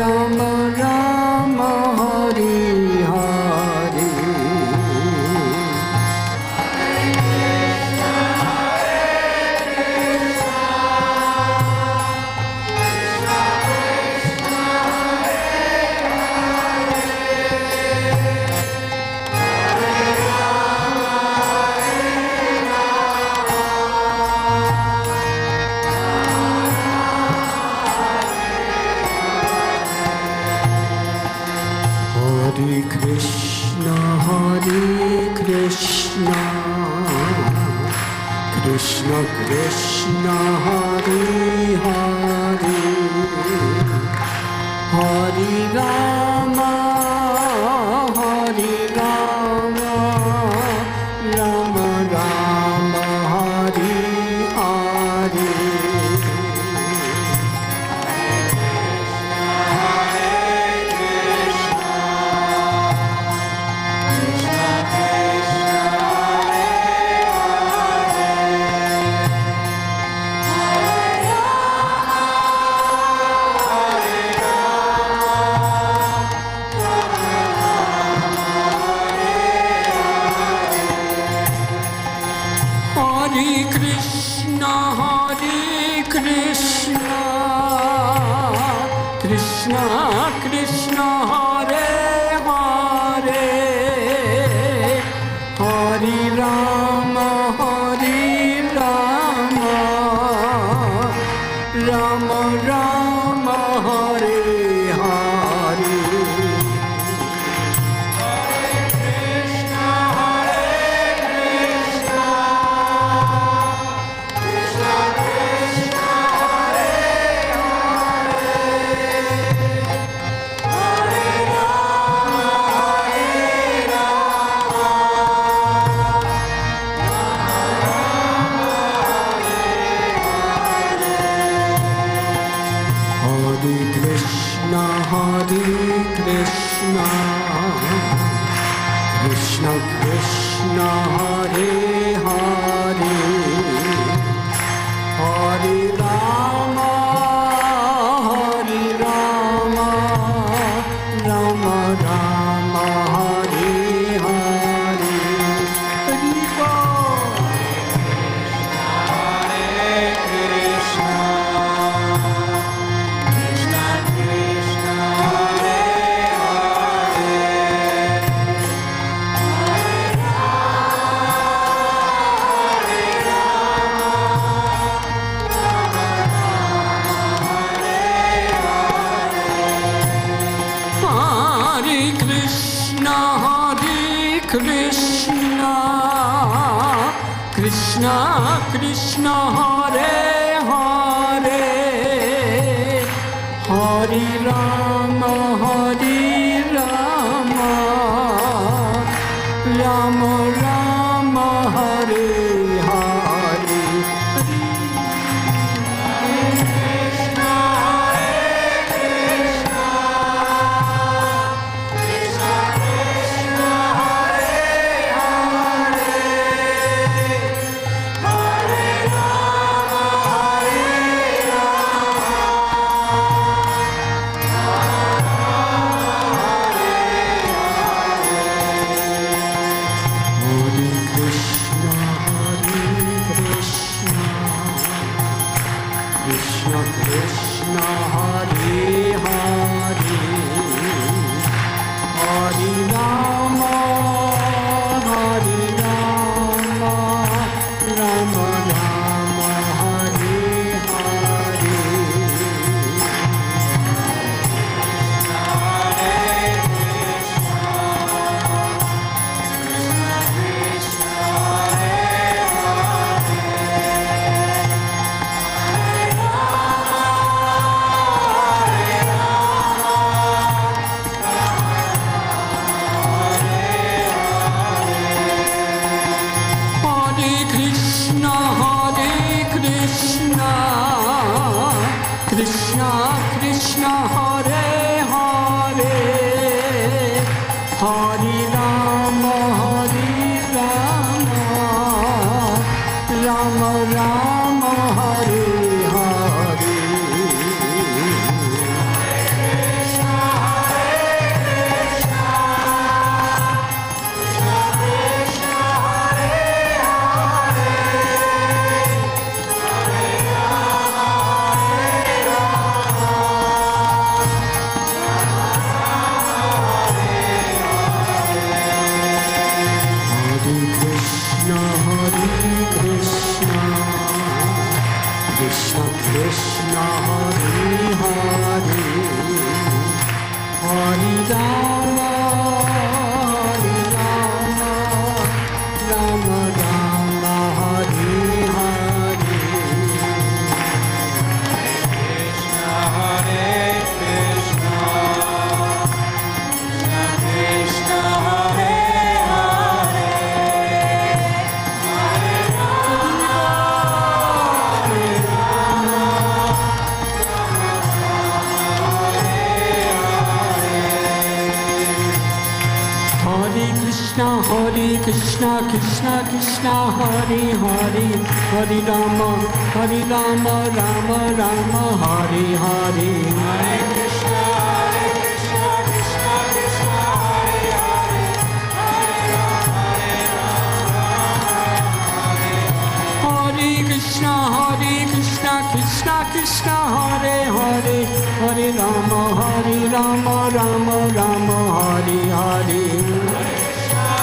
Rama Rama Hari Hari. Hare Krishna, Krishna Krishna, Hare Hare, Hare Rama, Rama Rama, Hare Hare. Hare Krishna, Krishna Krishna, Hare Hare, Hare Rama, Rama Rama, Hare Hare. Krishna Krishna, Hare Hare, Hare Rama, Rama Rama, Hare Hare. Hare Bol. Hare Krishna, Krishna Krishna, Hare Krishna Krishna, Hare Hare, Hare Rama, Rama Rama, Hare Hare. Hare Krishna, Hare Hare, Hare Rama, Hare Rama, Rama Rama, Hare Hare. Krishna, Hare Krishna, Krishna Krishna, Hare Hare, Hare Rama, Hare Rama, Hare Krishna, Krishna Krishna, Hare Hare, Hare Rama, Rama Rama, Hare Hare.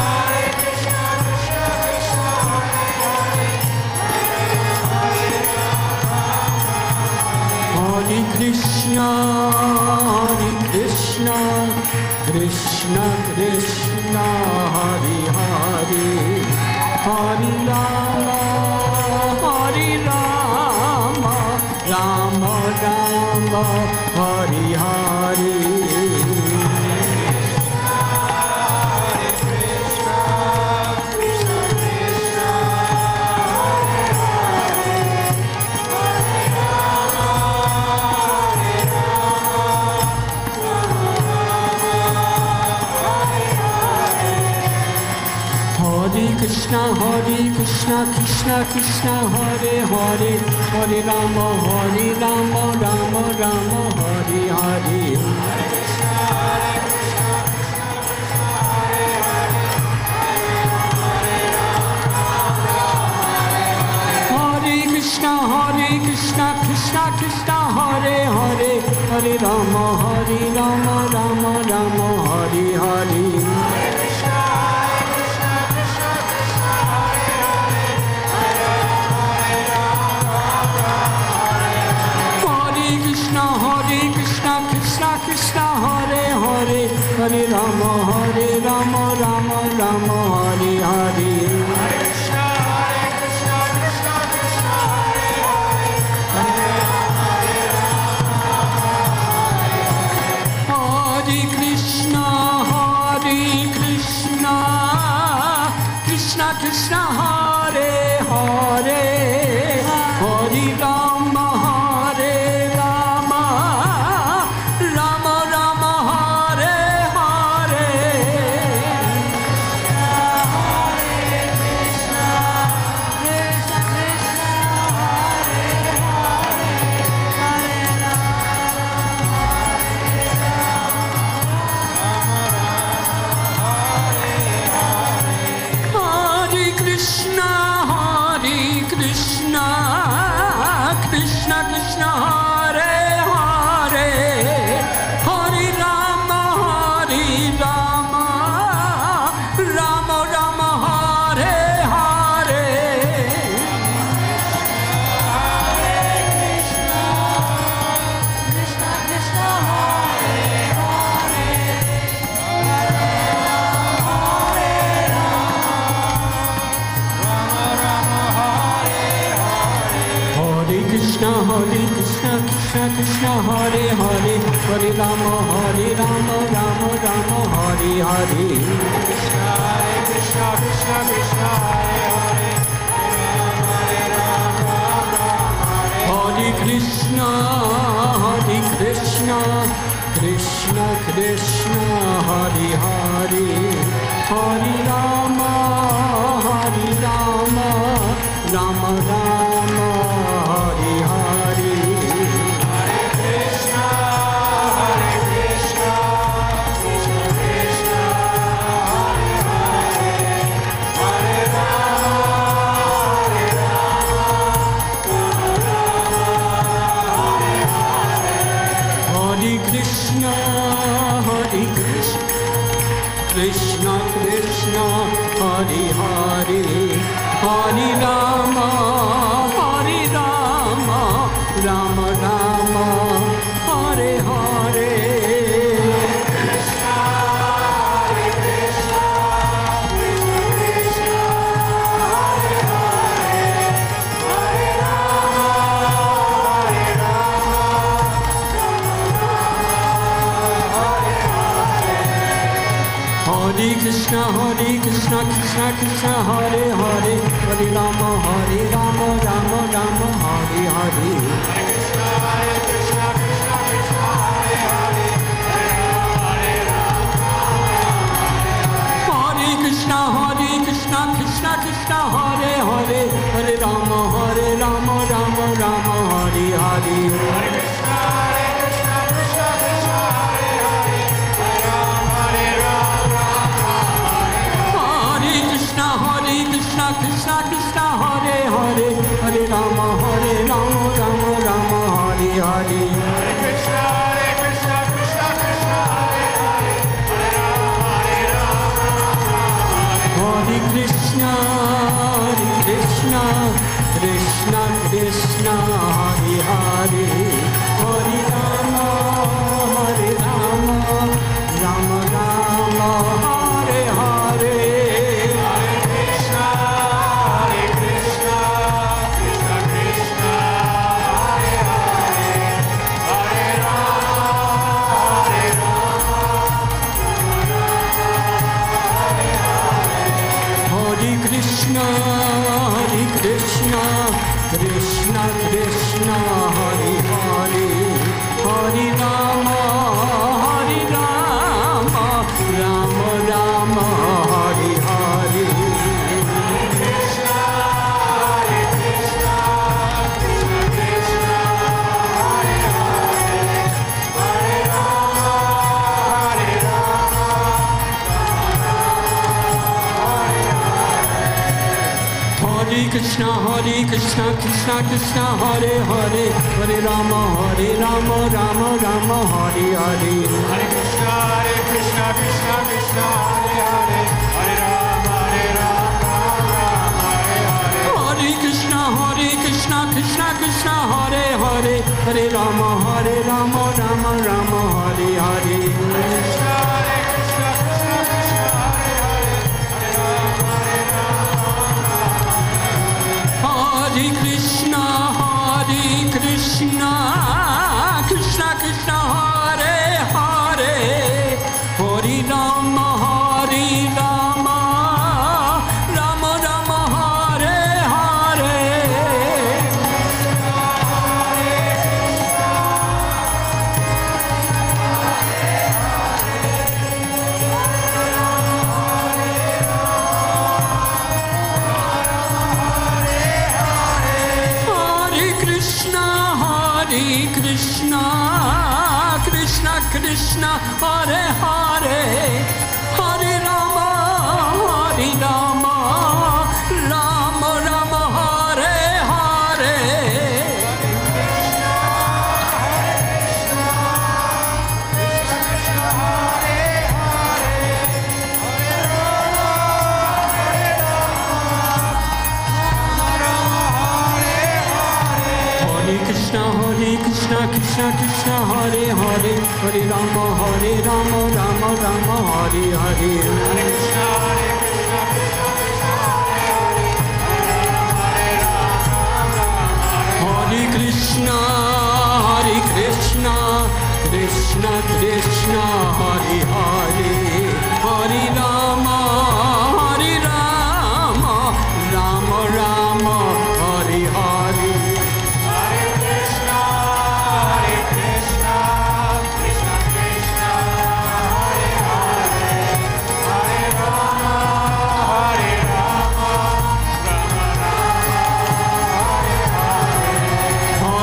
Hare Krishna, Krishna Krishna, Hare Hare, Hare Rama, Hare Krishna, Krishna Krishna, Hare Hare, Hare Rama, Rama Rama, Hare Hare. Hare Krishna, Krishna Krishna, Hare Hare, Hare Rama, Rama Rama, Hare Hare. Krishna, Krishna Krishna, Hare Hare, Hare Rama, Rama Rama, Hare Hare. Hare Krishna, Krishna Krishna, Hare Hare, Hare Rama, Rama Rama, Hare Hare. Krishna, Hare Hare, Hare Rama, Rama Rama, Hare Hare. Hare Krishna, Krishna Krishna, Hare Hare, Hare Rama, Rama Rama, Hare Hare. Hare Krishna, Krishna Krishna, Hare Hare, Hare Rama, Rama Rama, Hare Hare. Hare Krishna, Krishna Hare Hare, Hare Rama, Rama Rama, Hare Hare. Hare Krishna, Krishna Hare Hare, Hare Krishna, Krishna Krishna, Hare Hare, Hare Rama, Rama Rama, Hare Hare. Krishna, Krishna Krishna, Hare Hare, Hare Rama, Rama Hare Krishna, Krishna Krishna, Hare Hare, Hare Rama, Rama Rama, Hare Hare. Hare Krishna, Krishna Krishna, Hare Hare, Hare Rama, Hare Krishna, Krishna Krishna, Hare Hare, Hare Rama, Rama Rama, Hare Hare. Hare Krishna, Krishna Krishna, Hare Hare, Hare Rama, Hare Krishna, Krishna Krishna, Hare Hare, Hare Rama, Rama Rama, Hare Hare. Hare Krishna, Krishna Krishna, Hare Hare, Hare Rama, Hare Krishna, Krishna Krishna, Hare Hare, Hare Rama, Rama Rama, Hare Hare. Hare Krishna, Krishna Krishna, Hare Hare, Hare Rama, Hare Krishna, Krishna Krishna, Hare Hare, Hare Rama, Rama Rama, Hare Hare. Hare Krishna, Krishna Krishna, Hare Hare, Hare Rama, Hare Krishna, Krishna Krishna, Hare Hare, Hare Rama, Rama Rama, Hare Hare. Hare Krishna, Krishna Krishna, Hare Hare, Hare Rama, Hare Hare. Hare Krishna, Krishna Krishna, Hare Hare, Hare Rama, Rama Rama, Hare Hare. Hare Krishna, Krishna Krishna, Hare Hare, Hare Rama, Hare Krishna, Krishna Krishna, Hare Hare, Hare Rama, Rama Rama, Hare Hare. Hare Krishna, Krishna Krishna, Hare Hare, Hare Rama, Rama Rama, Hare Hare. Hare Krishna, Krishna Krishna, Hare Hare, Hare Rama, Rama Rama, Hare Hare. Hare Krishna, Krishna Hare Krishna, Krishna Krishna, Hare Hare, Hare Rama, Rama Rama, Hare Hare. Hare Krishna, Krishna Krishna, Hare Hare, Hare Rama, Rama Rama, Hare Hare.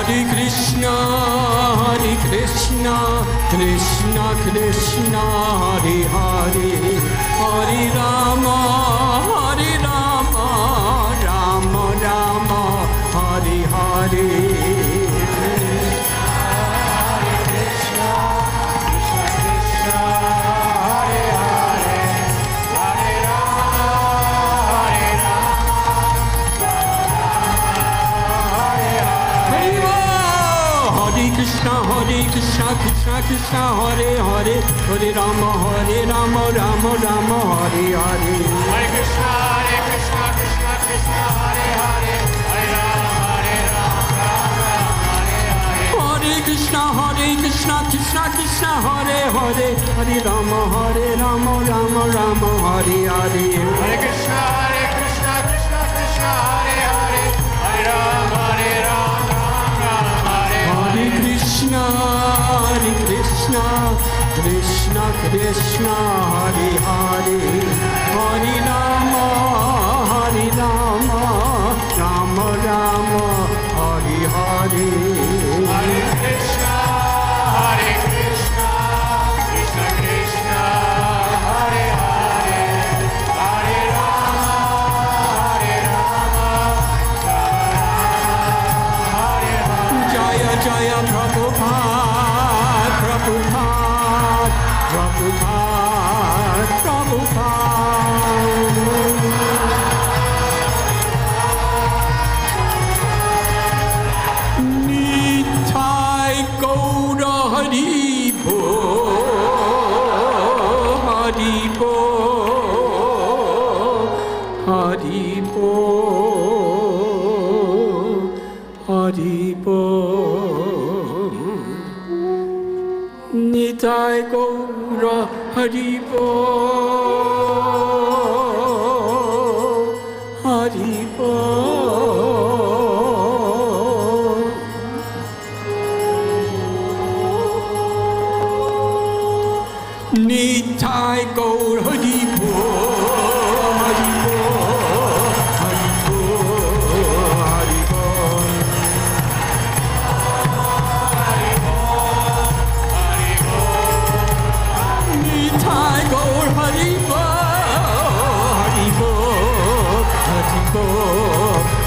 Hare Krishna, Krishna Krishna, Hare Hare, Hare Rama, Rama Rama, Hare Hare. Krishna, Krishna, Hare Hare, Hare Rama, Rama Rama, Hare Hare. Hare Krishna, Krishna Krishna, Hare Hare, Hare Rama, Rama Hare Hare. Hare Krishna, Krishna Krishna, Hare Hare, Hare Rama, Rama Rama, Hare Hare. Hare Krishna, Krishna Krishna, Hare Hare, Hare Rama, Rama Hare Hare Krishna, Krishna Krishna, Hare Hare, Hare Rama, Rama Rama, Hare Hare. Hare Krishna, Krishna Krishna, Hare Hare, Hare Rama, Hare Jaya Jaya Prabhupada, Prabhupada, Prabhupada, Prabhupada. Nitai Gaura Haribo, Haribo, Haribo, Haribo. Nitai Gaura Haribo, Haribo. Nitai Gaur Haribo, Haribo, Haribo, Haribo. Nitai Gaur Haribo, Haribo, Haribo,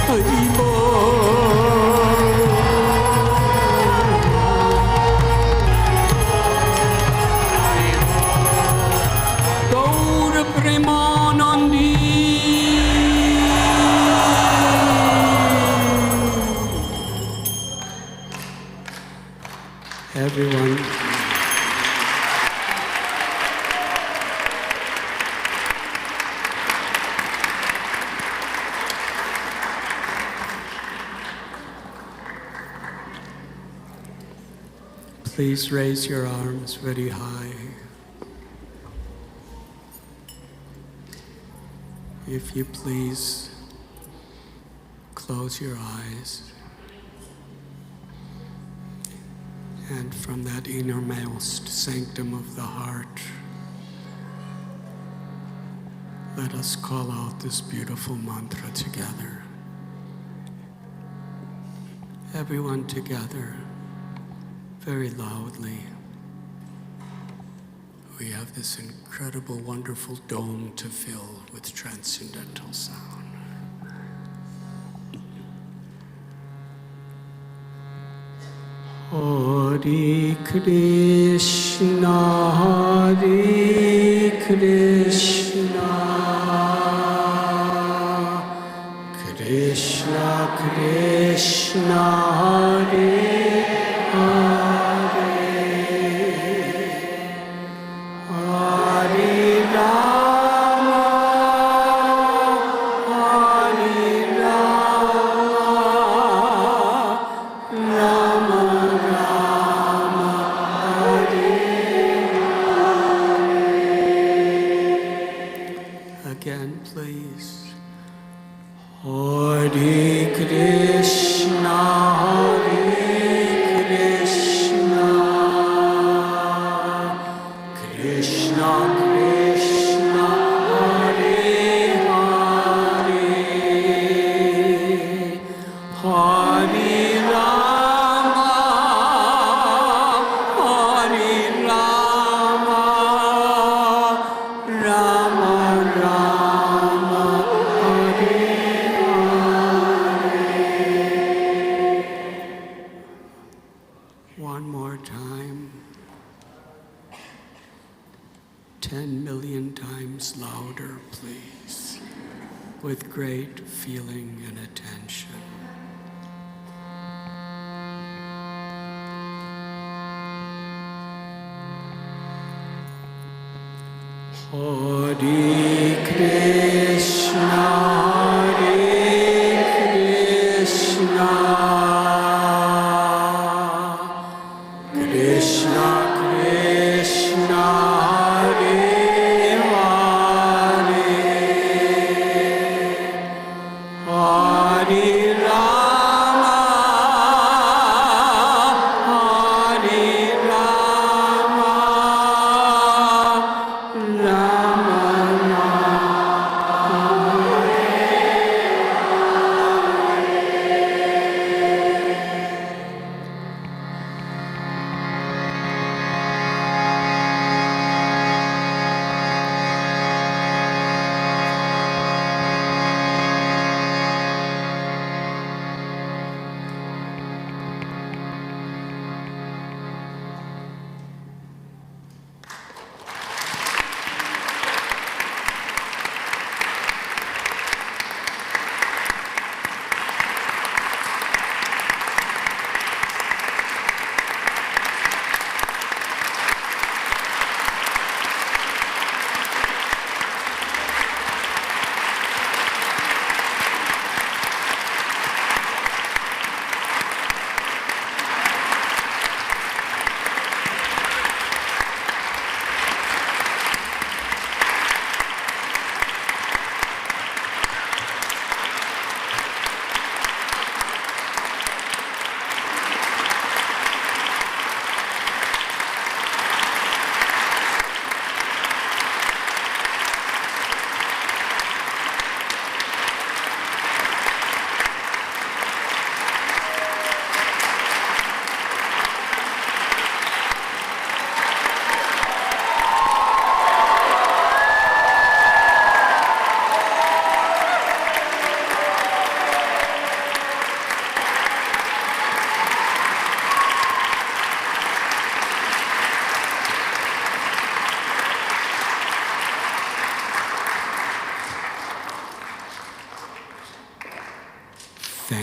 Haribo. Gaur Premanandi. Everyone. Please raise your arms very high. If you please, close your eyes. And from that innermost sanctum of the heart, let us call out this beautiful mantra together. Everyone together, very loudly. We have this incredible, wonderful dome to fill with transcendental sound. Hare Krishna, Hare Krishna, Krishna Krishna, Hare Hare, Hare Rama, Hare Rama, Rama again, please. Hare Krishna, Hare Krishna, Krishna Krishna, Hare Hare, Hare Rama, Hare Rama, Rama Rama, Hare Hare. One more time. 10 million times louder, please, with great feeling and attention. Hare Krishna, Hare Krishna, Krishna Krishna,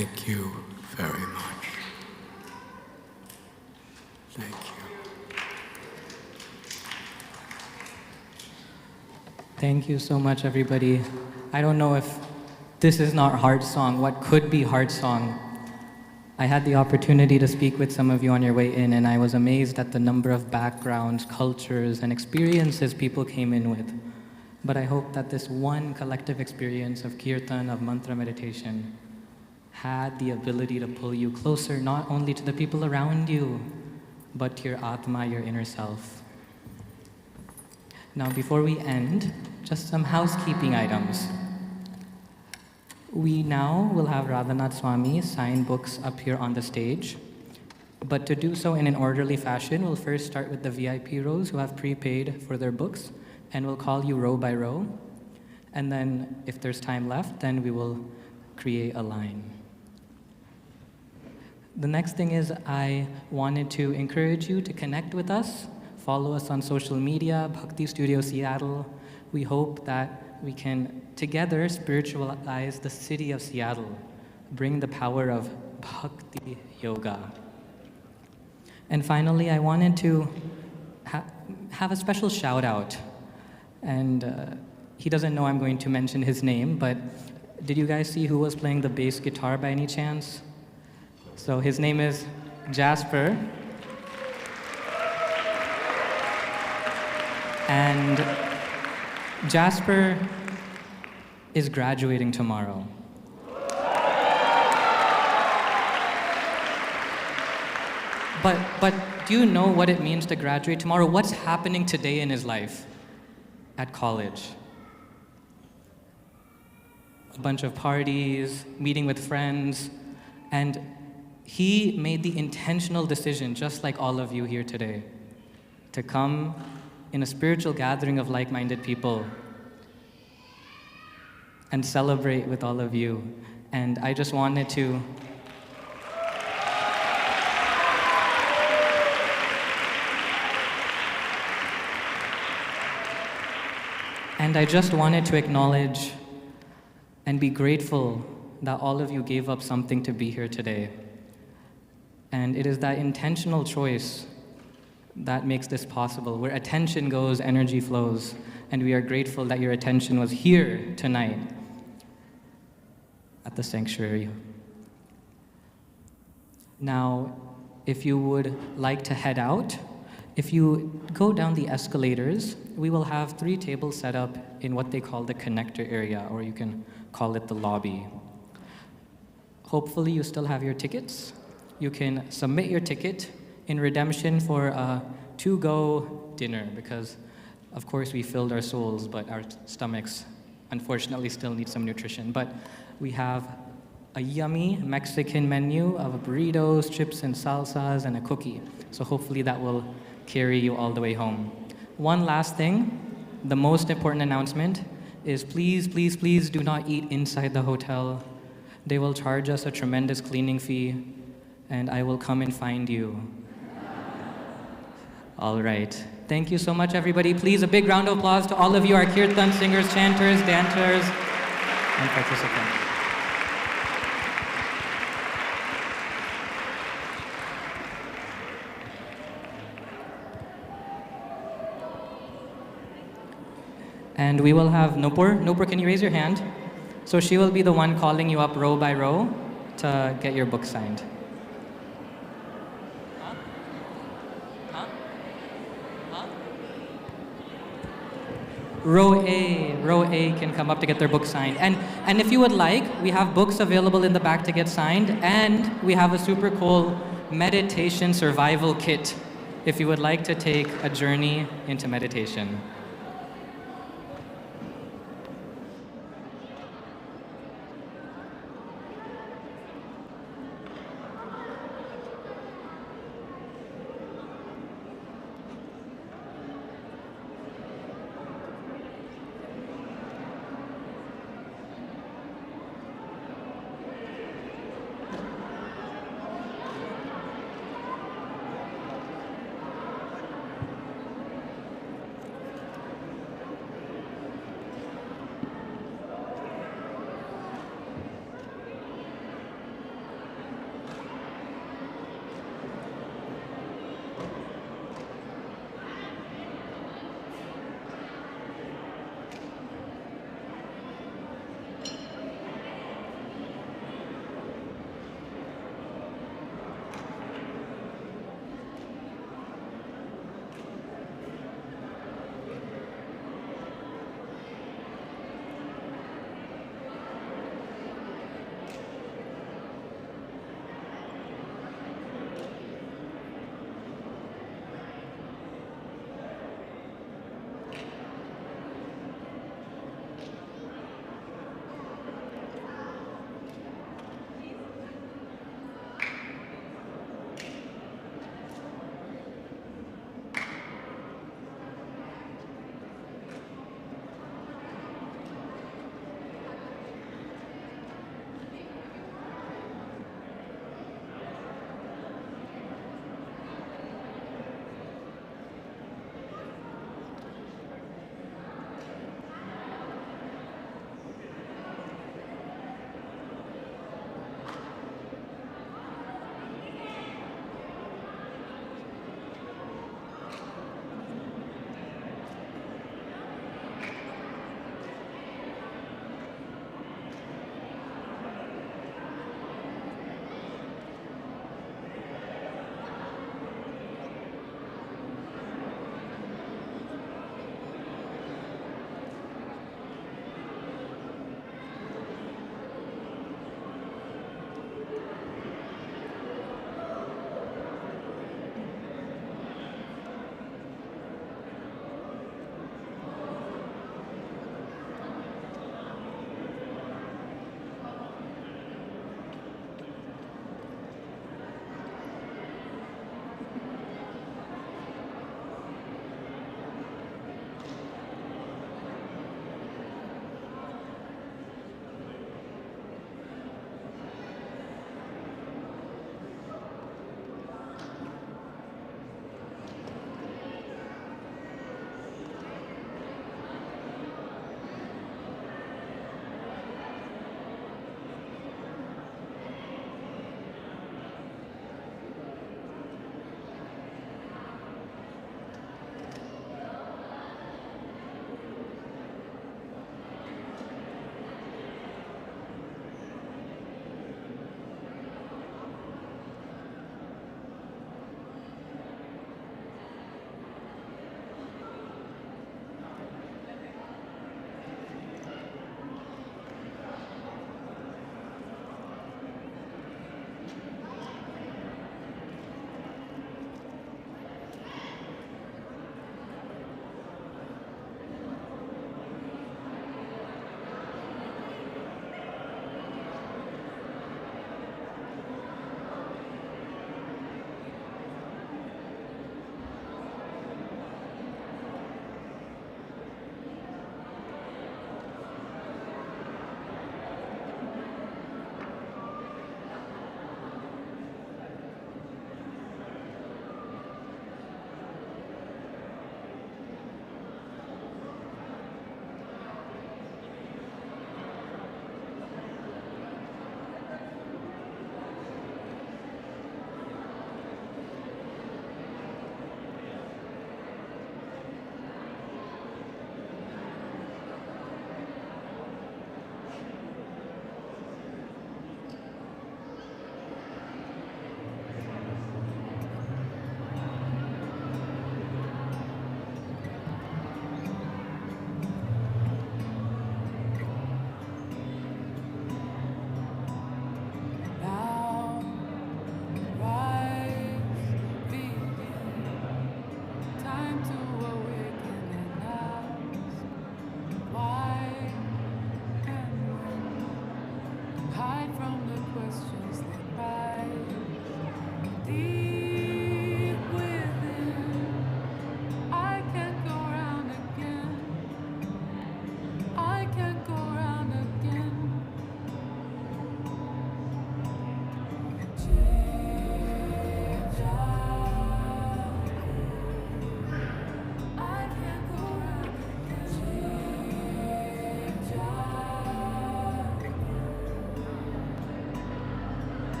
thank you very much. Thank you. Thank you so much, everybody. I don't know if this is not heart song. What could be heart song? I had the opportunity to speak with some of you on your way in, and I was amazed at the number of backgrounds, cultures, and experiences people came in with. But I hope that this one collective experience of kirtan, of mantra meditation, had the ability to pull you closer, not only to the people around you, but to your Atma, your inner self. Now, before we end, just some housekeeping items. We now will have Radhanath Swami sign books up here on the stage. But to do so in an orderly fashion, we'll first start with the VIP rows who have prepaid for their books, and we'll call you row by row. And then, if there's time left, then we will create a line. The next thing is I wanted to encourage you to connect with us. Follow us on social media, Bhakti Studio Seattle. We hope that we can together spiritualize the city of Seattle, bring the power of Bhakti Yoga. And finally, I wanted to have a special shout out. And he doesn't know I'm going to mention his name, but did you guys see who was playing the bass guitar by any chance? So his name is Jasper. And Jasper is graduating tomorrow. But do you know what it means to graduate tomorrow? What's happening today in his life at college? A bunch of parties, meeting with friends, and he made the intentional decision, just like all of you here today, to come in a spiritual gathering of like-minded people and celebrate with all of you. And I just wanted to acknowledge and be grateful that all of you gave up something to be here today. And it is that intentional choice that makes this possible. Where attention goes, energy flows. And we are grateful that your attention was here tonight at the sanctuary. Now, if you would like to head out, if you go down the escalators, we will have 3 tables set up in what they call the connector area, or you can call it the lobby. Hopefully you still have your tickets. You can submit your ticket in redemption for a to-go dinner, because of course we filled our souls, but our stomachs unfortunately still need some nutrition. But we have a yummy Mexican menu of burritos, chips and salsas, and a cookie. So hopefully that will carry you all the way home. One last thing, the most important announcement is please, please, please do not eat inside the hotel. They will charge us a tremendous cleaning fee, and I will come and find you. All right. Thank you so much, everybody. Please, a big round of applause to all of you, our kirtan singers, chanters, dancers, and participants. And we will have Nupur. Nupur, can you raise your hand? So she will be the one calling you up row by row to get your book signed. Row A can come up to get their book signed. And if you would like, we have books available in the back to get signed, and we have a super cool meditation survival kit if you would like to take a journey into meditation.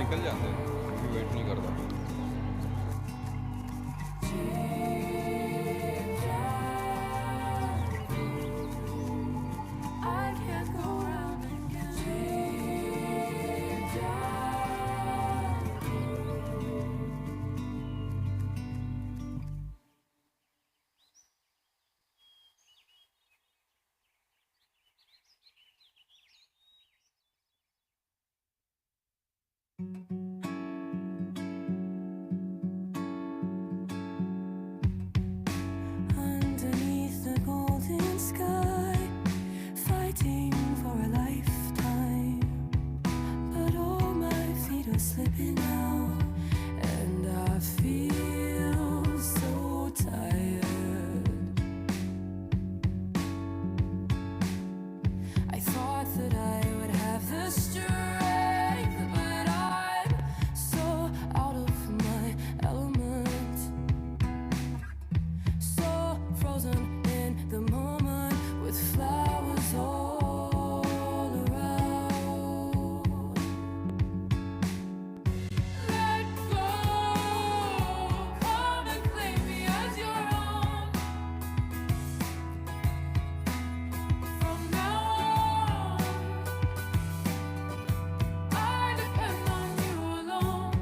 निकल जाते हैं, कोई wait नहीं करता। Underneath the golden sky, fighting for a lifetime. But all my feet are slipping now, and I feel so tired. I thought that I would have the strength, but I'm so out of my element, so frozen in the moment with flowers all around. Let go, come and claim me as your own. From now on, I depend on you alone.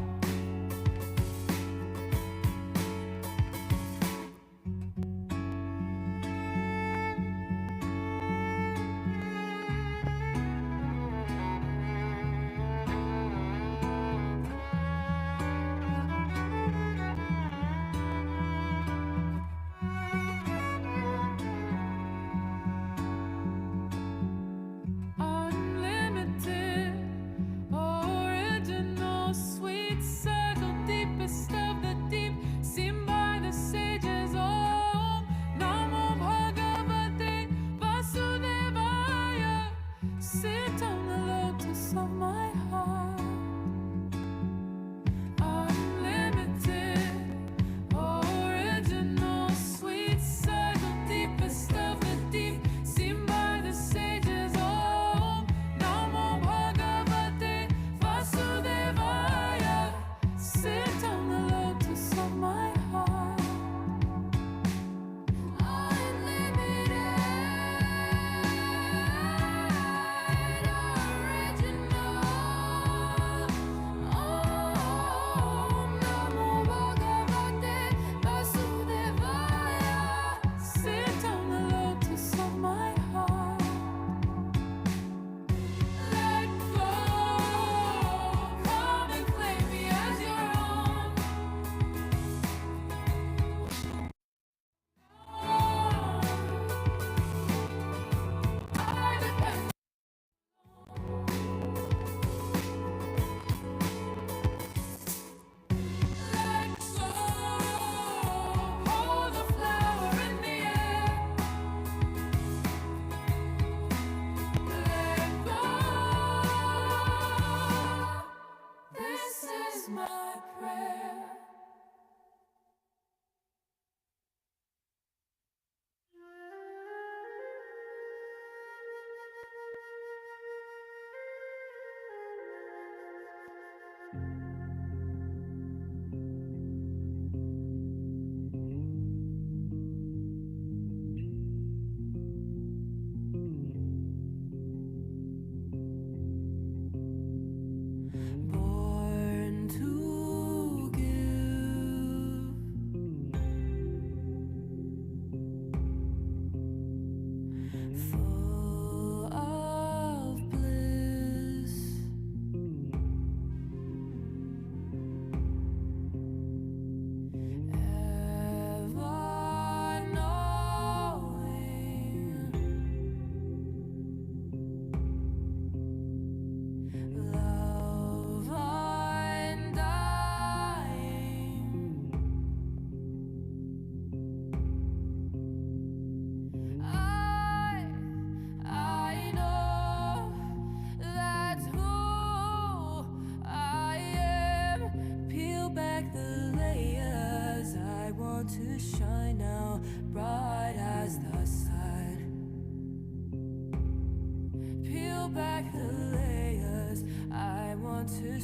Unlimited, original, sweet circle, deepest of the deep, seen by the sages. Oh, Namo Bhagavate Vasudevaya. Sit on the lotus of my heart. Unlimited, original, sweet circle, deepest of the deep, seen by the sages. Oh, Namo Bhagavate Vasudevaya. Sit on the lotus of my heart. Unlimited, original,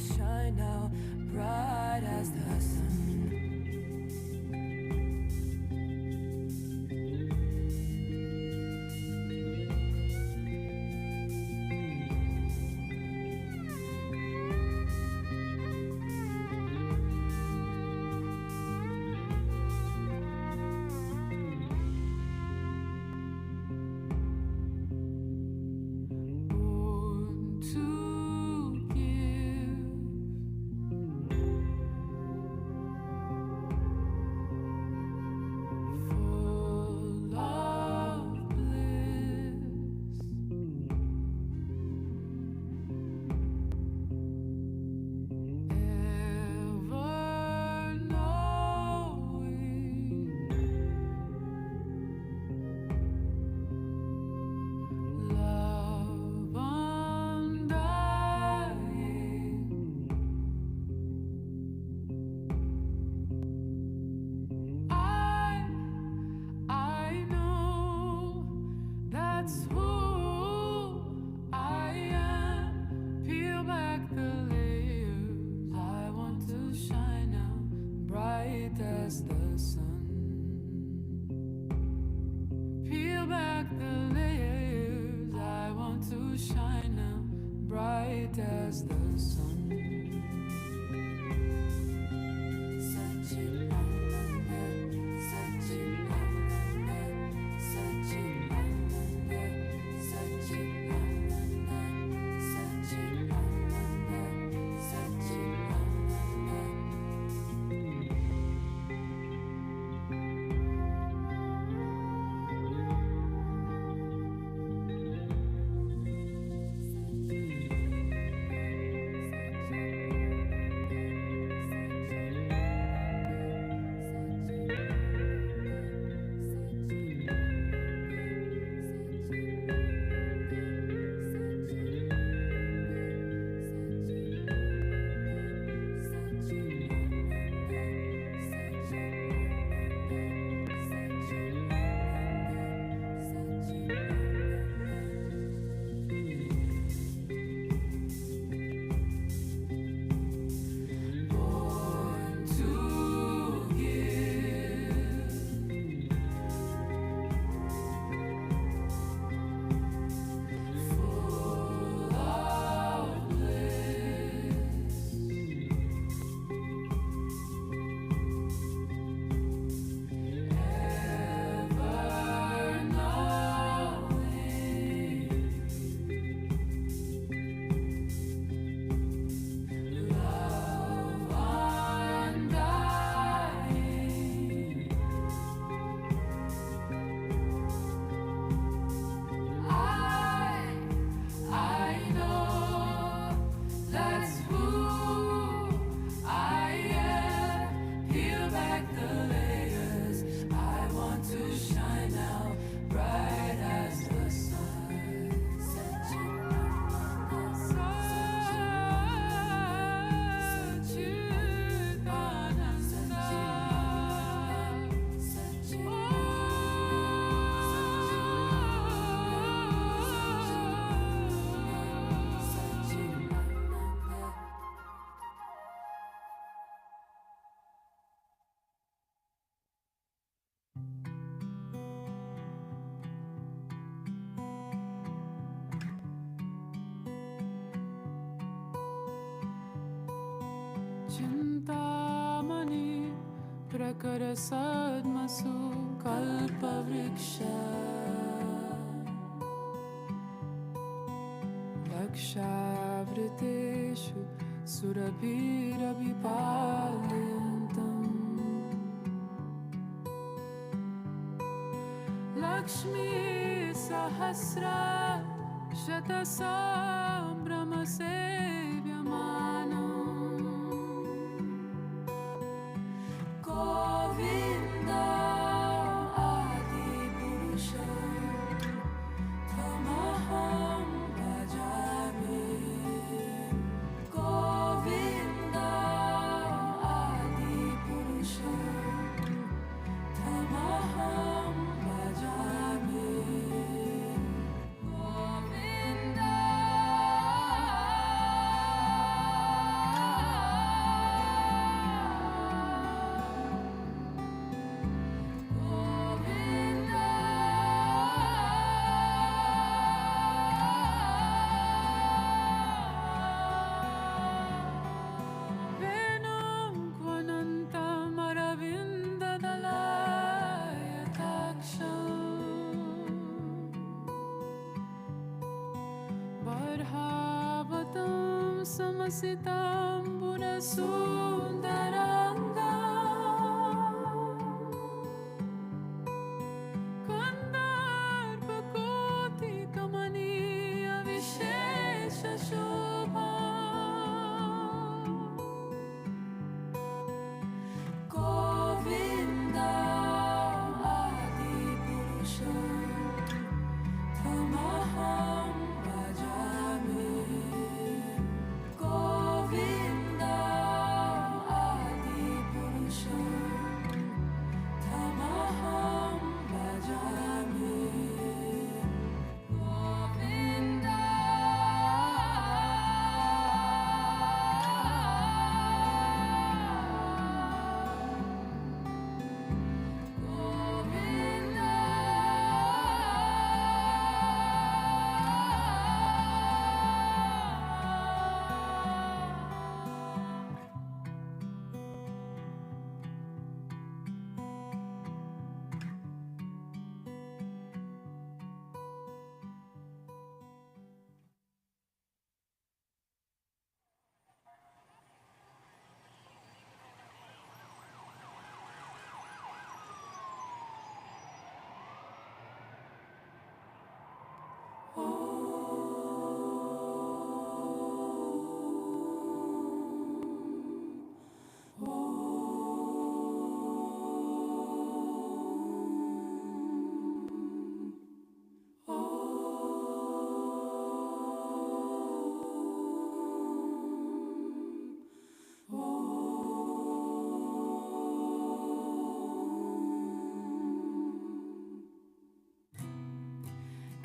shine now, bright as the sun. Born to give, full of bliss, ever knowing, love undying. I know that's who I am. Peel back the layers. I want to shine out, bright as the sun. Peel back the layers. I want to shine out, bright as the sun. Born to give, full of bliss, ever knowing, love undying. I know that's who I am. Peel back the layers. I want to shine out, bright as the sun. चिन्तामणि प्रकर सद्मसु कल्पवृक्ष लक्षावृतेषु सुरभिरभिपाल्यन्तम् Lakshmi सहस्रा शतसम्भ्रमसेव्यमानम् Govinda आदिपुरुषं तमहं भजामि Govinda आदिपुरुषं तमहं भजामि Govinda Namasitambura Sundaranga Kandarbakoti Kamaniya Vishesha Shobha Govinda Adi Purusha Tamaham Bhajami Govinda Adi Purusha Tamaham Bhajami Govinda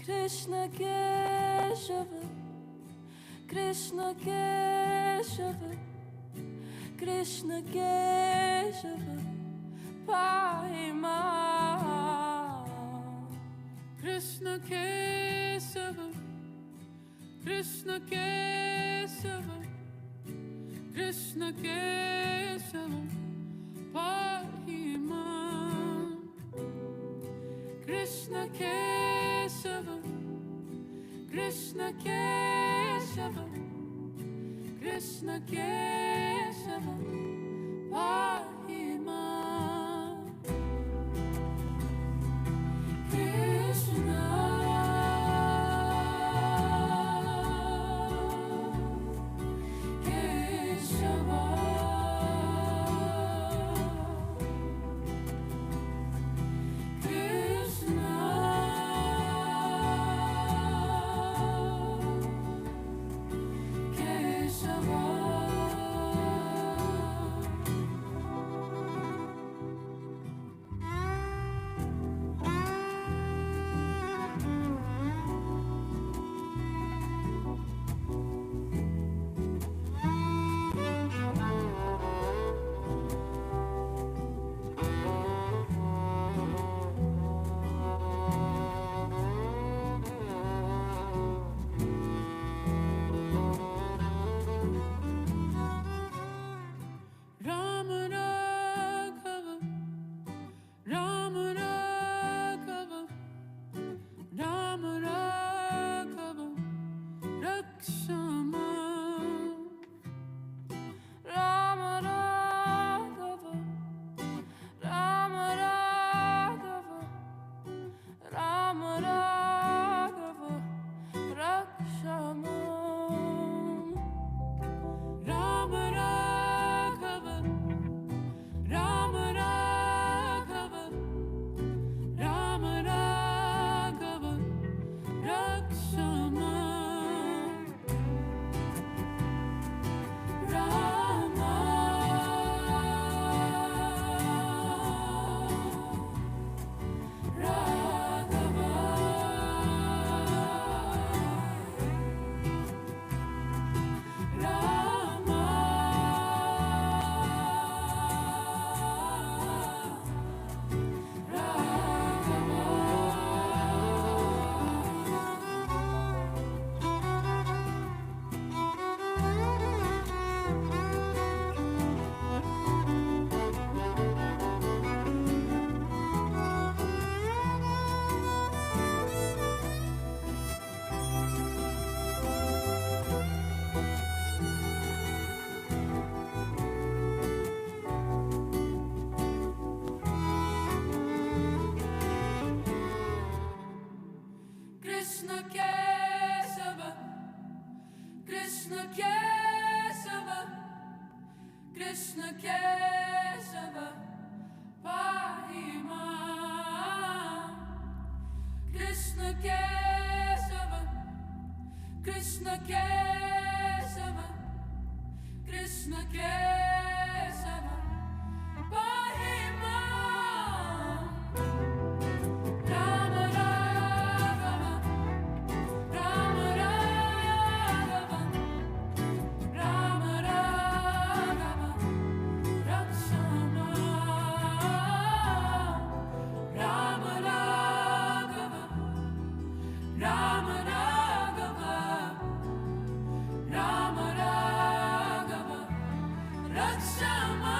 Krishna Keshava, Krishna Keshava, Krishna Keshava, Pahima. Krishna Keshava, Krishna Keshava, Krishna Keshava, Pahima. Krishna Keshava, Krishna Keshava, Krishna Keshava, Pahima. Krishna Keshava, Krishna Keshava. Krishna Keshava Pahima Krishna Keshava Krishna Keshava Krishna Keshava Pahima Rama Raghava Rama Raghava Rama Raghava Rakshama Rama Raghava Rama Raghava Rama Raghava Rakshama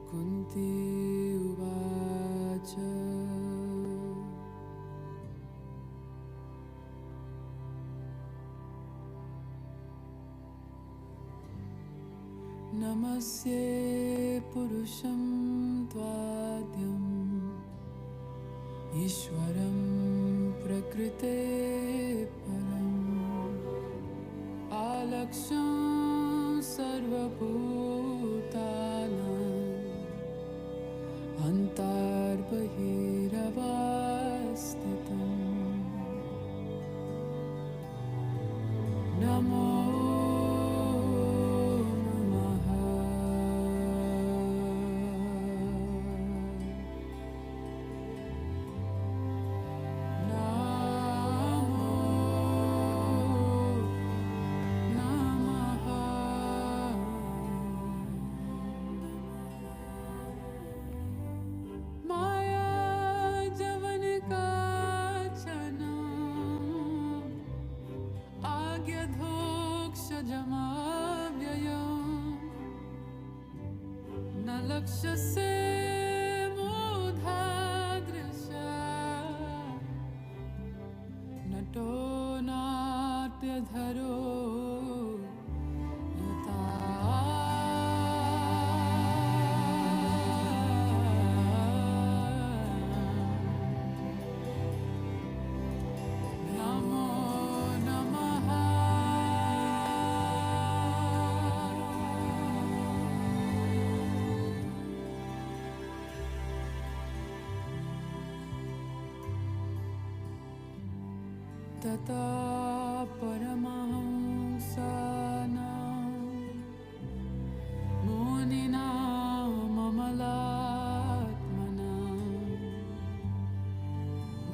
Kunti Uvacha Namasye Purusham Tvadyam Ishwaram Prakrite Param Alaksham Sarvabhutanam Antar Bahiravastitam Namo Namaha Namo Namaha Maya Javanika Chana Agyadhoksha Jamavyayam Na Laksha Se Mudhadrisha Nato Natya Dharo Namo Namaha Tata Paramahamsana Munina Mamalatmana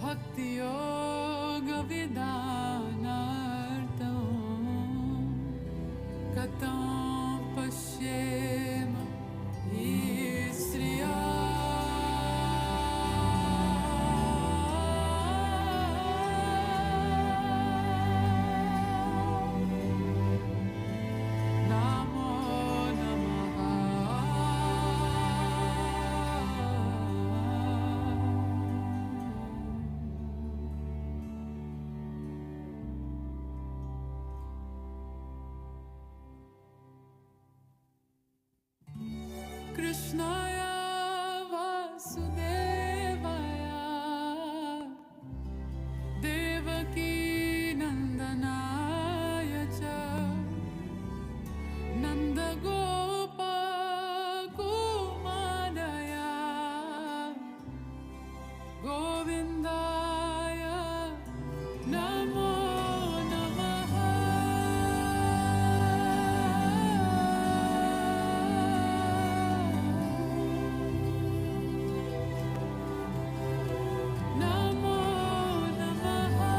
Bhakti Yoga Vidanartam Katam Pashyema Isriya Namo Namaha Krishnaya Vasudevaya Devaki Nandanaya cha Nandagopa Kumadaya Govindaya Namo Namaha Namo Namaha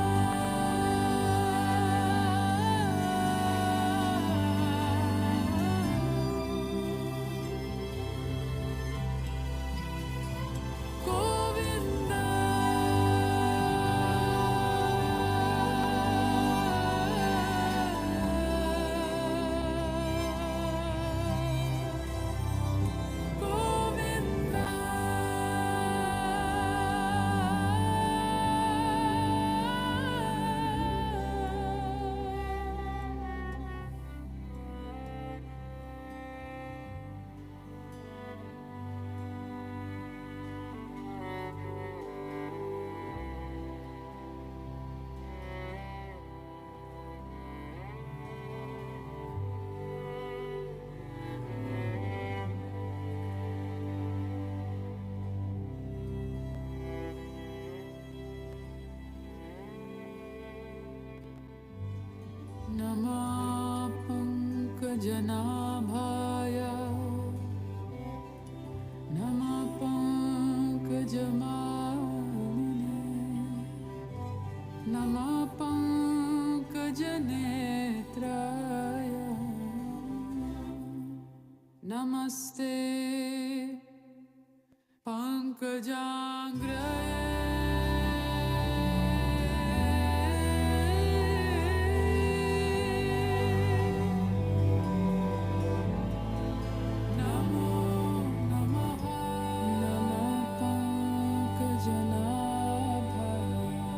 Govinda Govinda Nama Pankajanabhaya Nama Pankajamanine Nama Pankajanetraya Namaste Pankajangraye Namo Namaha Nama Pankajanabhaya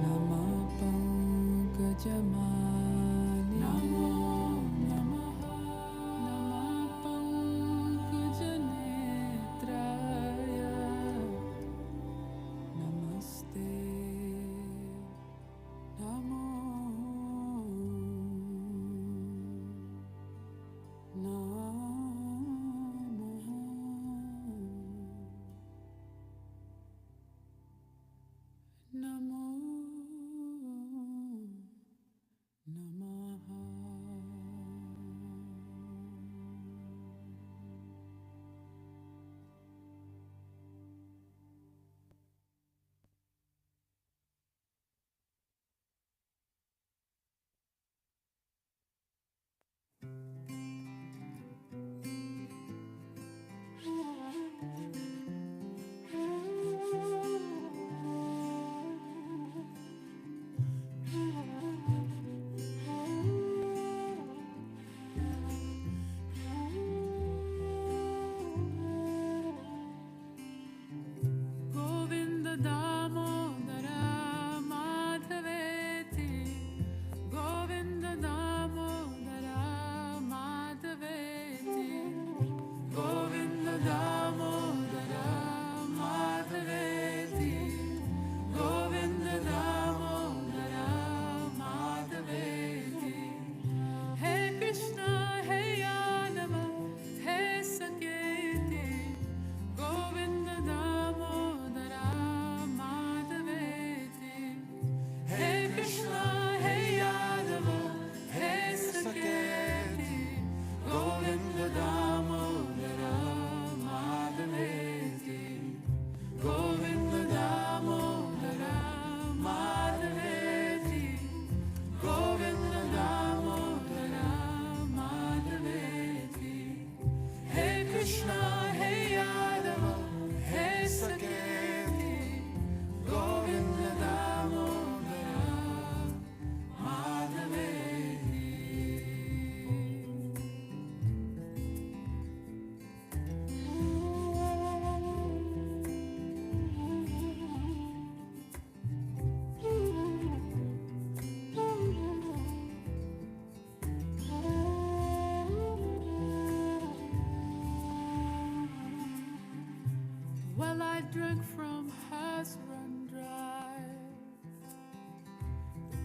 Nama Pankajamani Namo Namaha Nama Pankajanetraya Namaste Namo Namo Namaha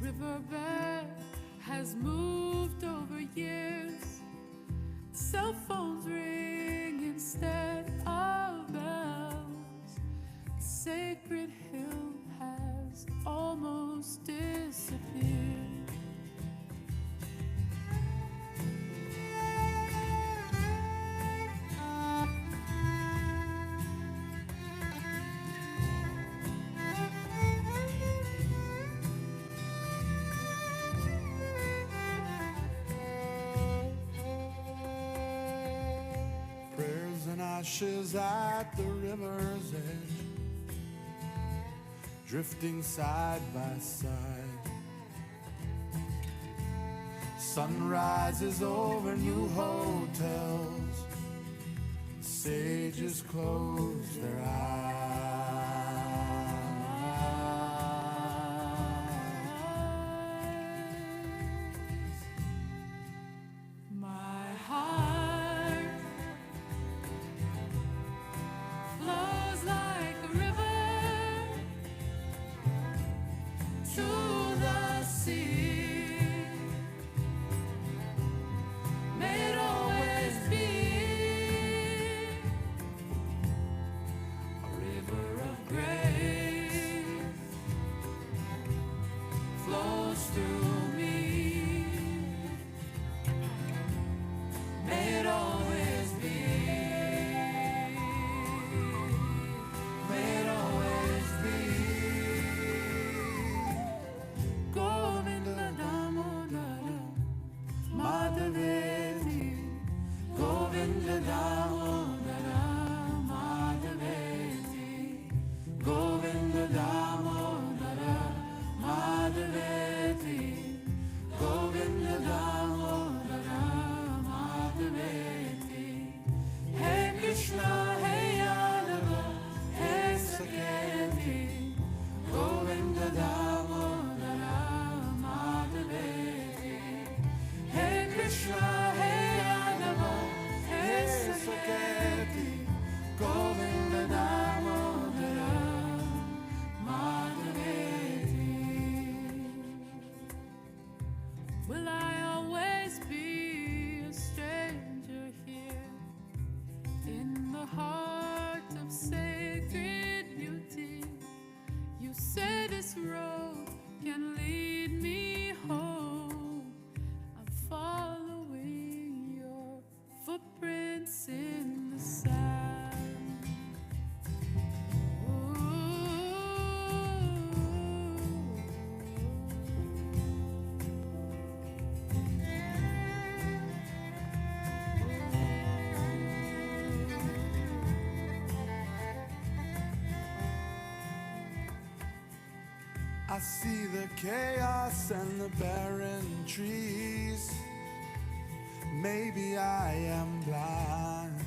riverbed has moved over years. Cell phones ring instead of bells. Sacred hill has almost disappeared. Prayers and ashes at the river's edge, drifting side by side. Sun rises over new hotels, sages close their eyes. My heart flows like a river to the sea. May it always be a river of grace flows through me. May it always be. May it always be. Govinda Damodara Madhaveti. Govinda Damodara Madhaveti. Govinda Damodara Madhaveti. Govinda Damodara Madhaveti. Hey Krishna, hey Yadava, hey Saketi. Govinda Damodara Madhaveti. Hey Krishna, hey Yadava, hey Saketi. Govinda Damodara Madhaveti. Will I always be a stranger here in the heart of sacred beauty? You say this road can lead me home. I'm following your footprints in the sand. I see the chaos and the barren trees. Maybe I am blind.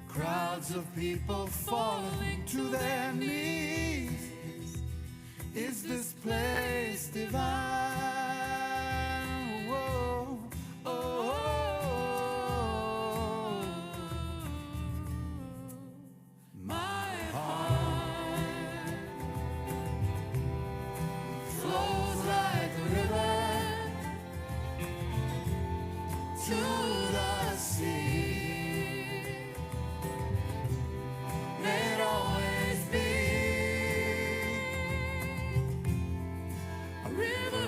Crowds of people falling to their knees. Is this place divine? Whoa, oh, oh. My heart flows like a river to the sea. May it always be a river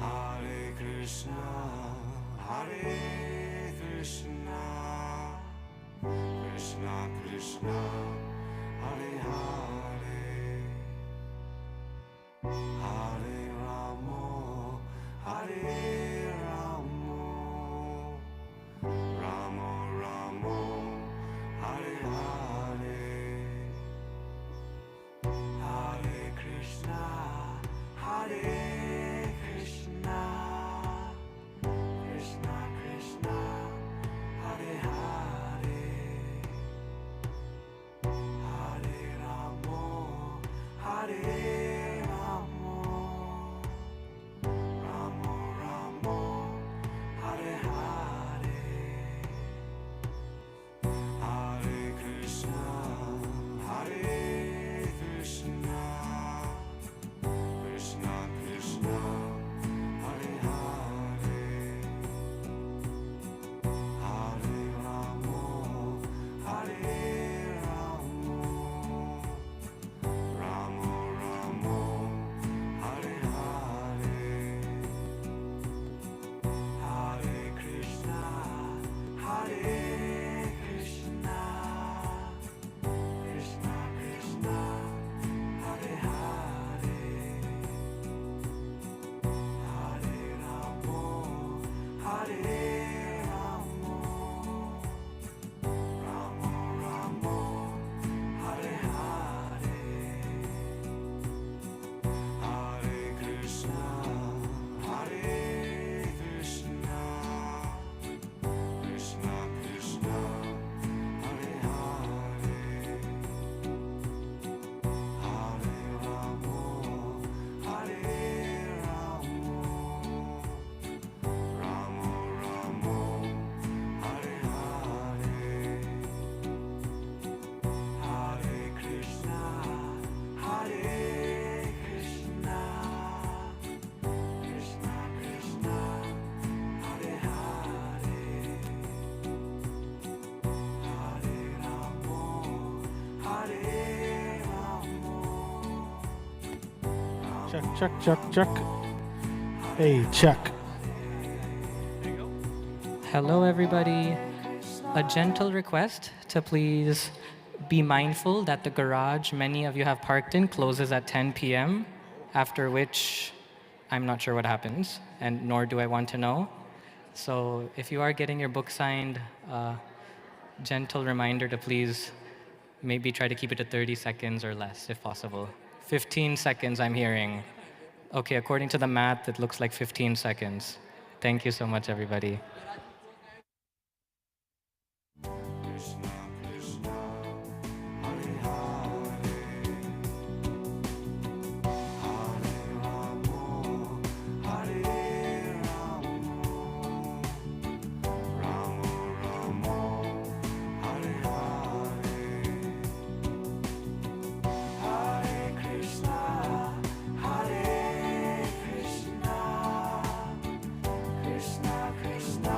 Hare Krishna, Hare Krishna, Krishna Krishna, Hare Hare, Hare Ramo, Hare Ramo, Ramo Ramo, Hare Hare, Hare Krishna, Hare Krishna, Krishna Krishna, Hare Hare, Hare Ramo, Hare Ramo, Ramo Ramo, Hare Hare, Hare Krishna, Hare Krishna, Krishna Krishna, Hare Hare, Hare Ramo, Hare Ramo, Ramo Ramo, Hare Hare, Hare Krishna, Hare Krishna, Krishna Krishna, Hare Hare, Hare Ramo, Hare Ramo, Ramo Ramo, Hare Hare, Hare Krishna, Hare Krishna, Krishna Krishna, Hare Hare, Hare Ramo, Hare Ramo, Ramo Ramo, Hare Hare, Hare Krishna, Hare Krishna, Krishna Krishna, Hare Hare, Hare Ramo, Hare Ramo. Check. Hey, check. Hello, everybody. A gentle request to please be mindful that the garage many of you have parked in closes at 10 p.m., after which I'm not sure what happens, and nor do I want to know. So if you are getting your book signed, gentle reminder to please maybe try to keep it to 30 seconds or less, if possible. 15 seconds, I'm hearing. Okay, according to the math, it looks like 15 seconds. Thank you so much, everybody. Krishna Krishna, Hare Hare, Hare Ramo, Hare Ramo, Ramo Ramo, Hare Hare, Hare Krishna, Hare Krishna, Krishna Krishna,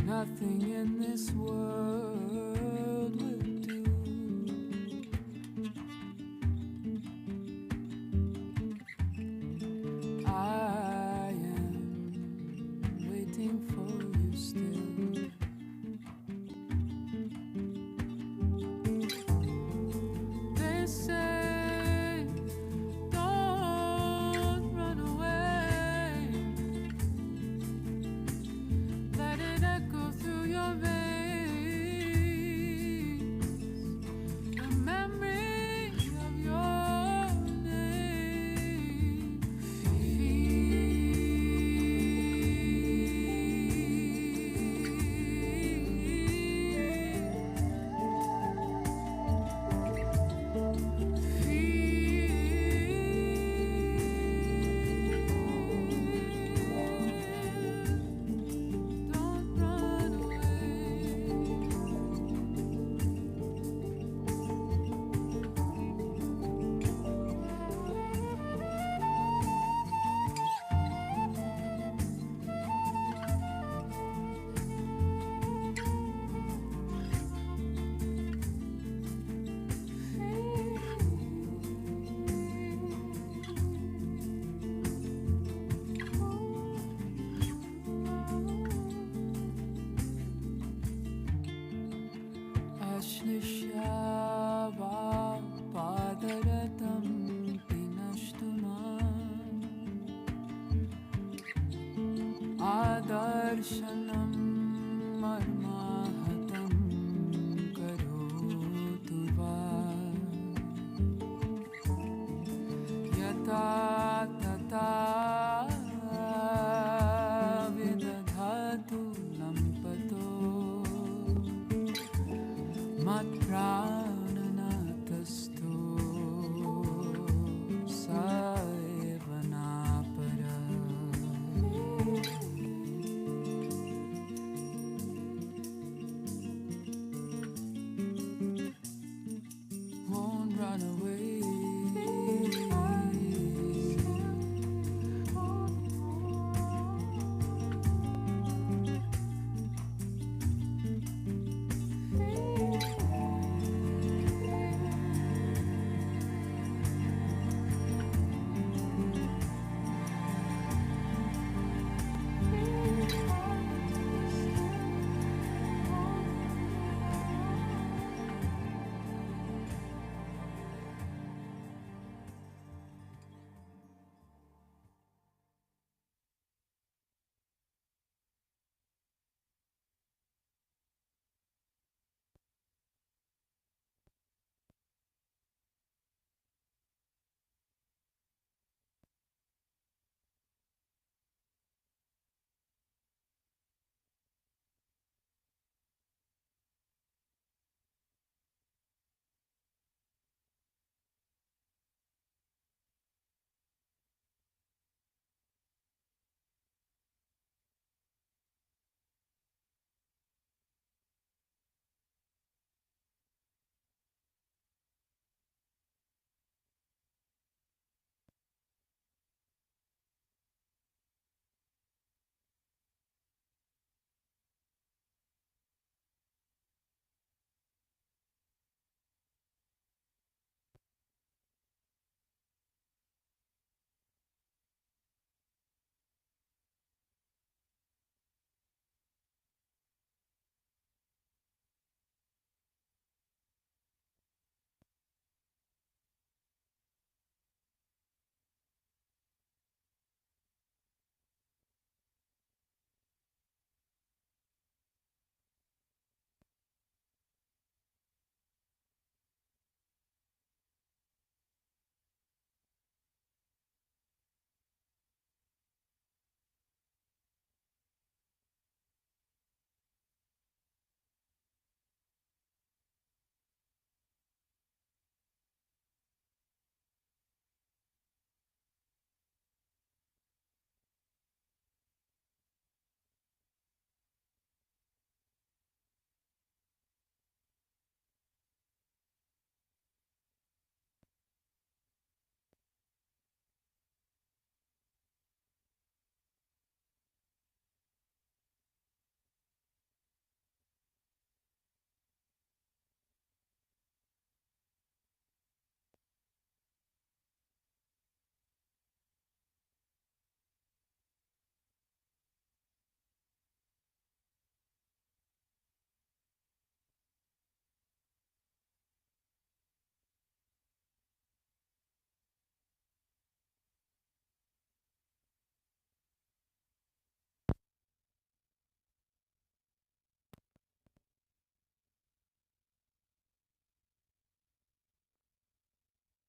Nothing in this world would do. I am waiting for you still. They say, don't run away. Let it echo through your veins. The memory of your name. Don't run Ashlishava padaratam pinashtuman Adarshanam marmahatam karotu va Yata tata vidadhatu lampato Matra